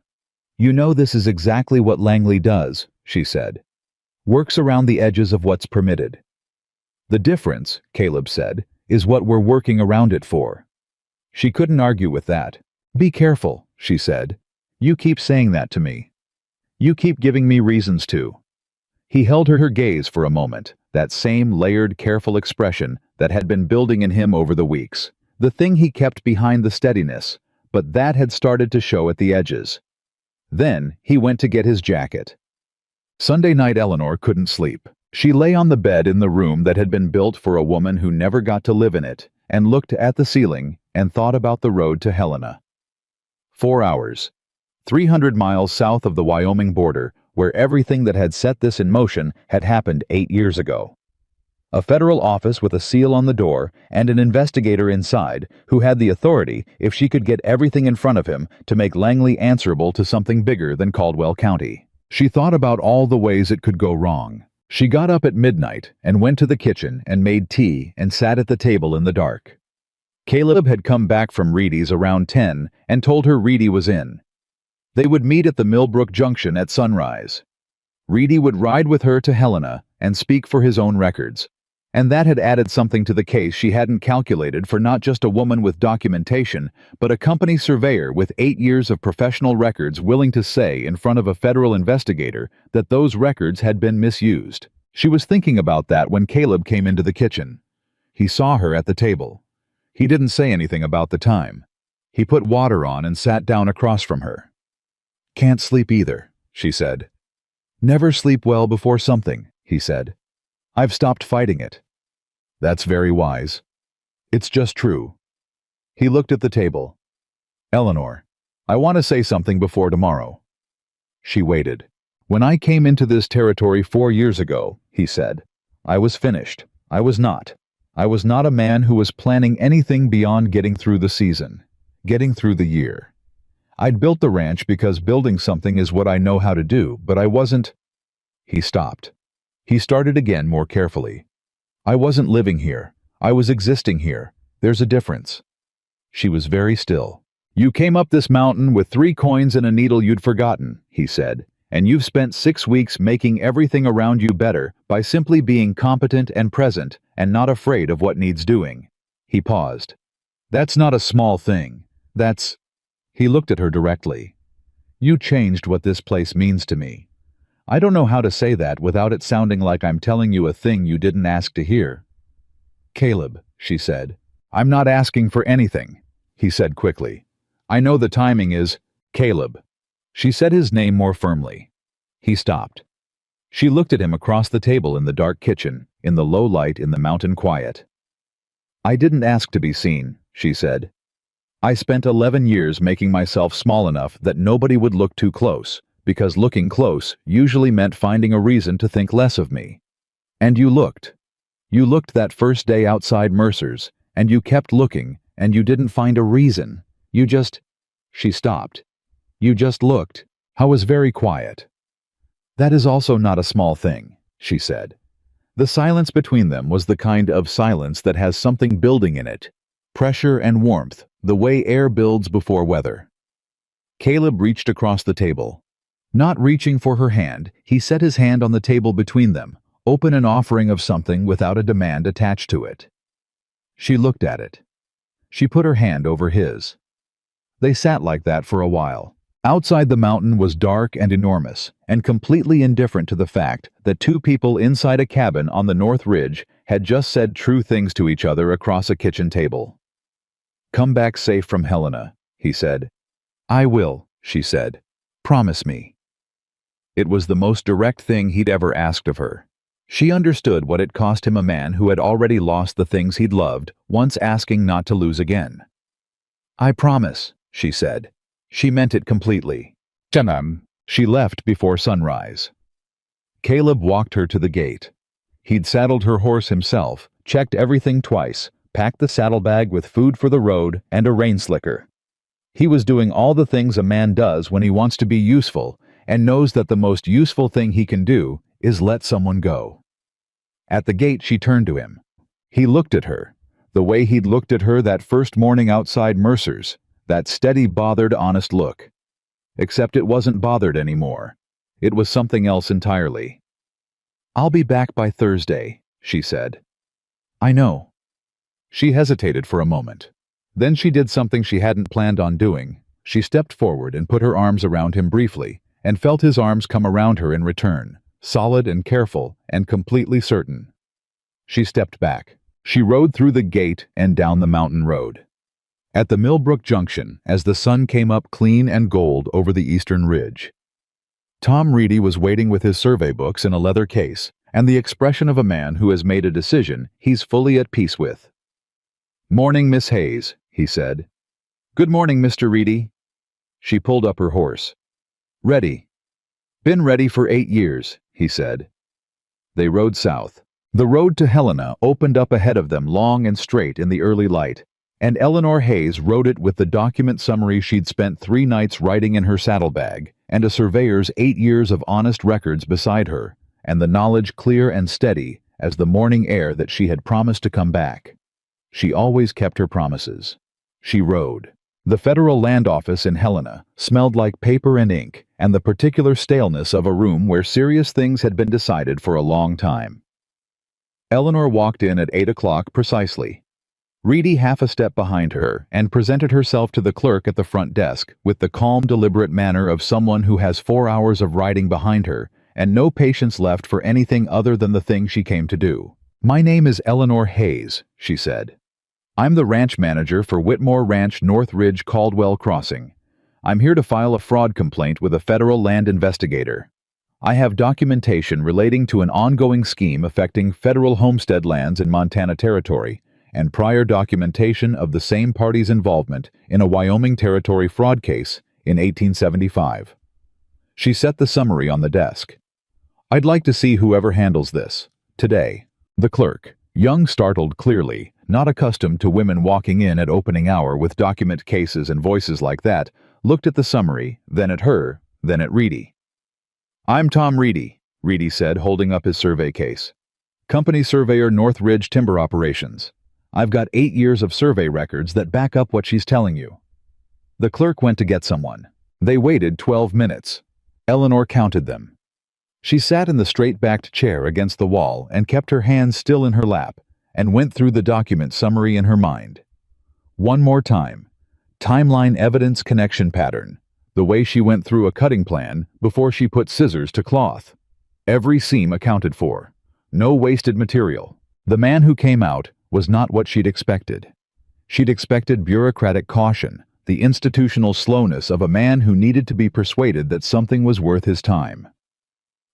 You know this is exactly what Langley does, she said. Works around the edges of what's permitted. The difference, Caleb said, is what we're working around it for. She couldn't argue with that. Be careful, she said. You keep saying that to me. You keep giving me reasons to. He held her gaze for a moment, that same layered, careful expression that had been building in him over the weeks. The thing he kept behind the steadiness, but that had started to show at the edges. Then he went to get his jacket. Sunday night Eleanor couldn't sleep. She lay on the bed in the room that had been built for a woman who never got to live in it, and looked at the ceiling and thought about the road to Helena. 4 hours. 300 miles south of the Wyoming border, where everything that had set this in motion had happened 8 years ago. A federal office with a seal on the door and an investigator inside who had the authority, if she could get everything in front of him, to make Langley answerable to something bigger than Caldwell County. She thought about all the ways it could go wrong. She got up at midnight and went to the kitchen and made tea and sat at the table in the dark. Caleb had come back from Reedy's around 10 and told her Reedy was in. They would meet at the Millbrook Junction at sunrise. Reedy would ride with her to Helena and speak for his own records. And that had added something to the case she hadn't calculated for not just a woman with documentation, but a company surveyor with 8 years of professional records willing to say in front of a federal investigator that those records had been misused. She was thinking about that when Caleb came into the kitchen. He saw her at the table. He didn't say anything about the time. He put water on and sat down across from her. Can't sleep either, she said. Never sleep well before something, he said. I've stopped fighting it. That's very wise. It's just true. He looked at the table. Eleanor, I want to say something before tomorrow. She waited. When I came into this territory 4 years ago, he said, I was finished. I was not. I was not a man who was planning anything beyond getting through the season, getting through the year. I'd built the ranch because building something is what I know how to do, but I wasn't. He stopped. He started again more carefully. I wasn't living here. I was existing here. There's a difference. She was very still. You came up this mountain with 3 coins and a needle you'd forgotten, he said, and you've spent 6 weeks making everything around you better by simply being competent and present and not afraid of what needs doing. He paused. That's not a small thing. That's... He looked at her directly. You changed what this place means to me. I don't know how to say that without it sounding like I'm telling you a thing you didn't ask to hear. Caleb, she said. I'm not asking for anything, he said quickly. I know the timing is... Caleb. She said his name more firmly. He stopped. She looked at him across the table in the dark kitchen, in the low light in the mountain quiet. I didn't ask to be seen, she said. I spent 11 years making myself small enough that nobody would look too close, because looking close usually meant finding a reason to think less of me. And you looked. You looked that first day outside Mercer's, and you kept looking, and you didn't find a reason. You just—" She stopped. "You just looked." I was very quiet. "That is also not a small thing," she said. The silence between them was the kind of silence that has something building in it. Pressure and warmth, the way air builds before weather. Caleb reached across the table. Not reaching for her hand, he set his hand on the table between them, open an offering of something without a demand attached to it. She looked at it. She put her hand over his. They sat like that for a while. Outside the mountain was dark and enormous, and completely indifferent to the fact that two people inside a cabin on the North Ridge had just said true things to each other across a kitchen table. "Come back safe from Helena," he said. "I will," she said. "Promise me." It was the most direct thing he'd ever asked of her. She understood what it cost him, a man who had already lost the things he'd loved, once asking not to lose again. "I promise," she said. She meant it completely. "Janam." She left before sunrise. Caleb walked her to the gate. He'd saddled her horse himself, checked everything twice, packed the saddlebag with food for the road and a rain slicker. He was doing all the things a man does when he wants to be useful and knows that the most useful thing he can do is let someone go. At the gate, she turned to him. He looked at her, the way he'd looked at her that first morning outside Mercer's. That steady, bothered, honest look. Except it wasn't bothered anymore. It was something else entirely. "I'll be back by Thursday," she said. "I know." She hesitated for a moment. Then she did something she hadn't planned on doing. She stepped forward and put her arms around him briefly, and felt his arms come around her in return, solid and careful and completely certain. She stepped back. She rode through the gate and down the mountain road. At the Millbrook Junction, as the sun came up clean and gold over the eastern ridge, Tom Reedy was waiting with his survey books in a leather case, and the expression of a man who has made a decision he's fully at peace with. "Morning, Miss Hayes," he said. "Good morning, Mr. Reedy." She pulled up her horse. "Ready." "Been ready for 8 years," he said. They rode south. The road to Helena opened up ahead of them long and straight in the early light, and Eleanor Hayes rode it with the document summary she'd spent 3 nights writing in her saddlebag, and a surveyor's 8 years of honest records beside her, and the knowledge clear and steady as the morning air that she had promised to come back. She always kept her promises. She rode. The federal land office in Helena smelled like paper and ink and the particular staleness of a room where serious things had been decided for a long time. Eleanor walked in at 8 o'clock precisely. Reedy half a step behind her and presented herself to the clerk at the front desk with the calm, deliberate manner of someone who has 4 hours of riding behind her and no patience left for anything other than the thing she came to do. "My name is Eleanor Hayes," she said. "I'm the ranch manager for Whitmore Ranch, North Ridge, Caldwell Crossing. I'm here to file a fraud complaint with a federal land investigator. I have documentation relating to an ongoing scheme affecting federal homestead lands in Montana Territory, and prior documentation of the same party's involvement in a Wyoming Territory fraud case in 1875. She set the summary on the desk. "I'd like to see whoever handles this, today." The clerk, young, startled clearly, not accustomed to women walking in at opening hour with document cases and voices like that, looked at the summary, then at her, then at Reedy. "I'm Tom Reedy," Reedy said, holding up his survey case. "Company surveyor, North Ridge Timber Operations. I've got 8 years of survey records that back up what she's telling you." The clerk went to get someone. They waited 12 minutes. Eleanor counted them. She sat in the straight-backed chair against the wall and kept her hands still in her lap and went through the document summary in her mind. One more time. Timeline, evidence, connection pattern. The way she went through a cutting plan before she put scissors to cloth. Every seam accounted for. No wasted material. The man who came out was not what she'd expected. She'd expected bureaucratic caution, the institutional slowness of a man who needed to be persuaded that something was worth his time.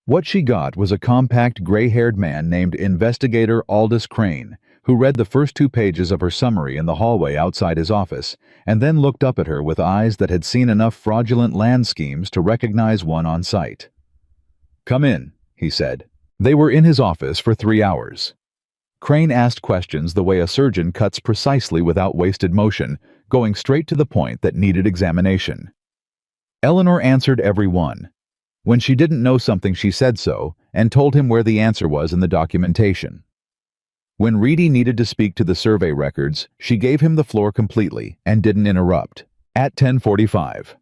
What she got was a compact, gray-haired man named Investigator Aldous Crane, who read the first 2 pages of her summary in the hallway outside his office, and then looked up at her with eyes that had seen enough fraudulent land schemes to recognize one on sight. "Come in," he said. They were in his office for 3 hours. Crane asked questions the way a surgeon cuts precisely without wasted motion, going straight to the point that needed examination. Eleanor answered every one. When she didn't know something, she said so, and told him where the answer was in the documentation. When Reedy needed to speak to the survey records, she gave him the floor completely and didn't interrupt. At 10:45,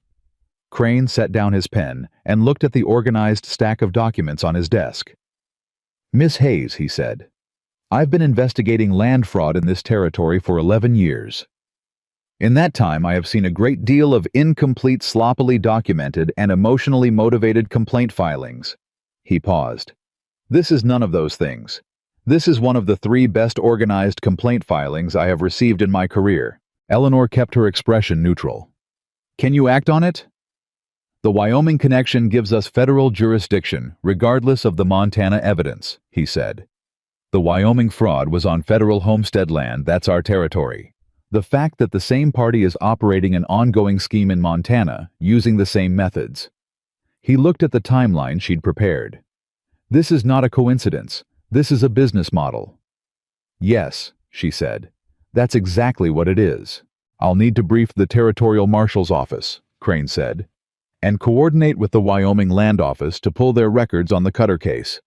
Crane set down his pen and looked at the organized stack of documents on his desk. "Miss Hayes," he said, "I've been investigating land fraud in this territory for 11 years. In that time, I have seen a great deal of incomplete, sloppily documented, and emotionally motivated complaint filings." He paused. "This is none of those things. This is one of the 3 best organized complaint filings I have received in my career." Eleanor kept her expression neutral. "Can you act on it?" "The Wyoming connection gives us federal jurisdiction, regardless of the Montana evidence," he said. "The Wyoming fraud was on federal homestead land. That's our territory. The fact that the same party is operating an ongoing scheme in Montana, using the same methods." He looked at the timeline she'd prepared. "This is not a coincidence. This is a business model." "Yes," she said. "That's exactly what it is." "I'll need to brief the Territorial Marshal's office," Crane said, "and coordinate with the Wyoming Land Office to pull their records on the Cutter case.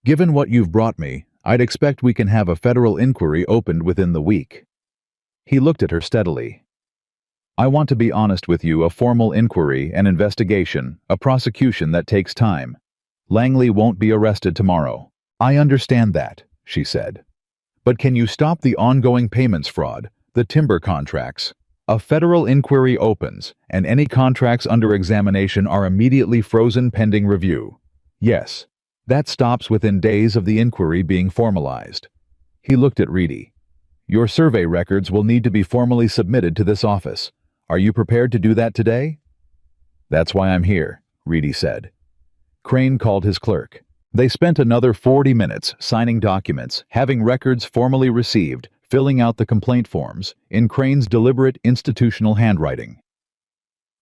Given what you've brought me, I'd expect we can have a federal inquiry opened within the week." He looked at her steadily. "I want to be honest with you, a formal inquiry, an investigation, a prosecution that takes time. Langley won't be arrested tomorrow." "I understand that," she said. "But can you stop the ongoing payments fraud, the timber contracts? A federal inquiry opens, and any contracts under examination are immediately frozen pending review." "Yes. That stops within days of the inquiry being formalized." He looked at Reedy. "Your survey records will need to be formally submitted to this office. Are you prepared to do that today?" "That's why I'm here," Reedy said. Crane called his clerk. They spent another 40 minutes signing documents, having records formally received, filling out the complaint forms, in Crane's deliberate institutional handwriting.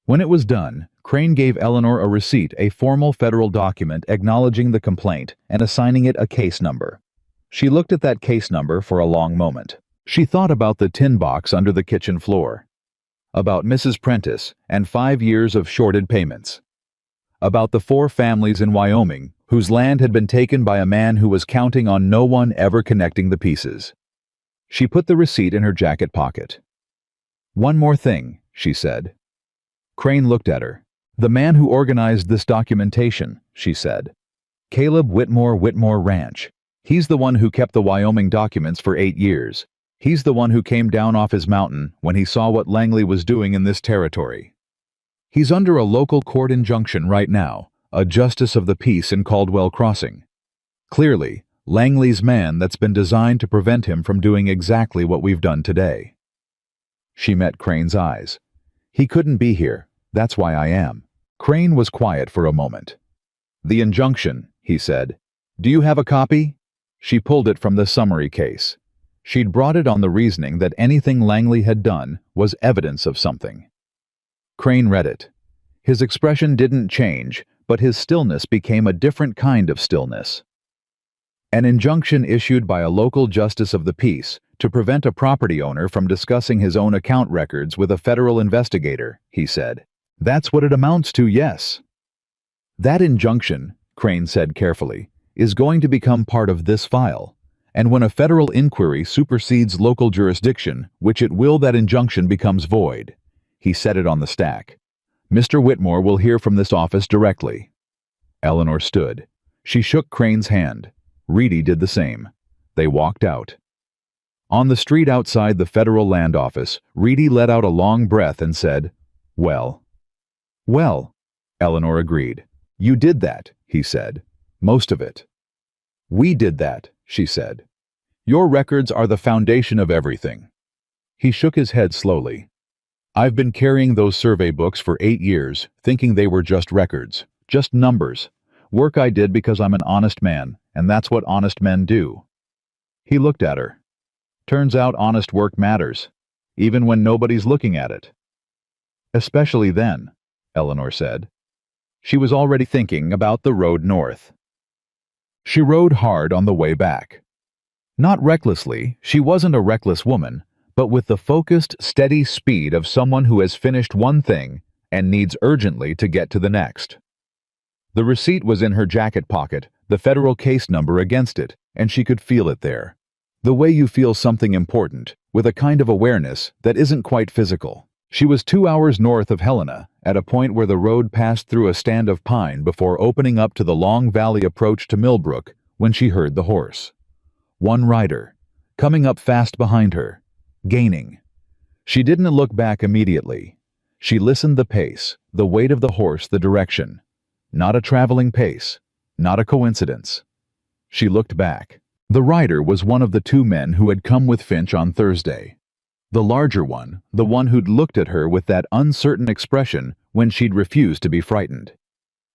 When it was done, Crane gave Eleanor a receipt, a formal federal document acknowledging the complaint and assigning it a case number. She looked at that case number for a long moment. She thought about the tin box under the kitchen floor, about Mrs. Prentice and 5 years of shorted payments, about the 4 families in Wyoming whose land had been taken by a man who was counting on no one ever connecting the pieces. She put the receipt in her jacket pocket. "One more thing," she said. Crane looked at her. "The man who organized this documentation," she said. "Caleb Whitmore Ranch. He's the one who kept the Wyoming documents for 8 years. He's the one who came down off his mountain when he saw what Langley was doing in this territory. He's under a local court injunction right now, a justice of the peace in Caldwell Crossing. Clearly, Langley's man that's been designed to prevent him from doing exactly what we've done today." She met Crane's eyes. "He couldn't be here. That's why I am." Crane was quiet for a moment. "The injunction," he said. "Do you have a copy?" She pulled it from the summary case. She'd brought it on the reasoning that anything Langley had done was evidence of something. Crane read it. His expression didn't change, but his stillness became a different kind of stillness. "An injunction issued by a local justice of the peace to prevent a property owner from discussing his own account records with a federal investigator," he said. "That's what it amounts to, yes." "That injunction," Crane said carefully, "is going to become part of this file. And when a federal inquiry supersedes local jurisdiction, which it will, that injunction becomes void." He set it on the stack. "Mr. Whitmore will hear from this office directly." Eleanor stood. She shook Crane's hand. Reedy did the same. They walked out. On the street outside the federal land office, Reedy let out a long breath and said, "Well." "Well," Eleanor agreed. "You did that," he said. "Most of it." "We did that," she said. "Your records are the foundation of everything." He shook his head slowly. "I've been carrying those survey books for 8 years, thinking they were just records, just numbers. Work I did because I'm an honest man, and that's what honest men do." He looked at her. "Turns out honest work matters, even when nobody's looking at it." "Especially then," Eleanor said. She was already thinking about the road north. She rode hard on the way back. Not recklessly, she wasn't a reckless woman, but with the focused, steady speed of someone who has finished one thing and needs urgently to get to the next. The receipt was in her jacket pocket, the federal case number against it, and she could feel it there. The way you feel something important, with a kind of awareness that isn't quite physical. She was 2 hours north of Helena, at a point where the road passed through a stand of pine before opening up to the long valley approach to Millbrook, when she heard the horse. One rider, coming up fast behind her, gaining. She didn't look back immediately. She listened the pace, the weight of the horse, the direction. Not a traveling pace, not a coincidence. She looked back. The rider was one of the two men who had come with Finch on Thursday. The larger one, the one who'd looked at her with that uncertain expression when she'd refused to be frightened.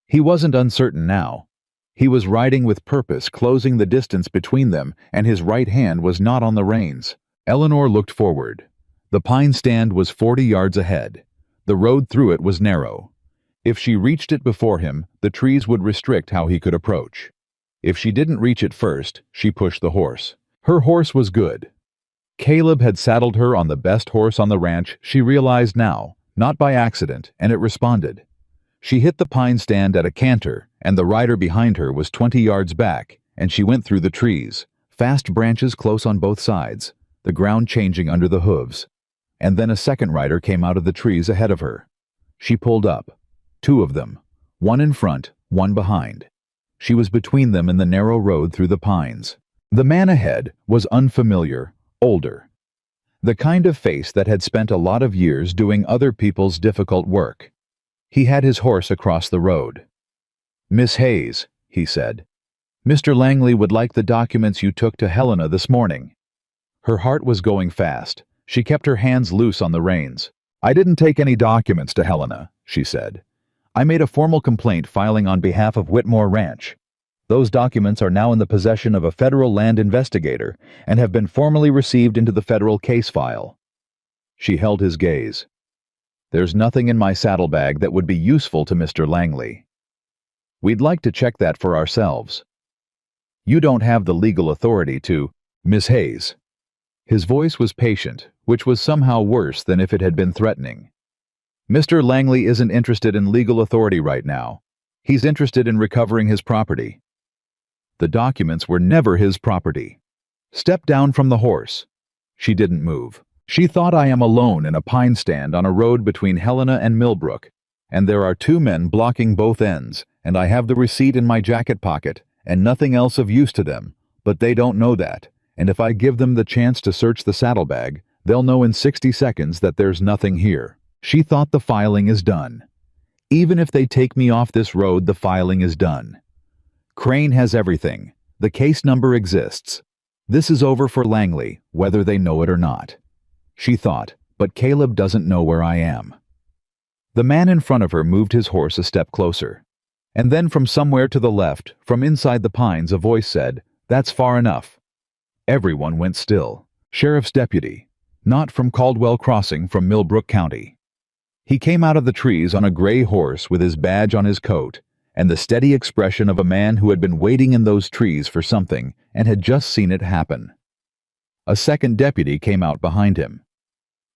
He wasn't uncertain now. He was riding with purpose, closing the distance between them, and his right hand was not on the reins. Eleanor looked forward. The pine stand was 40 yards ahead. The road through it was narrow. If she reached it before him, the trees would restrict how he could approach. If she didn't reach it first, she pushed the horse. Her horse was good. Caleb had saddled her on the best horse on the ranch, she realized now, not by accident, and it responded. She hit the pine stand at a canter, and the rider behind her was 20 yards back, and she went through the trees, fast branches close on both sides, the ground changing under the hooves. And then a second rider came out of the trees ahead of her. She pulled up. 2 of them, one in front, one behind. She was between them in the narrow road through the pines. The man ahead was unfamiliar, older. The kind of face that had spent a lot of years doing other people's difficult work. He had his horse across the road. "Miss Hayes," he said, "Mr. Langley would like the documents you took to Helena this morning." Her heart was going fast. She kept her hands loose on the reins. "I didn't take any documents to Helena," she said. "I made a formal complaint filing on behalf of Whitmore Ranch. Those documents are now in the possession of a federal land investigator and have been formally received into the federal case file." She held his gaze. "There's nothing in my saddlebag that would be useful to Mr. Langley. We'd like to check that for ourselves. You don't have the legal authority to, Miss Hayes." His voice was patient, which was somehow worse than if it had been threatening. "Mr. Langley isn't interested in legal authority right now. He's interested in recovering his property." The documents were never his property. "Step down from the horse." She didn't move. She thought, "I am alone in a pine stand on a road between Helena and Millbrook, and there are 2 men blocking both ends, and I have the receipt in my jacket pocket, and nothing else of use to them, but they don't know that, and if I give them the chance to search the saddlebag, they'll know in 60 seconds that there's nothing here." She thought, the filing is done. Even if they take me off this road, the filing is done. Crane has everything. The case number exists. This is over for Langley, whether they know it or not. She thought, but Caleb doesn't know where I am. The man in front of her moved his horse a step closer. And then from somewhere to the left, from inside the pines, a voice said, "That's far enough." Everyone went still. Sheriff's deputy. Not from Caldwell Crossing, from Millbrook County. He came out of the trees on a gray horse with his badge on his coat, and the steady expression of a man who had been waiting in those trees for something and had just seen it happen. A second deputy came out behind him.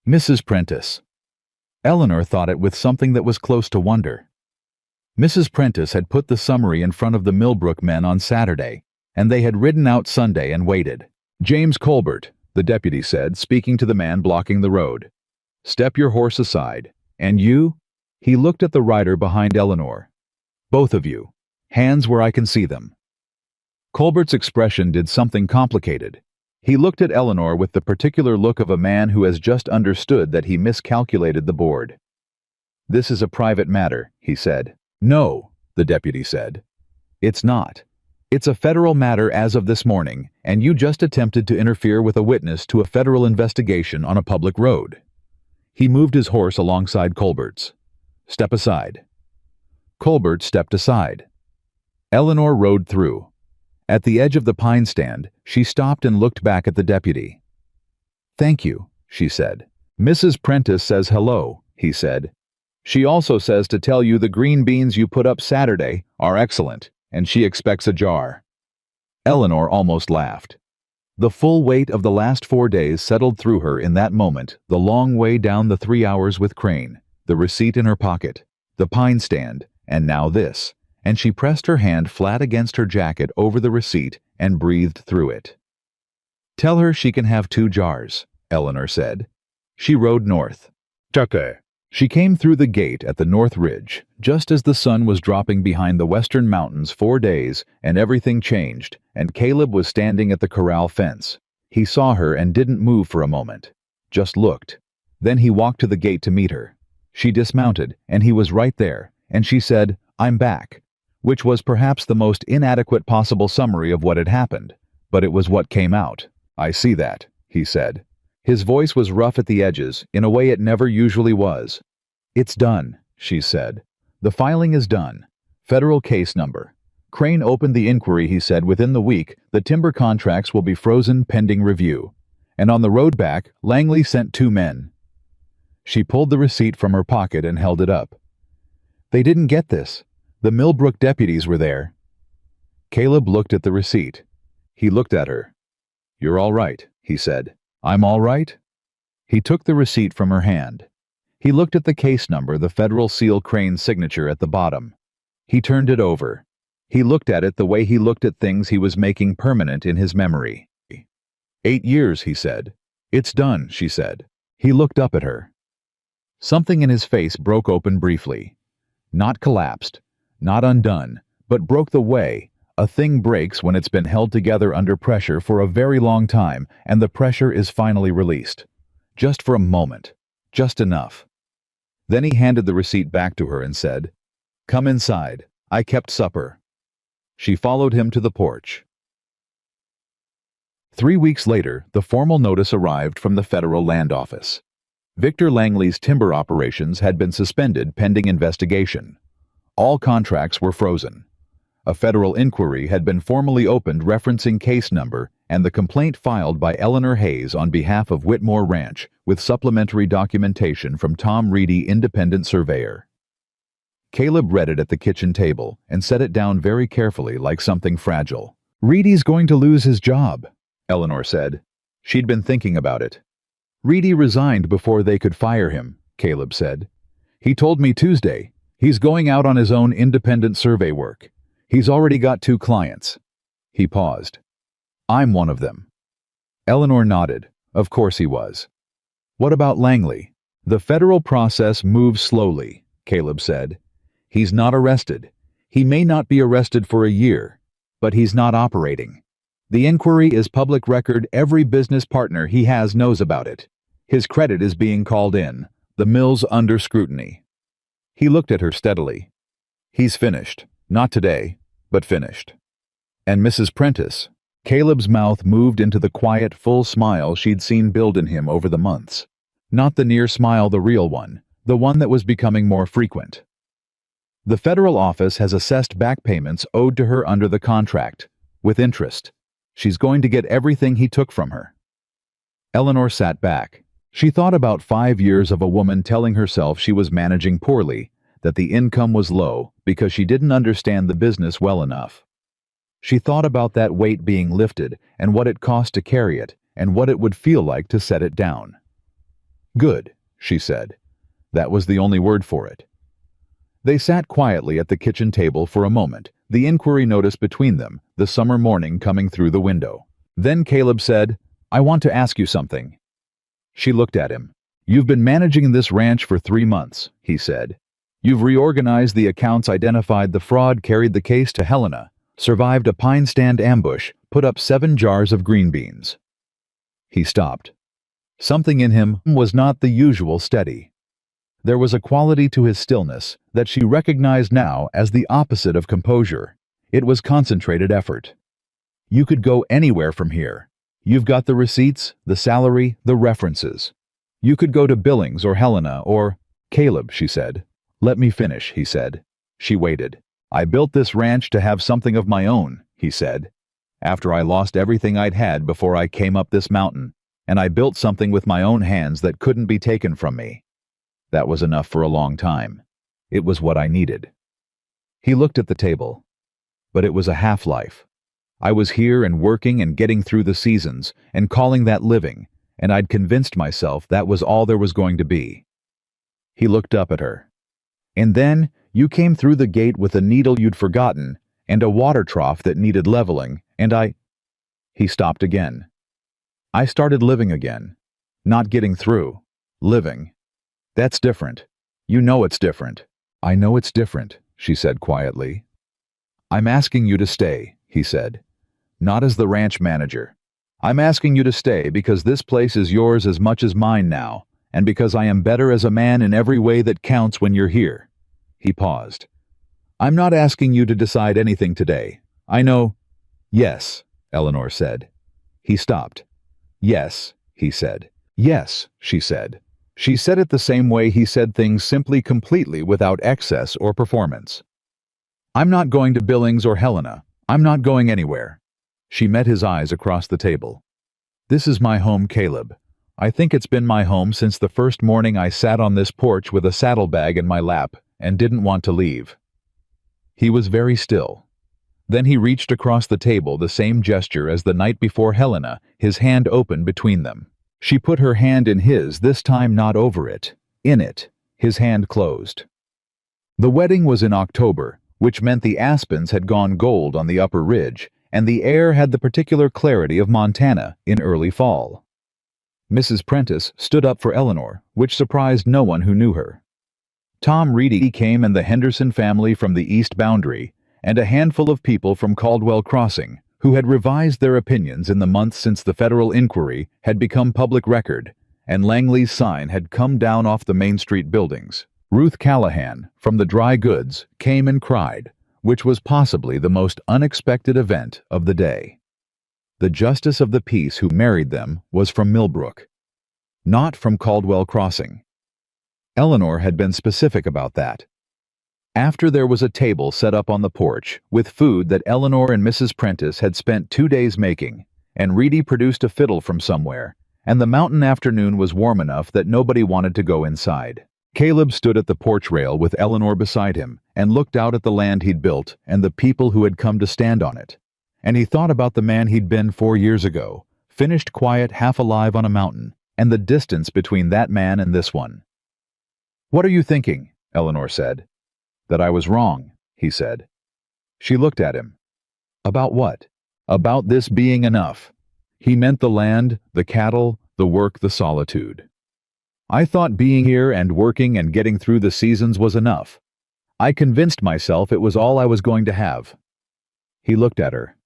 "Mrs. Prentice." Eleanor thought it with something that was close to wonder. Mrs. Prentice had put the summary in front of the Millbrook men on Saturday, and they had ridden out Sunday and waited. "James Colbert," the deputy said, speaking to the man blocking the road. "Step your horse aside. And you?" He looked at the rider behind Eleanor. "Both of you. Hands where I can see them." Colbert's expression did something complicated. He looked at Eleanor with the particular look of a man who has just understood that he miscalculated the board. "This is a private matter," he said. "No," the deputy said. "It's not. It's a federal matter as of this morning, and you just attempted to interfere with a witness to a federal investigation on a public road." He moved his horse alongside Colbert's. "Step aside." Colbert stepped aside. Eleanor rode through. At the edge of the pine stand, she stopped and looked back at the deputy. "Thank you," she said. "Mrs. Prentice says hello," he said. "She also says to tell you the green beans you put up Saturday are excellent, and she expects a jar." Eleanor almost laughed. The full weight of the last 4 days settled through her in that moment, the long way down the 3 hours with Crane, the receipt in her pocket, the pine stand, and now this, and she pressed her hand flat against her jacket over the receipt and breathed through it. "Tell her she can have 2 jars," Eleanor said. She rode north. "Tucker." She came through the gate at the North Ridge, just as the sun was dropping behind the western mountains 4 days, and everything changed, and Caleb was standing at the corral fence. He saw her and didn't move for a moment, just looked. Then he walked to the gate to meet her. She dismounted, and he was right there, and she said, "I'm back," which was perhaps the most inadequate possible summary of what had happened, but it was what came out. "I see that," he said. His voice was rough at the edges, in a way it never usually was. "It's done," she said. "The filing is done. Federal case number. Crane opened the inquiry, he said. Within the week, the timber contracts will be frozen pending review. And on the road back, Langley sent 2 men. She pulled the receipt from her pocket and held it up. "They didn't get this. The Millbrook deputies were there." Caleb looked at the receipt. He looked at her. "You're all right," he said. "I'm all right?" He took the receipt from her hand. He looked at the case number, the Federal Seal Crane's signature at the bottom. He turned it over. He looked at it the way he looked at things he was making permanent in his memory. 8 years, he said. "It's done," she said. He looked up at her. Something in his face broke open briefly. Not collapsed, not undone, but broke the way. A thing breaks when it's been held together under pressure for a very long time, and the pressure is finally released. Just for a moment. Just enough. Then he handed the receipt back to her and said, "Come inside. I kept supper." She followed him to the porch. 3 weeks later, the formal notice arrived from the Federal Land Office. Victor Langley's timber operations had been suspended pending investigation. All contracts were frozen. A federal inquiry had been formally opened referencing case number and the complaint filed by Eleanor Hayes on behalf of Whitmore Ranch with supplementary documentation from Tom Reedy, independent surveyor. Caleb read it at the kitchen table and set it down very carefully like something fragile. "Reedy's going to lose his job," Eleanor said. She'd been thinking about it. "Reedy resigned before they could fire him," Caleb said. "He told me Tuesday. He's going out on his own independent survey work. He's already got 2 clients. He paused. "I'm one of them." Eleanor nodded. Of course he was. "What about Langley?" "The federal process moves slowly," Caleb said. "He's not arrested. He may not be arrested for a year, but he's not operating. The inquiry is public record. Every business partner he has knows about it. His credit is being called in. The mill's under scrutiny." He looked at her steadily. "He's finished. Not today, but finished." "And Mrs. Prentice?" Caleb's mouth moved into the quiet, full smile she'd seen build in him over the months. Not the near smile, the real one, the one that was becoming more frequent. "The federal office has assessed back payments owed to her under the contract, with interest. She's going to get everything he took from her." Eleanor sat back. She thought about 5 years of a woman telling herself she was managing poorly, that the income was low because she didn't understand the business well enough. She thought about that weight being lifted and what it cost to carry it and what it would feel like to set it down. "Good," she said. That was the only word for it. They sat quietly at the kitchen table for a moment, the inquiry notice between them, the summer morning coming through the window. Then Caleb said, "I want to ask you something." She looked at him. "You've been managing this ranch for 3 months, he said. You've reorganized the accounts, identified the fraud, carried the case to Helena, survived a pine stand ambush, put up 7 jars of green beans." He stopped. Something in him was not the usual steady. There was a quality to his stillness that she recognized now as the opposite of composure. It was concentrated effort. "You could go anywhere from here. You've got the receipts, the salary, the references. You could go to Billings or Helena or—" "Caleb," she said. "Let me finish," he said. She waited. "I built this ranch to have something of my own," he said. "After I lost everything I'd had before I came up this mountain, and I built something with my own hands that couldn't be taken from me. That was enough for a long time. It was what I needed." He looked at the table. But it was a half-life. I was here and working and getting through the seasons and calling that living, and I'd convinced myself that was all there was going to be. He looked up at her. And then you came through the gate with a needle you'd forgotten and a water trough that needed leveling, and He stopped again. I started living again. Not getting through. Living. That's different. You know it's different. I know it's different, she said quietly. I'm asking you to stay, he said. Not as the ranch manager. I'm asking you to stay because this place is yours as much as mine now, and because I am better as a man in every way that counts when you're here. He paused. I'm not asking you to decide anything today. I know. Yes, Eleanor said. He stopped. Yes, he said. Yes, she said. She said it the same way he said things, simply, completely without excess or performance. I'm not going to Billings or Helena. I'm not going anywhere. She met his eyes across the table. This is my home, Caleb. I think it's been my home since the first morning I sat on this porch with a saddlebag in my lap and didn't want to leave. He was very still. Then he reached across the table, the same gesture as the night before Helena, his hand open between them. She put her hand in his, this time not over it, in it. His hand closed. The wedding was in October, which meant the aspens had gone gold on the upper ridge, and the air had the particular clarity of Montana in early fall. Mrs. Prentice stood up for Eleanor, which surprised no one who knew her. Tom Reedy came and the Henderson family from the east boundary, and a handful of people from Caldwell Crossing, who had revised their opinions in the months since the federal inquiry had become public record, and Langley's sign had come down off the Main Street buildings. Ruth Callahan, from the dry goods, came and cried, which was possibly the most unexpected event of the day. The justice of the peace who married them was from Millbrook, not from Caldwell Crossing. Eleanor had been specific about that. After there was a table set up on the porch, with food that Eleanor and Mrs. Prentice had spent 2 days making, and Reedy produced a fiddle from somewhere, and the mountain afternoon was warm enough that nobody wanted to go inside. Caleb stood at the porch rail with Eleanor beside him, and looked out at the land he'd built and the people who had come to stand on it. And he thought about the man he'd been 4 years ago, finished quiet, half alive on a mountain, and the distance between that man and this one. What are you thinking? Eleanor said. That I was wrong, he said. She looked at him. About what? About this being enough. He meant the land, the cattle, the work, the solitude. I thought being here and working and getting through the seasons was enough. I convinced myself it was all I was going to have. He looked at her.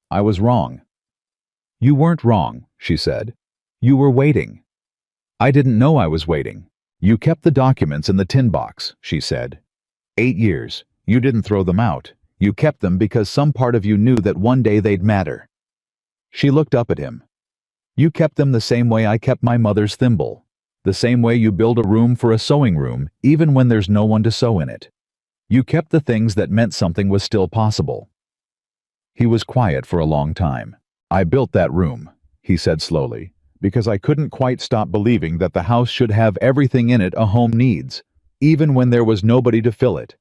I was wrong. You weren't wrong, she said. You were waiting. I didn't know I was waiting. You kept the documents in the tin box, she said. 8 years. You didn't throw them out. You kept them because some part of you knew that one day they'd matter. She looked up at him. You kept them the same way I kept my mother's thimble. The same way you build a room for a sewing room, even when there's no one to sew in it. You kept the things that meant something was still possible. He was quiet for a long time. I built that room, he said slowly, because I couldn't quite stop believing that the house should have everything in it a home needs, even when there was nobody to fill it.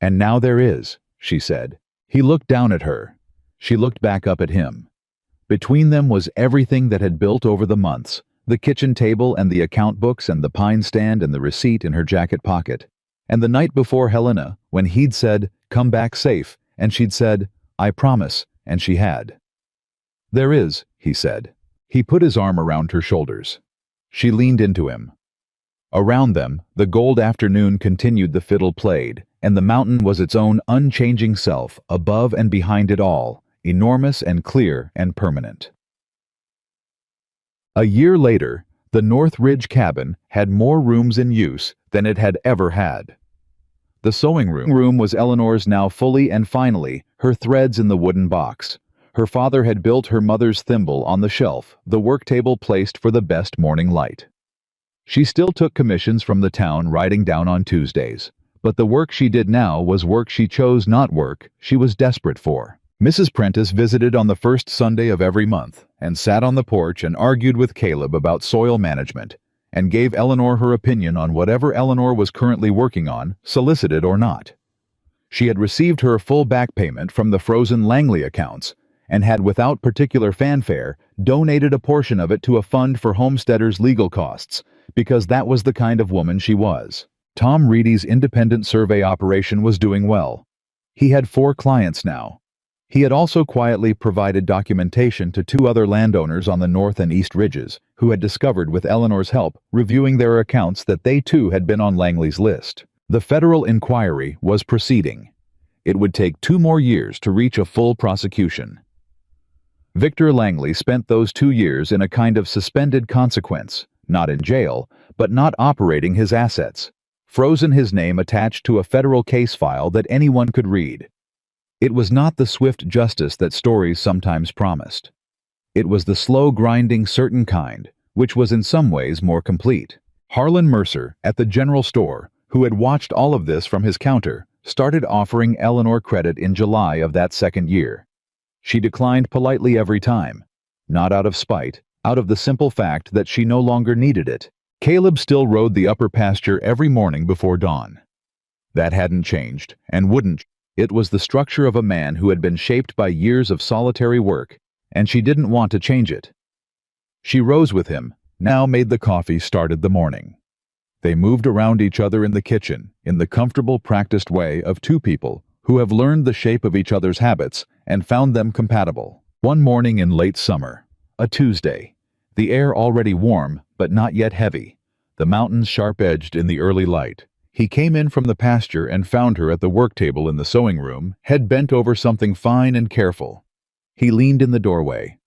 And now there is, she said. He looked down at her. She looked back up at him. Between them was everything that had built over the months, the kitchen table and the account books and the pine stand and the receipt in her jacket pocket. And the night before Helena, when he'd said, "Come back safe," and she'd said, "I promise," and she had. There is, he said. He put his arm around her shoulders. She leaned into him. Around them, the gold afternoon continued, the fiddle played, and the mountain was its own unchanging self, above and behind it all, enormous and clear and permanent. A year later, the North Ridge cabin had more rooms in use than it had ever had. The sewing room was Eleanor's now fully and finally, her threads in the wooden box. Her father had built her mother's thimble on the shelf, the work table placed for the best morning light. She still took commissions from the town, writing down on Tuesdays, but the work she did now was work she chose, not work she was desperate for. Mrs. Prentice visited on the first Sunday of every month, and sat on the porch and argued with Caleb about soil management, and gave Eleanor her opinion on whatever Eleanor was currently working on, solicited or not. She had received her full back payment from the frozen Langley accounts, and had, without particular fanfare, donated a portion of it to a fund for homesteaders' legal costs, because that was the kind of woman she was. Tom Reedy's independent survey operation was doing well. He had 4 clients now. He had also quietly provided documentation to 2 other landowners on the north and east ridges, who had discovered, with Eleanor's help, reviewing their accounts, that they too had been on Langley's list. The federal inquiry was proceeding. It would take 2 more years to reach a full prosecution. Victor Langley spent those 2 years in a kind of suspended consequence, not in jail, but not operating his assets, frozen, his name attached to a federal case file that anyone could read. It was not the swift justice that stories sometimes promised. It was the slow, grinding, certain kind, which was in some ways more complete. Harlan Mercer, at the general store, who had watched all of this from his counter, started offering Eleanor credit in July of that second year. She declined politely every time, not out of spite, out of the simple fact that she no longer needed it. Caleb still rode the upper pasture every morning before dawn. That hadn't changed, and wouldn't. It was the structure of a man who had been shaped by years of solitary work, and she didn't want to change it. She rose with him, now made the coffee, started the morning. They moved around each other in the kitchen, in the comfortable, practiced way of 2 people who have learned the shape of each other's habits and found them compatible. One morning in late summer, a Tuesday, the air already warm but not yet heavy, the mountains sharp-edged in the early light, he came in from the pasture and found her at the work table in the sewing room, head bent over something fine and careful. He leaned in the doorway.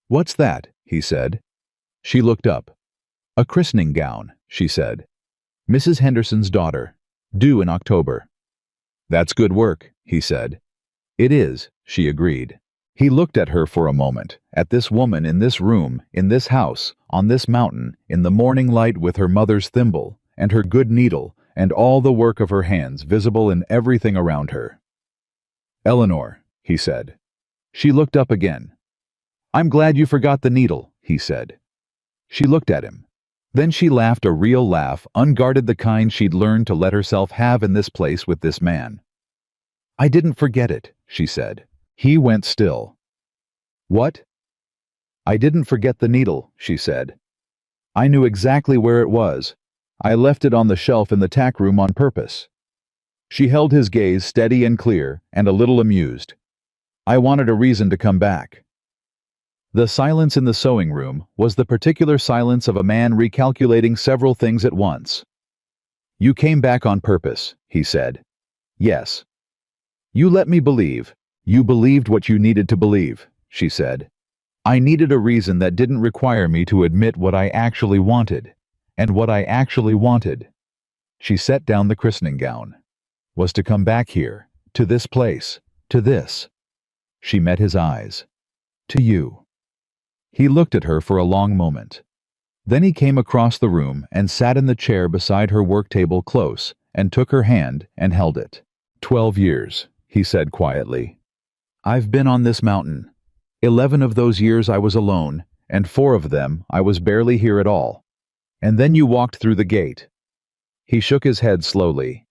"What's that?" he said. She looked up. "A christening gown," she said. "Mrs. Henderson's daughter. Due in October." "That's good work," he said. "It is," she agreed. He looked at her for a moment, at this woman in this room, in this house, on this mountain, in the morning light, with her mother's thimble, and her good needle, and all the work of her hands visible in everything around her. "Eleanor," he said. She looked up again. "I'm glad you forgot the needle," he said. She looked at him. Then she laughed, a real laugh, unguarded, the kind she'd learned to let herself have in this place with this man. "I didn't forget it," she said. He went still. "What?" "I didn't forget the needle," she said. "I knew exactly where it was. I left it on the shelf in the tack room on purpose." She held his gaze steady and clear, and a little amused. "I wanted a reason to come back." The silence in the sewing room was the particular silence of a man recalculating several things at once. "You came back on purpose," he said. "Yes." "You let me believe. You believed what you needed to believe," she said. "I needed a reason that didn't require me to admit what I actually wanted. And what I actually wanted," she set down the christening gown, "was to come back here, to this place, to this." She met his eyes. "To you." He looked at her for a long moment. Then he came across the room and sat in the chair beside her work table close, and took her hand and held it. 12 years, he said quietly. "I've been on this mountain. 11 of those years I was alone, and 4 of them I was barely here at all. And then you walked through the gate." He shook his head slowly.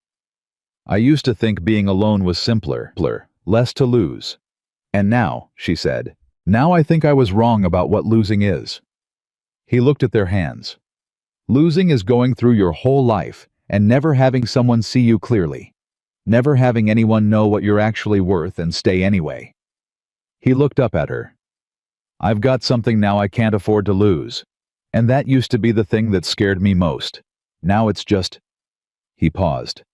"I used to think being alone was simpler, less to lose. And now," she said, "now I think I was wrong about what losing is." He looked at their hands. "Losing is going through your whole life and never having someone see you clearly. Never having anyone know what you're actually worth and stay anyway." He looked up at her. "I've got something now I can't afford to lose. And that used to be the thing that scared me most. Now it's just—" He paused.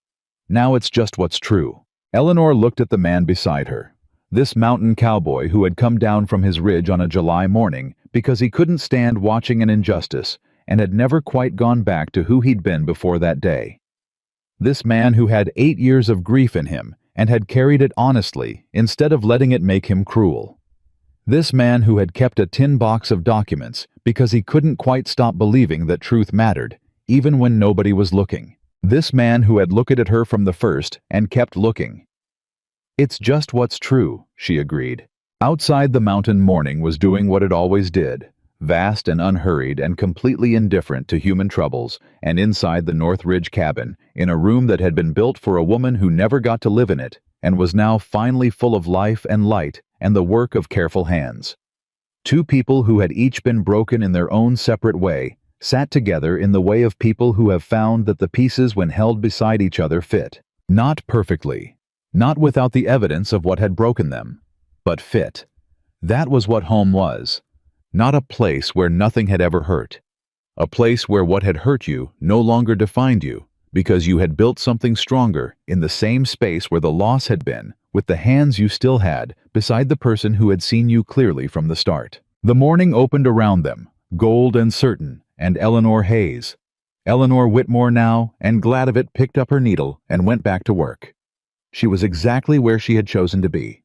"Now it's just what's true." Eleanor looked at the man beside her. This mountain cowboy who had come down from his ridge on a July morning because he couldn't stand watching an injustice and had never quite gone back to who he'd been before that day. This man who had 8 years of grief in him and had carried it honestly instead of letting it make him cruel. This man who had kept a tin box of documents because he couldn't quite stop believing that truth mattered, even when nobody was looking. This man who had looked at her from the first and kept looking. "It's just what's true," she agreed. Outside, the mountain morning was doing what it always did, vast and unhurried and completely indifferent to human troubles, and inside the North Ridge cabin, in a room that had been built for a woman who never got to live in it, and was now finally full of life and light and the work of careful hands. Two people who had each been broken in their own separate way sat together in the way of people who have found that the pieces when held beside each other fit. Not perfectly, not without the evidence of what had broken them, but fit. That was what home was. Not a place where nothing had ever hurt. A place where what had hurt you no longer defined you, because you had built something stronger in the same space where the loss had been, with the hands you still had, beside the person who had seen you clearly from the start. The morning opened around them, gold and certain, and Eleanor Hayes. Eleanor Whitmore now, and glad of it, picked up her needle and went back to work. She was exactly where she had chosen to be.